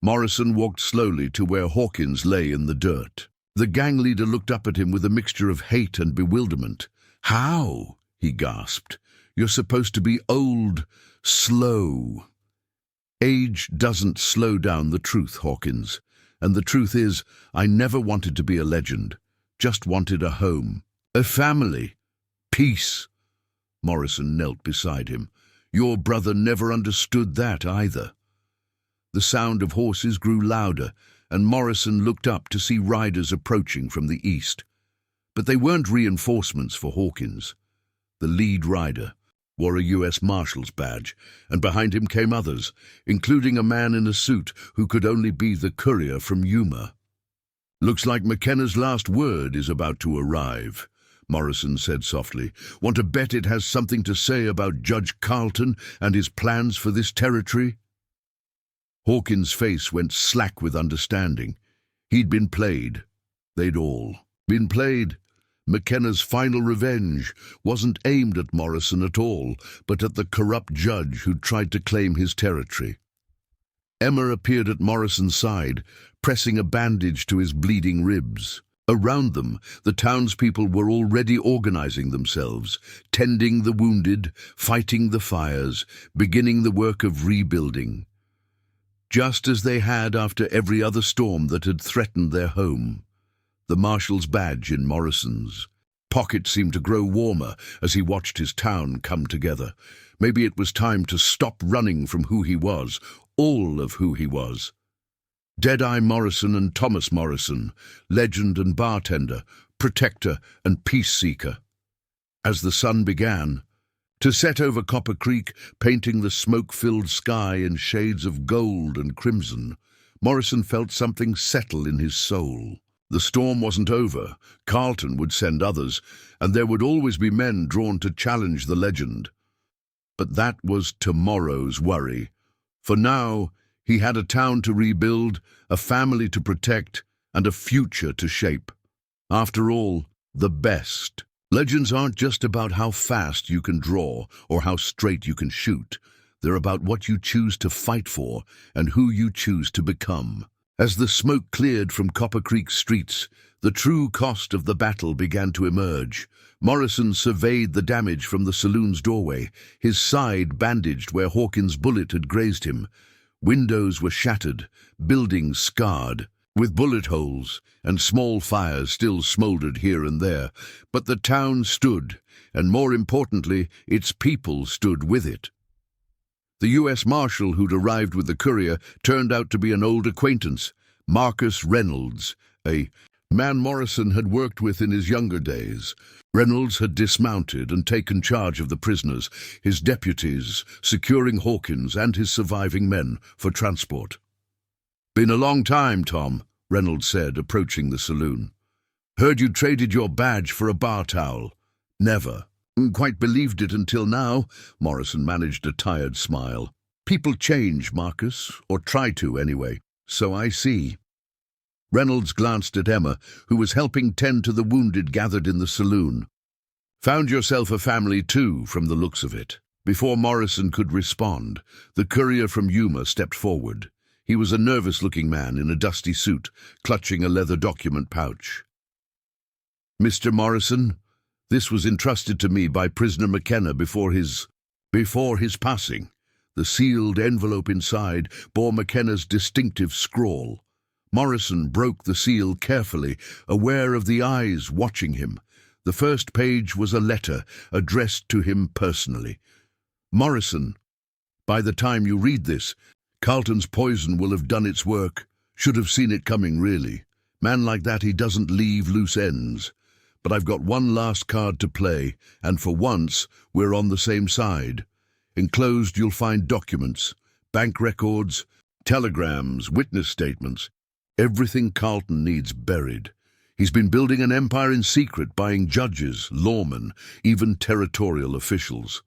Morrison walked slowly to where Hawkins lay in the dirt. The gang leader looked up at him with a mixture of hate and bewilderment. "How?" he gasped. "You're supposed to be old, slow." "Age doesn't slow down the truth, Hawkins. And the truth is, I never wanted to be a legend. Just wanted a home, a family, peace." Morrison knelt beside him. "Your brother never understood that either." The sound of horses grew louder, and Morrison looked up to see riders approaching from the east. But they weren't reinforcements for Hawkins. The lead rider wore a U.S. Marshal's badge, and behind him came others, including a man in a suit who could only be the courier from Yuma. "Looks like McKenna's last word is about to arrive," Morrison said softly. "Want to bet it has something to say about Judge Carlton and his plans for this territory?" Hawkins' face went slack with understanding. He'd been played. They'd all been played. McKenna's final revenge wasn't aimed at Morrison at all, but at the corrupt judge who'd tried to claim his territory. Emma appeared at Morrison's side, pressing a bandage to his bleeding ribs. Around them, the townspeople were already organizing themselves, tending the wounded, fighting the fires, beginning the work of rebuilding. Just as they had after every other storm that had threatened their home. The Marshal's badge in Morrison's pocket seemed to grow warmer as he watched his town come together. Maybe it was time to stop running from who he was, all of who he was. Deadeye Morrison and Thomas Morrison, legend and bartender, protector and peace seeker. As the sun began to set over Copper Creek, painting the smoke-filled sky in shades of gold and crimson, Morrison felt something settle in his soul. The storm wasn't over. Carlton would send others, and there would always be men drawn to challenge the legend. But that was tomorrow's worry. For now, he had a town to rebuild, a family to protect, and a future to shape. After all, the best. Legends aren't just about how fast you can draw or how straight you can shoot. They're about what you choose to fight for and who you choose to become. As the smoke cleared from Copper Creek streets, the true cost of the battle began to emerge. Morrison surveyed the damage from the saloon's doorway, his side bandaged where Hawkins' bullet had grazed him. Windows were shattered, buildings scarred, with bullet holes, and small fires still smoldered here and there. But the town stood, and more importantly, its people stood with it. The U.S. Marshal who'd arrived with the courier turned out to be an old acquaintance, Marcus Reynolds, a man Morrison had worked with in his younger days. Reynolds had dismounted and taken charge of the prisoners, his deputies, securing Hawkins and his surviving men for transport. "Been a long time, Tom," Reynolds said, approaching the saloon. "Heard you traded your badge for a bar towel." "Never. Quite believed it until now." Morrison managed a tired smile. "People change, Marcus, or try to anyway. So I see." Reynolds glanced at Emma, who was helping tend to the wounded gathered in the saloon. "Found yourself a family too, from the looks of it." Before Morrison could respond, the courier from Yuma stepped forward. He was a nervous-looking man in a dusty suit, clutching a leather document pouch. "Mr. Morrison, this was entrusted to me by prisoner McKenna before his passing." The sealed envelope inside bore McKenna's distinctive scrawl. Morrison broke the seal carefully, aware of the eyes watching him. The first page was a letter addressed to him personally. "Morrison, by the time you read this, Carlton's poison will have done its work. Should have seen it coming, really. Man like that, he doesn't leave loose ends. But I've got one last card to play, and for once, we're on the same side. Enclosed, you'll find documents, bank records, telegrams, witness statements. Everything Carlton needs buried. He's been building an empire in secret, buying judges, lawmen, even territorial officials.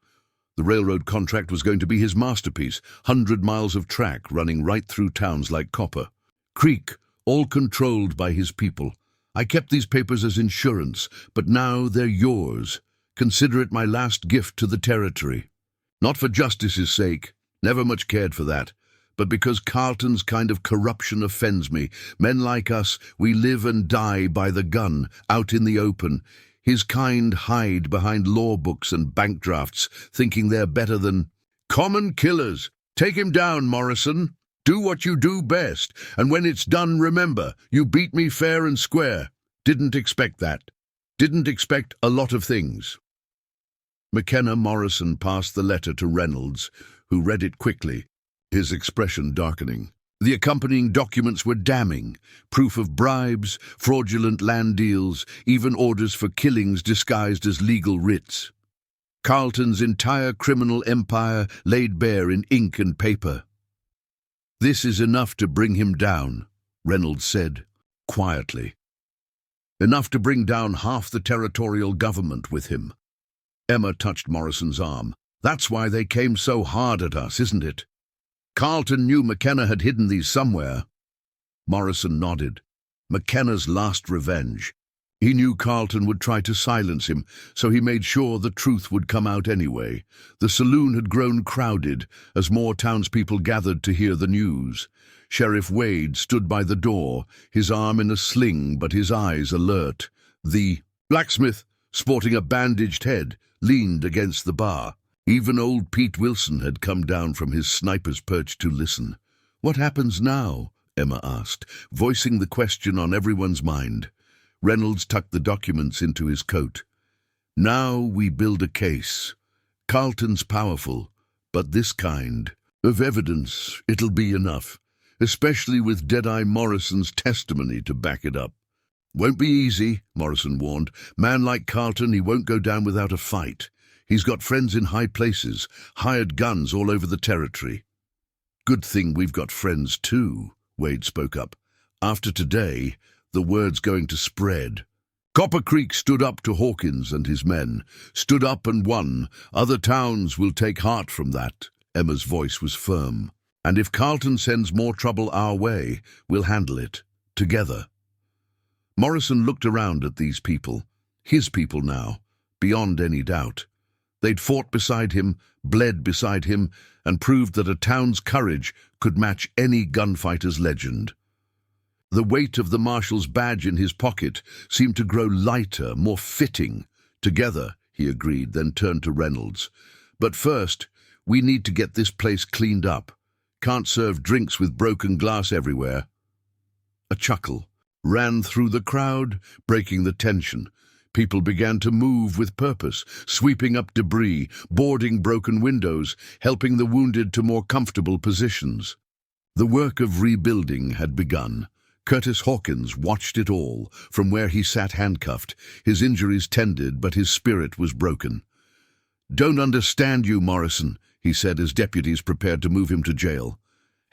The railroad contract was going to be his masterpiece, 100 miles of track running right through towns like Copper Creek, all controlled by his people. I kept these papers as insurance, but now they're yours. Consider it my last gift to the territory. Not for justice's sake, never much cared for that, but because Carlton's kind of corruption offends me. Men like us, we live and die by the gun, out in the open. His kind hide behind law books and bank drafts, thinking they're better than common killers. Take him down, Morrison. Do what you do best, and when it's done, remember, you beat me fair and square. Didn't expect that. Didn't expect a lot of things." McKenna Morrison passed the letter to Reynolds, who read it quickly, his expression darkening. The accompanying documents were damning, proof of bribes, fraudulent land deals, even orders for killings disguised as legal writs. Carlton's entire criminal empire laid bare in ink and paper. "This is enough to bring him down," Reynolds said, quietly. "Enough to bring down half the territorial government with him." Emma touched Morrison's arm. "That's why they came so hard at us, isn't it? Carlton knew McKenna had hidden these somewhere." Morrison nodded. McKenna's last revenge. He knew Carlton would try to silence him, so he made sure the truth would come out anyway. The saloon had grown crowded as more townspeople gathered to hear the news. Sheriff Wade stood by the door, his arm in a sling but his eyes alert. The blacksmith, sporting a bandaged head, leaned against the bar. Even old Pete Wilson had come down from his sniper's perch to listen. "What happens now?" Emma asked, voicing the question on everyone's mind. Reynolds tucked the documents into his coat. "Now we build a case. Carlton's powerful, but this kind of evidence, it'll be enough, especially with Deadeye Morrison's testimony to back it up. Won't be easy," Morrison warned. "Man like Carlton, he won't go down without a fight. He's got friends in high places, hired guns all over the territory." "Good thing we've got friends too," Wade spoke up. "After today, the word's going to spread." "Copper Creek stood up to Hawkins and his men, stood up and won. Other towns will take heart from that." Emma's voice was firm. "And if Carlton sends more trouble our way, we'll handle it, together." Morrison looked around at these people, his people now, beyond any doubt. They'd fought beside him, bled beside him, and proved that a town's courage could match any gunfighter's legend. The weight of the marshal's badge in his pocket seemed to grow lighter, more fitting. "Together," he agreed, then turned to Reynolds. "But first, we need to get this place cleaned up. Can't serve drinks with broken glass everywhere." A chuckle ran through the crowd, breaking the tension. People began to move with purpose, sweeping up debris, boarding broken windows, helping the wounded to more comfortable positions. The work of rebuilding had begun. Curtis Hawkins watched it all, from where he sat handcuffed, his injuries tended but his spirit was broken. "Don't understand you, Morrison," he said as deputies prepared to move him to jail.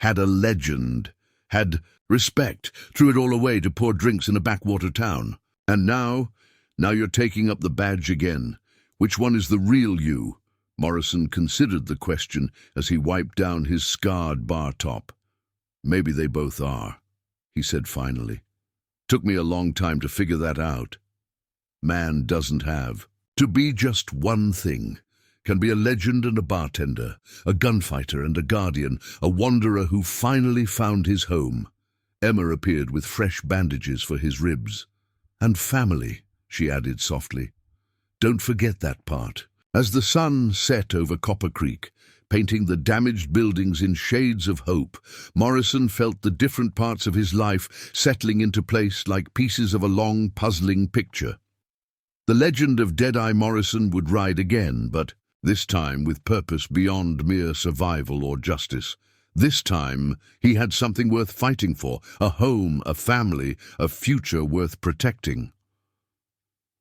"Had a legend, had respect, threw it all away to pour drinks in a backwater town. And now you're taking up the badge again. Which one is the real you?" Morrison considered the question as he wiped down his scarred bar top. "Maybe they both are," he said finally. "Took me a long time to figure that out. Man doesn't have to be just one thing. Can be a legend and a bartender, a gunfighter and a guardian, a wanderer who finally found his home." Emma appeared with fresh bandages for his ribs. "And family," she added softly. "Don't forget that part." As the sun set over Copper Creek, painting the damaged buildings in shades of hope, Morrison felt the different parts of his life settling into place like pieces of a long, puzzling picture. The legend of Deadeye Morrison would ride again, but this time with purpose beyond mere survival or justice. This time he had something worth fighting for, a home, a family, a future worth protecting.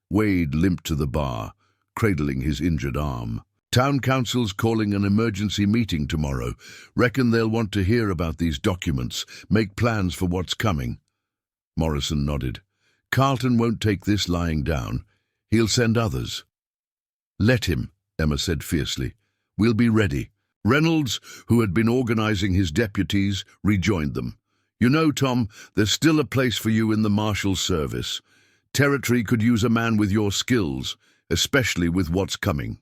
Wade limped to the bar, cradling his injured arm. "Town council's calling an emergency meeting tomorrow. Reckon they'll want to hear about these documents, make plans for what's coming." Morrison nodded. "Carlton won't take this lying down. He'll send others." "Let him," Emma said fiercely. "We'll be ready." Reynolds, who had been organizing his deputies, rejoined them. "You know, Tom, there's still a place for you in the Marshal's service. Territory could use a man with your skills, especially with what's coming."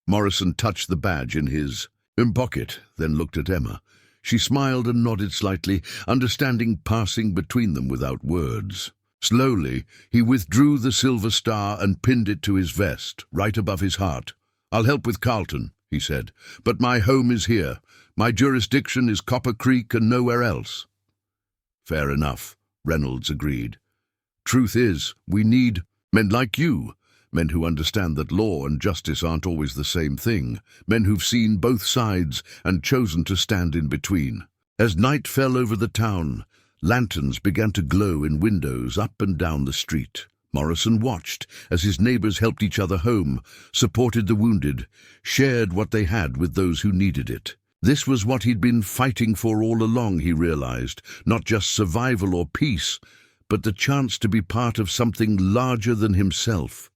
Morrison touched the badge in his pocket, then looked at Emma. She smiled and nodded slightly, understanding passing between them without words. Slowly, he withdrew the silver star and pinned it to his vest, right above his heart. "I'll help with Carlton," he said, "but my home is here. My jurisdiction is Copper Creek and nowhere else." "Fair enough," Reynolds agreed. "Truth is, we need men like you, men who understand that law and justice aren't always the same thing, men who've seen both sides and chosen to stand in between." As night fell over the town, lanterns began to glow in windows up and down the street. Morrison watched as his neighbors helped each other home, supported the wounded, shared what they had with those who needed it. This was what he'd been fighting for all along, he realized, not just survival or peace, but the chance to be part of something larger than himself.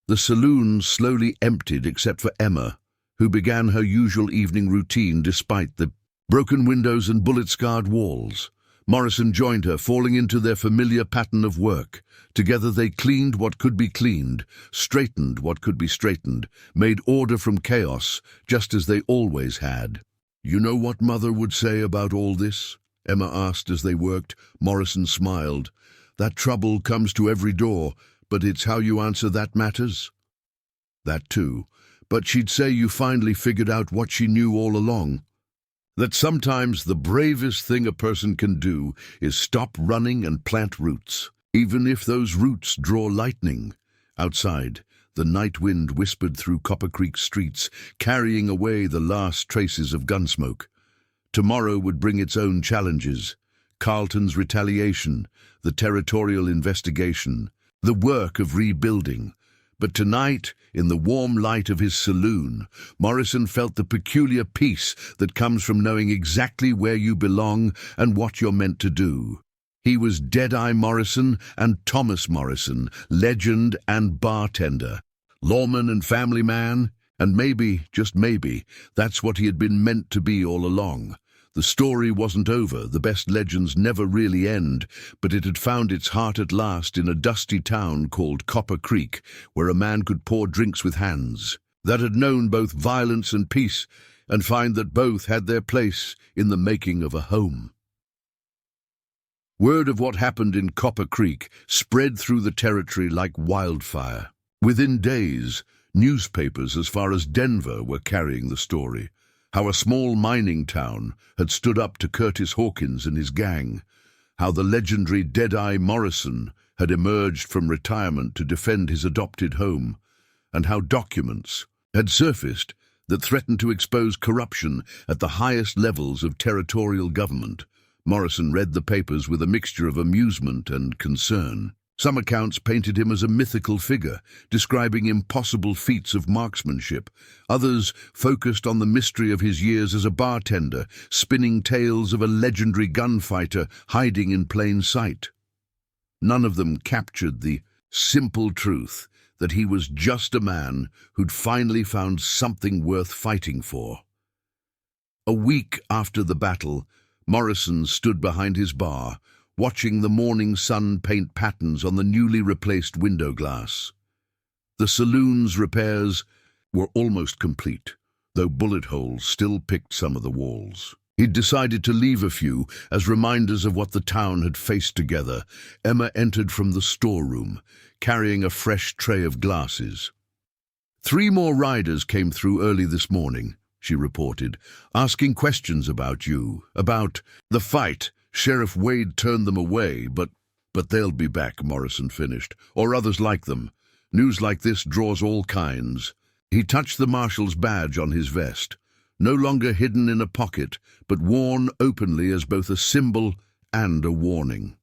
The saloon slowly emptied except for Emma, who began her usual evening routine despite the broken windows and bullet-scarred walls. Morrison joined her, falling into their familiar pattern of work. Together they cleaned what could be cleaned, straightened what could be straightened, made order from chaos, just as they always had. "You know what Mother would say about all this?" Emma asked as they worked. Morrison smiled. "That trouble comes to every door, but it's how you answer that matters." "That too. But she'd say you finally figured out what she knew all along. That sometimes the bravest thing a person can do is stop running and plant roots, even if those roots draw lightning." Outside, the night wind whispered through Copper Creek streets, carrying away the last traces of gunsmoke. Tomorrow would bring its own challenges. Carlton's retaliation, the territorial investigation, the work of rebuilding. But tonight, in the warm light of his saloon, Morrison felt the peculiar peace that comes from knowing exactly where you belong and what you're meant to do. He was Deadeye Morrison and Thomas Morrison, legend and bartender, lawman and family man, and maybe, just maybe, that's what he had been meant to be all along. The story wasn't over, the best legends never really end, but it had found its heart at last in a dusty town called Copper Creek, where a man could pour drinks with hands, that had known both violence and peace, and find that both had their place in the making of a home. Word of what happened in Copper Creek spread through the territory like wildfire. Within days, newspapers as far as Denver were carrying the story. How a small mining town had stood up to Curtis Hawkins and his gang, how the legendary Deadeye Morrison had emerged from retirement to defend his adopted home, and how documents had surfaced that threatened to expose corruption at the highest levels of territorial government. Morrison read the papers with a mixture of amusement and concern. Some accounts painted him as a mythical figure, describing impossible feats of marksmanship. Others focused on the mystery of his years as a bartender, spinning tales of a legendary gunfighter hiding in plain sight. None of them captured the simple truth that he was just a man who'd finally found something worth fighting for. A week after the battle, Morrison stood behind his bar, watching the morning sun paint patterns on the newly replaced window glass. The saloon's repairs were almost complete, though bullet holes still picked some of the walls. He'd decided to leave a few as reminders of what the town had faced together. Emma entered from the storeroom, carrying a fresh tray of glasses. 3 more riders came through early this morning, she reported, asking questions about you, about the fight. Sheriff Wade turned them away, but they'll be back, Morrison finished, or others like them. News like this draws all kinds. He touched the marshal's badge on his vest, no longer hidden in a pocket, but worn openly as both a symbol and a warning.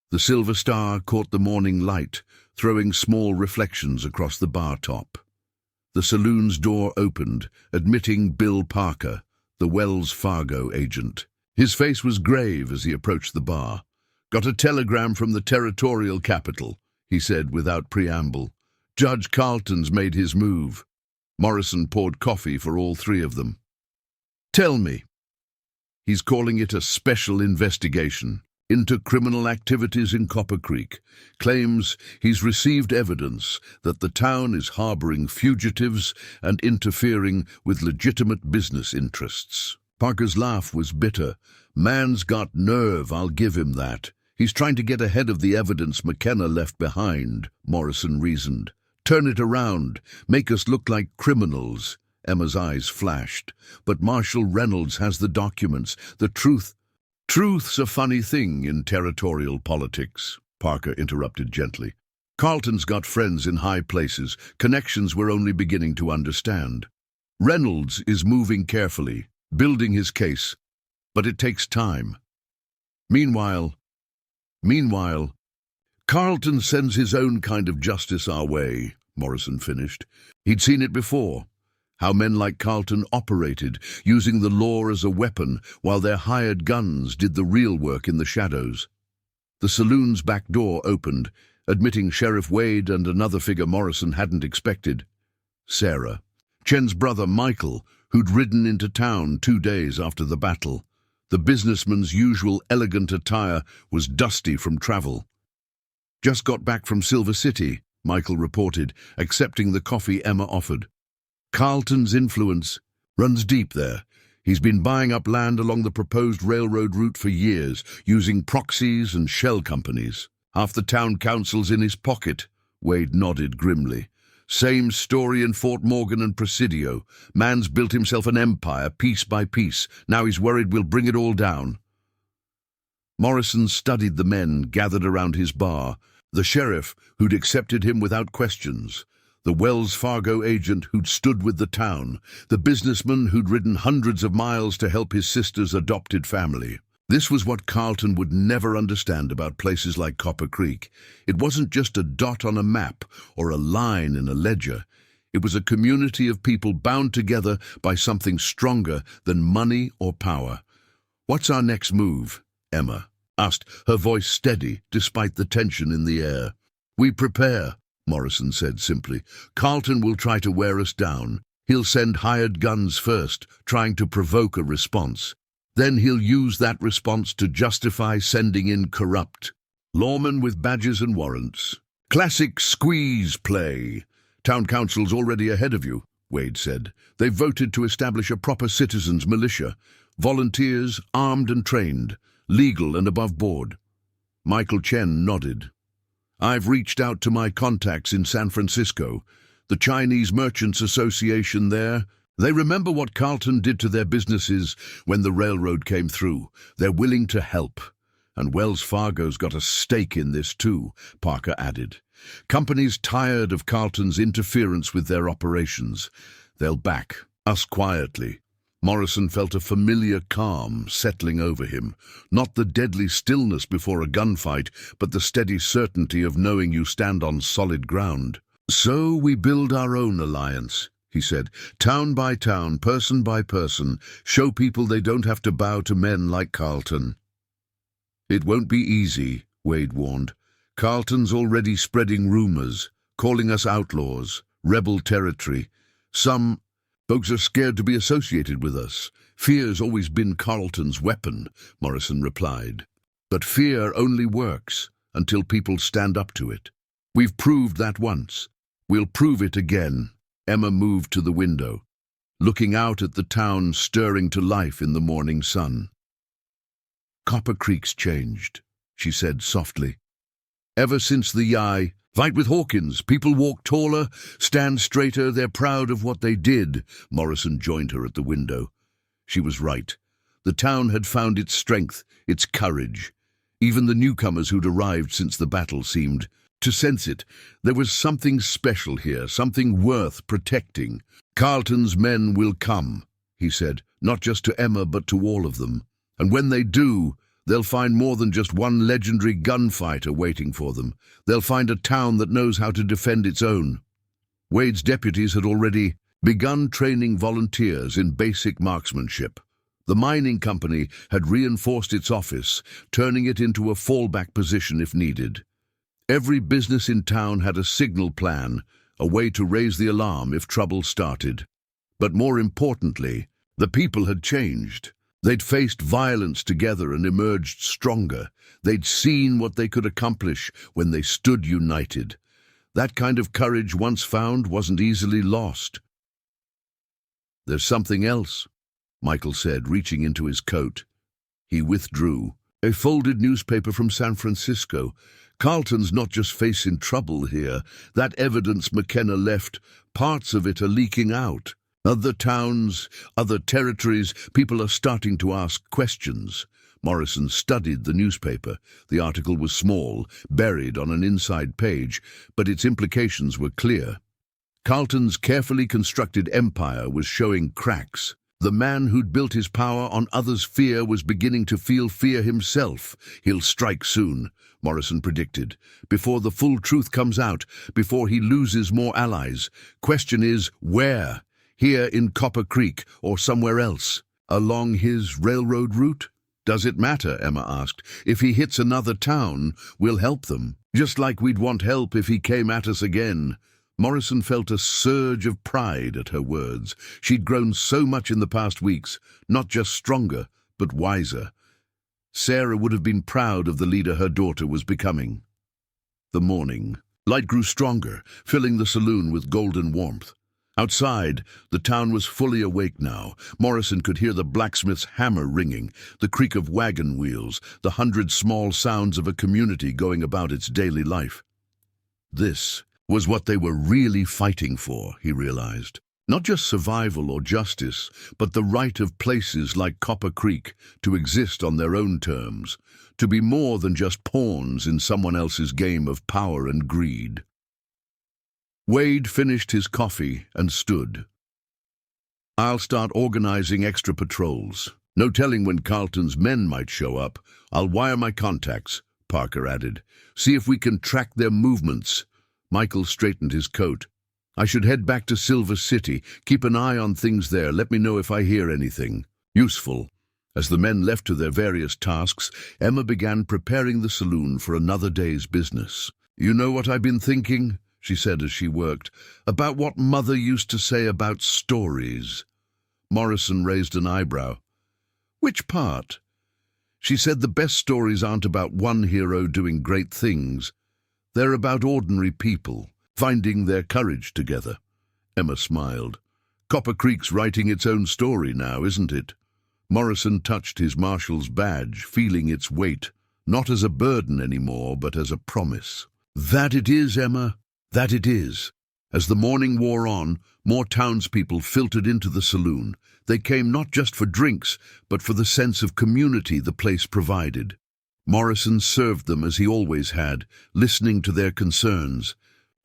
The silver star caught the morning light, throwing small reflections across the bar top. The saloon's door opened, admitting Bill Parker, the Wells Fargo agent. His face was grave as he approached the bar. "Got a telegram from the territorial capital," he said without preamble. "Judge Carlton's made his move." Morrison poured coffee for all 3 of them. "Tell me." "He's calling it a special investigation into criminal activities in Copper Creek. Claims he's received evidence that the town is harboring fugitives and interfering with legitimate business interests." Parker's laugh was bitter. "Man's got nerve, I'll give him that. He's trying to get ahead of the evidence McKenna left behind," Morrison reasoned. "Turn it around, make us look like criminals." Emma's eyes flashed. "But Marshal Reynolds has the documents. The truth's a funny thing in territorial politics," Parker interrupted gently. "Carlton's got friends in high places, connections we're only beginning to understand. Reynolds is moving carefully, building his case, but it takes time. Meanwhile, Carlton sends his own kind of justice our way," Morrison finished. He'd seen it before, how men like Carlton operated, using the law as a weapon while their hired guns did the real work in the shadows. The saloon's back door opened, admitting Sheriff Wade and another figure Morrison hadn't expected. Sarah, Chen's brother Michael, who'd ridden into town 2 days after the battle. The businessman's usual elegant attire was dusty from travel. "Just got back from Silver City," Michael reported, accepting the coffee Emma offered. "Carlton's influence runs deep there. He's been buying up land along the proposed railroad route for years, using proxies and shell companies. Half the town council's in his pocket," Wade nodded grimly. "Same story in Fort Morgan and Presidio. Man's built himself an empire, piece by piece. Now he's worried we'll bring it all down." Morrison studied the men gathered around his bar, the sheriff who'd accepted him without questions, the Wells Fargo agent who'd stood with the town, the businessman who'd ridden hundreds of miles to help his sister's adopted family. This was what Carlton would never understand about places like Copper Creek. It wasn't just a dot on a map or a line in a ledger. It was a community of people bound together by something stronger than money or power. "What's our next move?" Emma asked, her voice steady despite the tension in the air. "We prepare," Morrison said simply. "Carlton will try to wear us down. He'll send hired guns first, trying to provoke a response. Then he'll use that response to justify sending in corrupt lawmen with badges and warrants. Classic squeeze play. Town council's already ahead of you," Wade said. "They've voted to establish a proper citizens' militia. Volunteers, armed and trained, legal and above board." Michael Chen nodded. "I've reached out to my contacts in San Francisco, the Chinese Merchants Association there. They remember what Carlton did to their businesses when the railroad came through. They're willing to help. And Wells Fargo's got a stake in this too," Parker added. "Companies tired of Carlton's interference with their operations. They'll back us quietly." Morrison felt a familiar calm settling over him, not the deadly stillness before a gunfight, but the steady certainty of knowing you stand on solid ground. "So we build our own alliance," he said, "town by town, person by person, show people they don't have to bow to men like Carlton." "It won't be easy," Wade warned. "Carlton's already spreading rumors, calling us outlaws, rebel territory. Some folks are scared to be associated with us. Fear's always been Carlton's weapon," Morrison replied. "But fear only works until people stand up to it. We've proved that once. We'll prove it again." Emma moved to the window, looking out at the town stirring to life in the morning sun. "Copper Creek's changed," she said softly. "Ever since the fight with Hawkins, people walk taller, stand straighter, they're proud of what they did." Morrison joined her at the window. She was right. The town had found its strength, its courage. Even the newcomers who'd arrived since the battle seemed to sense it. There was something special here, something worth protecting. "Carlton's men will come," he said, "not just to Emma but to all of them. And when they do, they'll find more than just one legendary gunfighter waiting for them. They'll find a town that knows how to defend its own." Wade's deputies had already begun training volunteers in basic marksmanship. The mining company had reinforced its office, turning it into a fallback position if needed. Every business in town had a signal plan, a way to raise the alarm if trouble started. But more importantly, the people had changed. They'd faced violence together and emerged stronger. They'd seen what they could accomplish when they stood united. That kind of courage, once found, wasn't easily lost. "There's something else," Michael said, reaching into his coat. He withdrew. "A folded newspaper from San Francisco. Carlton's not just facing trouble here. That evidence McKenna left, parts of it are leaking out. Other towns, other territories, people are starting to ask questions." Morrison studied the newspaper. The article was small, buried on an inside page, but its implications were clear. Carlton's carefully constructed empire was showing cracks. The man who'd built his power on others' fear was beginning to feel fear himself. "He'll strike soon," Morrison predicted. "Before the full truth comes out, before he loses more allies. Question is, where? Here in Copper Creek or somewhere else? Along his railroad route?" "Does it matter?" Emma asked. "If he hits another town, we'll help them, just like we'd want help if he came at us again." Morrison felt a surge of pride at her words. She'd grown so much in the past weeks, not just stronger, but wiser. Sarah would have been proud of the leader her daughter was becoming. The morning. Light grew stronger, filling the saloon with golden warmth. Outside, the town was fully awake now. Morrison could hear the blacksmith's hammer ringing, the creak of wagon wheels, the 100 small sounds of a community going about its daily life. This was what they were really fighting for, he realized. Not just survival or justice, but the right of places like Copper Creek to exist on their own terms, to be more than just pawns in someone else's game of power and greed. Wade finished his coffee and stood. "I'll start organizing extra patrols. No telling when Carlton's men might show up. I'll wire my contacts," Parker added. "See if we can track their movements." Michael straightened his coat. "I should head back to Silver City. Keep an eye on things there. Let me know if I hear anything." Useful. As the men left to their various tasks, Emma began preparing the saloon for another day's business. "You know what I've been thinking?" she said as she worked. "About what Mother used to say about stories." Morrison raised an eyebrow. "Which part?" "She said the best stories aren't about one hero doing great things. They're about ordinary people, finding their courage together." Emma smiled. "Copper Creek's writing its own story now, isn't it?" Morrison touched his marshal's badge, feeling its weight, not as a burden anymore, but as a promise. "That it is, Emma, that it is." As the morning wore on, more townspeople filtered into the saloon. They came not just for drinks, but for the sense of community the place provided. Morrison served them as he always had, listening to their concerns,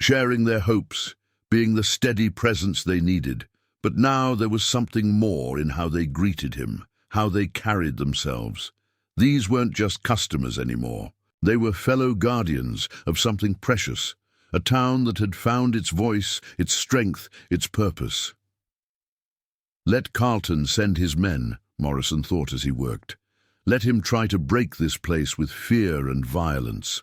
sharing their hopes, being the steady presence they needed. But now there was something more in how they greeted him, how they carried themselves. These weren't just customers anymore. They were fellow guardians of something precious, a town that had found its voice, its strength, its purpose. Let Carlton send his men, Morrison thought as he worked. Let him try to break this place with fear and violence.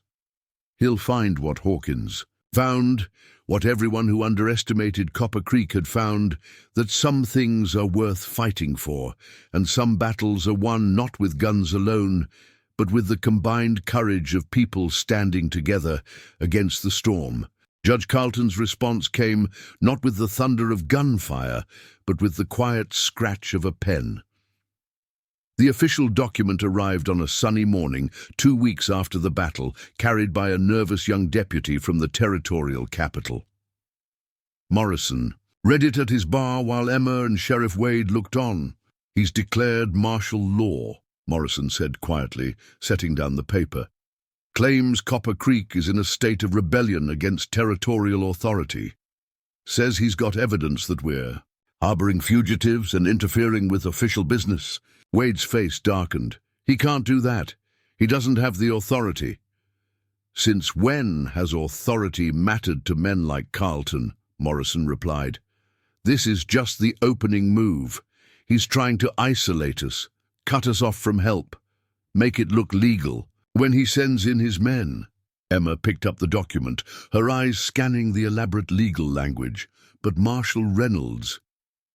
He'll find what Hawkins found, what everyone who underestimated Copper Creek had found, that some things are worth fighting for, and some battles are won not with guns alone, but with the combined courage of people standing together against the storm. Judge Carlton's response came not with the thunder of gunfire, but with the quiet scratch of a pen. The official document arrived on a sunny morning, 2 weeks after the battle, carried by a nervous young deputy from the territorial capital. Morrison read it at his bar while Emma and Sheriff Wade looked on. "He's declared martial law," Morrison said quietly, setting down the paper. "Claims Copper Creek is in a state of rebellion against territorial authority. Says he's got evidence that we're harboring fugitives and interfering with official business." Wade's face darkened. "He can't do that. He doesn't have the authority." "Since when has authority mattered to men like Carlton?" Morrison replied. "This is just the opening move. He's trying to isolate us, cut us off from help, make it look legal. When he sends in his men—" Emma picked up the document, her eyes scanning the elaborate legal language. "But Marshal Reynolds,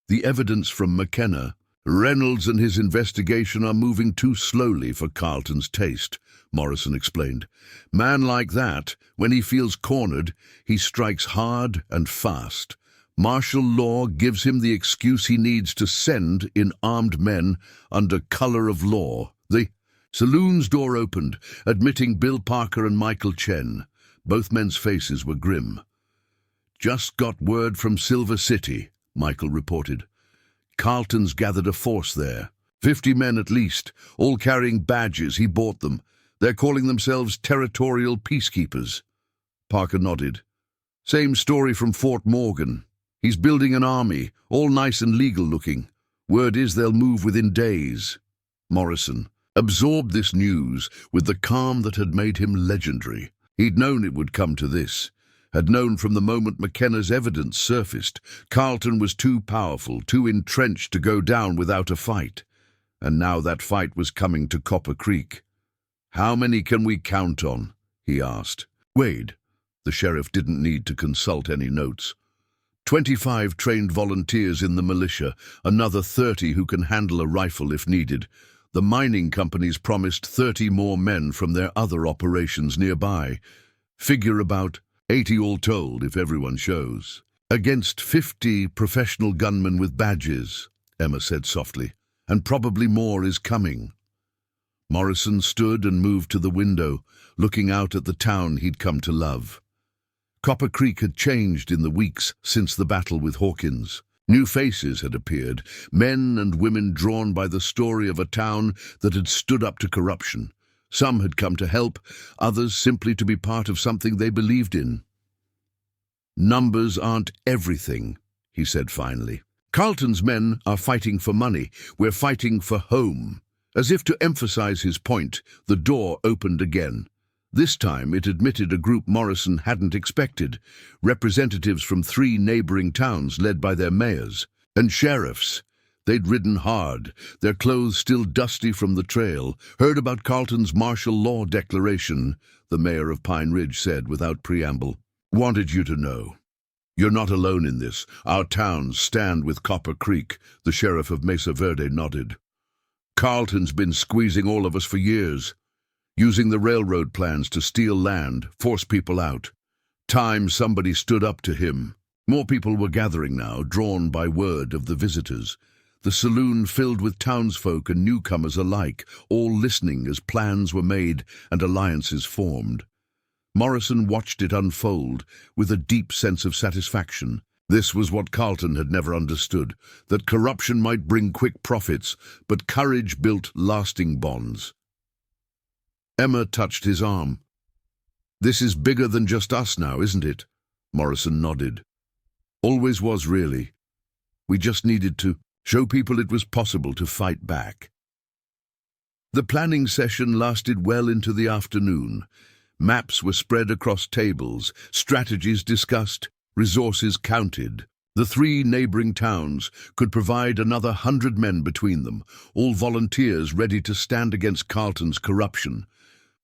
the evidence from McKenna—" "Reynolds and his investigation are moving too slowly for Carlton's taste," Morrison explained. "Man like that, when he feels cornered, he strikes hard and fast. Martial law gives him the excuse he needs to send in armed men under color of law." The saloon's door opened, admitting Bill Parker and Michael Chen. Both men's faces were grim. "Just got word from Silver City," Michael reported. "Carlton's gathered a force there. 50 men at least, all carrying badges. He bought them. They're calling themselves territorial peacekeepers." Parker nodded. "Same story from Fort Morgan. He's building an army, all nice and legal looking. Word is they'll move within days." Morrison absorbed this news with the calm that had made him legendary. He'd known it would come to this. Had known from the moment McKenna's evidence surfaced. Carlton was too powerful, too entrenched to go down without a fight. And now that fight was coming to Copper Creek. "How many can we count on?" he asked. Wade, the sheriff, didn't need to consult any notes. 25 trained volunteers in the militia, another 30 who can handle a rifle if needed. The mining companies promised 30 more men from their other operations nearby. Figure about 80 all told if everyone shows. "Against 50 professional gunmen with badges," Emma said softly, "and probably more is coming." Morrison stood and moved to the window, looking out at the town he'd come to love. Copper Creek had changed in the weeks since the battle with Hawkins. New faces had appeared, men and women drawn by the story of a town that had stood up to corruption. Some had come to help, others simply to be part of something they believed in. "Numbers aren't everything," he said finally. "Carlton's men are fighting for money. We're fighting for home." As if to emphasize his point, the door opened again. This time it admitted a group Morrison hadn't expected, representatives from 3 neighboring towns led by their mayors and sheriffs. They'd ridden hard, their clothes still dusty from the trail, heard about Carlton's martial law declaration, the mayor of Pine Ridge said without preamble. "Wanted you to know. You're not alone in this. Our towns stand with Copper Creek," the sheriff of Mesa Verde nodded. "Carlton's been squeezing all of us for years, using the railroad plans to steal land, force people out. Time somebody stood up to him." More people were gathering now, drawn by word of the visitors. The saloon filled with townsfolk and newcomers alike, all listening as plans were made and alliances formed. Morrison watched it unfold with a deep sense of satisfaction. This was what Carlton had never understood, that corruption might bring quick profits, but courage built lasting bonds. Emma touched his arm. "This is bigger than just us now, isn't it?" Morrison nodded. "Always was, really. We just needed to show people it was possible to fight back. The planning session lasted well into the afternoon. Maps were spread across tables, strategies discussed, resources counted. The 3 neighboring towns could provide another 100 men between them, all volunteers ready to stand against Carlton's corruption.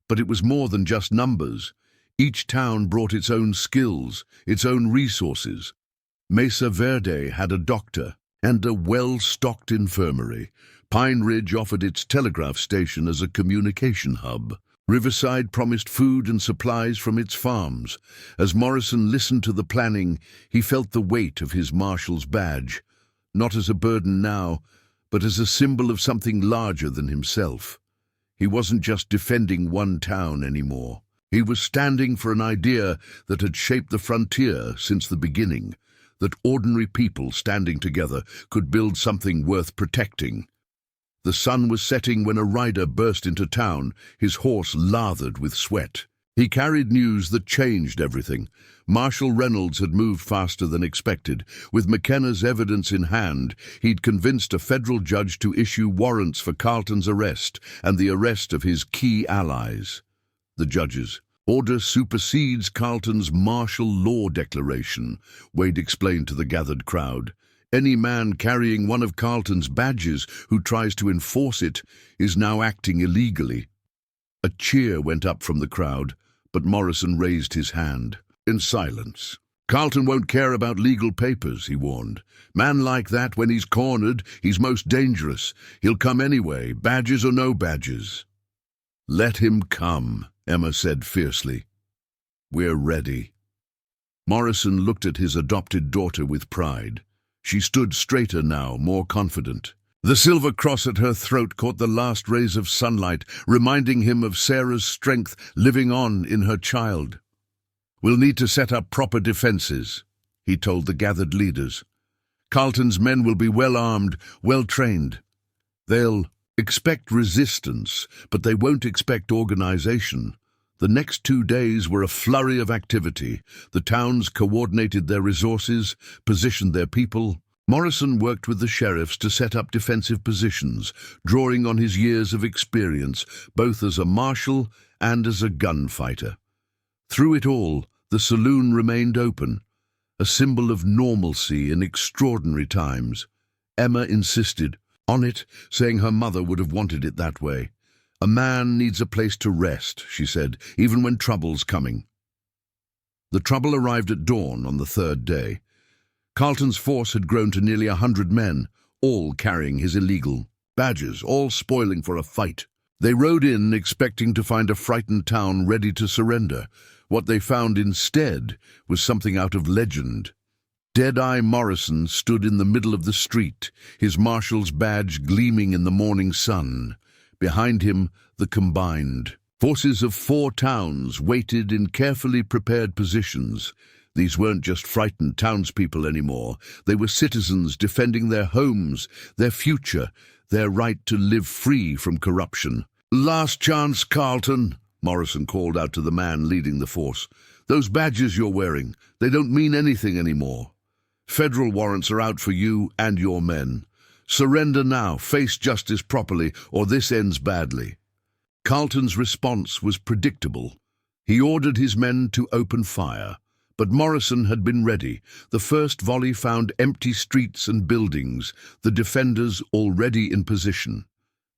But it was more than just numbers. Each town brought its own skills, its own resources. Mesa Verde had a doctor and a well-stocked infirmary. Pine Ridge offered its telegraph station as a communication hub. Riverside promised food and supplies from its farms. As Morrison listened to the planning, he felt the weight of his marshal's badge, not as a burden now, but as a symbol of something larger than himself. He wasn't just defending one town anymore. He was standing for an idea that had shaped the frontier since the beginning, that ordinary people standing together could build something worth protecting. The sun was setting when a rider burst into town, his horse lathered with sweat. He carried news that changed everything. Marshal Reynolds had moved faster than expected. With McKenna's evidence in hand, he'd convinced a federal judge to issue warrants for Carlton's arrest and the arrest of his key allies. The judge's order supersedes Carlton's martial law declaration, Wade explained to the gathered crowd. Any man carrying one of Carlton's badges who tries to enforce it is now acting illegally. A cheer went up from the crowd, but Morrison raised his hand. In silence. Carlton won't care about legal papers, he warned. Man like that, when he's cornered, he's most dangerous. He'll come anyway, badges or no badges. Let him come, Emma said fiercely. We're ready. Morrison looked at his adopted daughter with pride. She stood straighter now, more confident. The silver cross at her throat caught the last rays of sunlight, reminding him of Sarah's strength living on in her child. We'll need to set up proper defenses, he told the gathered leaders. Carlton's men will be well-armed, well-trained. They'll expect resistance, but they won't expect organization. The next 2 days were a flurry of activity. The towns coordinated their resources, positioned their people. Morrison worked with the sheriffs to set up defensive positions, drawing on his years of experience, both as a marshal and as a gunfighter. Through it all, the saloon remained open, a symbol of normalcy in extraordinary times. Emma insisted on it, saying her mother would have wanted it that way. A man needs a place to rest, she said, even when trouble's coming. The trouble arrived at dawn on the 3rd day. Carlton's force had grown to nearly 100 men, all carrying his illegal badges, all spoiling for a fight. They rode in expecting to find a frightened town ready to surrender. What they found instead was something out of legend. Dead-Eye Morrison stood in the middle of the street, his marshal's badge gleaming in the morning sun. Behind him, the combined forces of 4 towns waited in carefully prepared positions. These weren't just frightened townspeople anymore. They were citizens defending their homes, their future, their right to live free from corruption. Last chance, Carlton, Morrison called out to the man leading the force. Those badges you're wearing, they don't mean anything anymore. Federal warrants are out for you and your men. Surrender now, face justice properly, or this ends badly. Carlton's response was predictable. He ordered his men to open fire, but Morrison had been ready. The first volley found empty streets and buildings, the defenders already in position.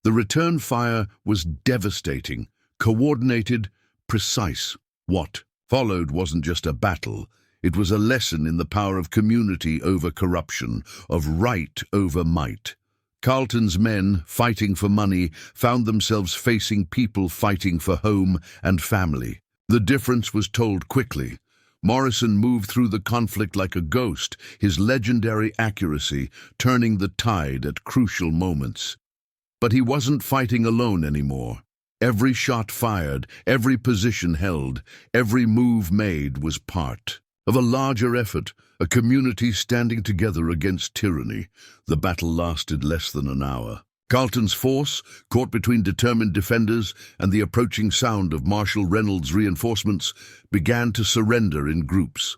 The return fire was devastating, coordinated, precise. What followed wasn't just a battle. It was a lesson in the power of community over corruption, of right over might. Carlton's men, fighting for money, found themselves facing people fighting for home and family. The difference was told quickly. Morrison moved through the conflict like a ghost, his legendary accuracy turning the tide at crucial moments. But he wasn't fighting alone anymore. Every shot fired, every position held, every move made was part of a larger effort, a community standing together against tyranny. The battle lasted less than an hour. Carlton's force, caught between determined defenders and the approaching sound of Marshal Reynolds' reinforcements, began to surrender in groups.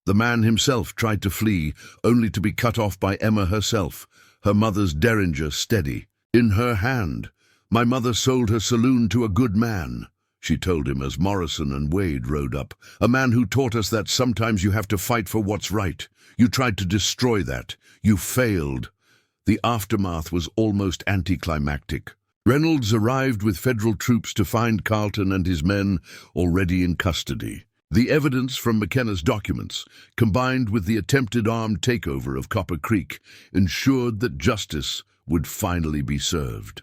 The man himself tried to flee, only to be cut off by Emma herself, her mother's derringer steady in her hand. "My mother sold her saloon to a good man," she told him as Morrison and Wade rode up. "A man who taught us that sometimes you have to fight for what's right. You tried to destroy that. You failed." The aftermath was almost anticlimactic. Reynolds arrived with federal troops to find Carlton and his men already in custody. The evidence from McKenna's documents, combined with the attempted armed takeover of Copper Creek, ensured that justice would finally be served.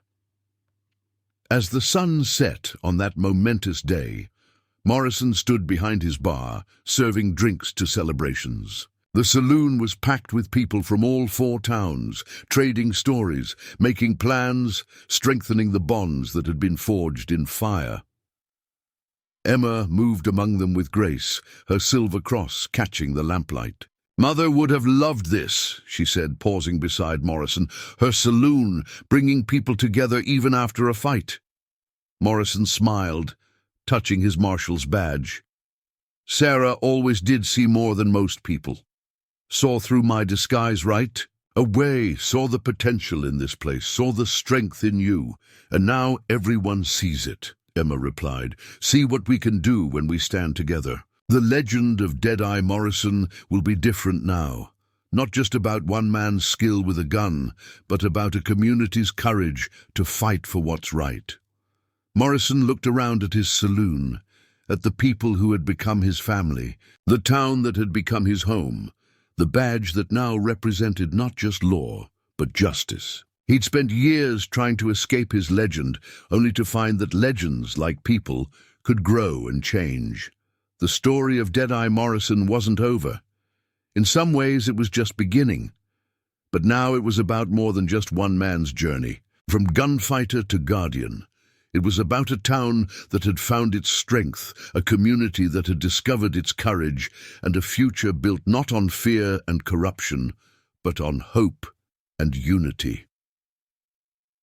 As the sun set on that momentous day, Morrison stood behind his bar, serving drinks to celebrations. The saloon was packed with people from all 4 towns, trading stories, making plans, strengthening the bonds that had been forged in fire. Emma moved among them with grace, her silver cross catching the lamplight. "Mother would have loved this," she said, pausing beside Morrison. "Her saloon, bringing people together even after a fight." Morrison smiled, touching his marshal's badge. "Sarah always did see more than most people. Saw through my disguise, right? Away, saw the potential in this place, saw the strength in you, and now everyone sees it," Emma replied. "See what we can do when we stand together. The legend of Deadeye Morrison will be different now. Not just about one man's skill with a gun, but about a community's courage to fight for what's right." Morrison looked around at his saloon, at the people who had become his family, the town that had become his home, the badge that now represented not just law, but justice. He'd spent years trying to escape his legend, only to find that legends, like people, could grow and change. The story of Deadeye Morrison wasn't over. In some ways it was just beginning. But now it was about more than just one man's journey. From gunfighter to guardian, it was about a town that had found its strength, a community that had discovered its courage, and a future built not on fear and corruption, but on hope and unity.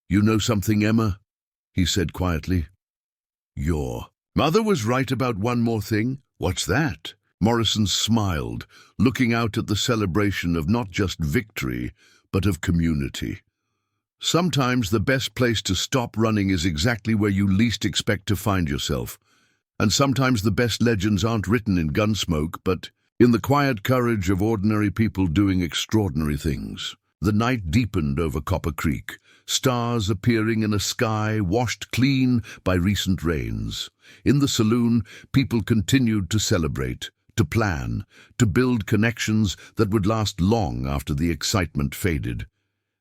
"You know something, Emma?" he said quietly. "Your mother was right about one more thing." "What's that?" Morrison smiled, looking out at the celebration of not just victory, but of community. "Sometimes the best place to stop running is exactly where you least expect to find yourself. And sometimes the best legends aren't written in gunsmoke, but in the quiet courage of ordinary people doing extraordinary things." The night deepened over Copper Creek, stars appearing in a sky washed clean by recent rains. In the saloon, people continued to celebrate, to plan, to build connections that would last long after the excitement faded.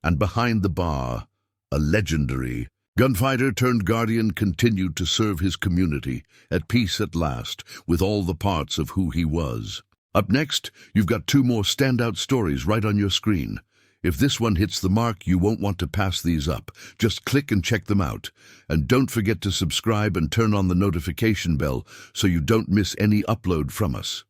And behind the bar, a legendary gunfighter turned guardian continued to serve his community, at peace at last, with all the parts of who he was. Up next, you've got 2 more standout stories right on your screen. If this one hits the mark, you won't want to pass these up. Just click and check them out. And don't forget to subscribe and turn on the notification bell so you don't miss any upload from us.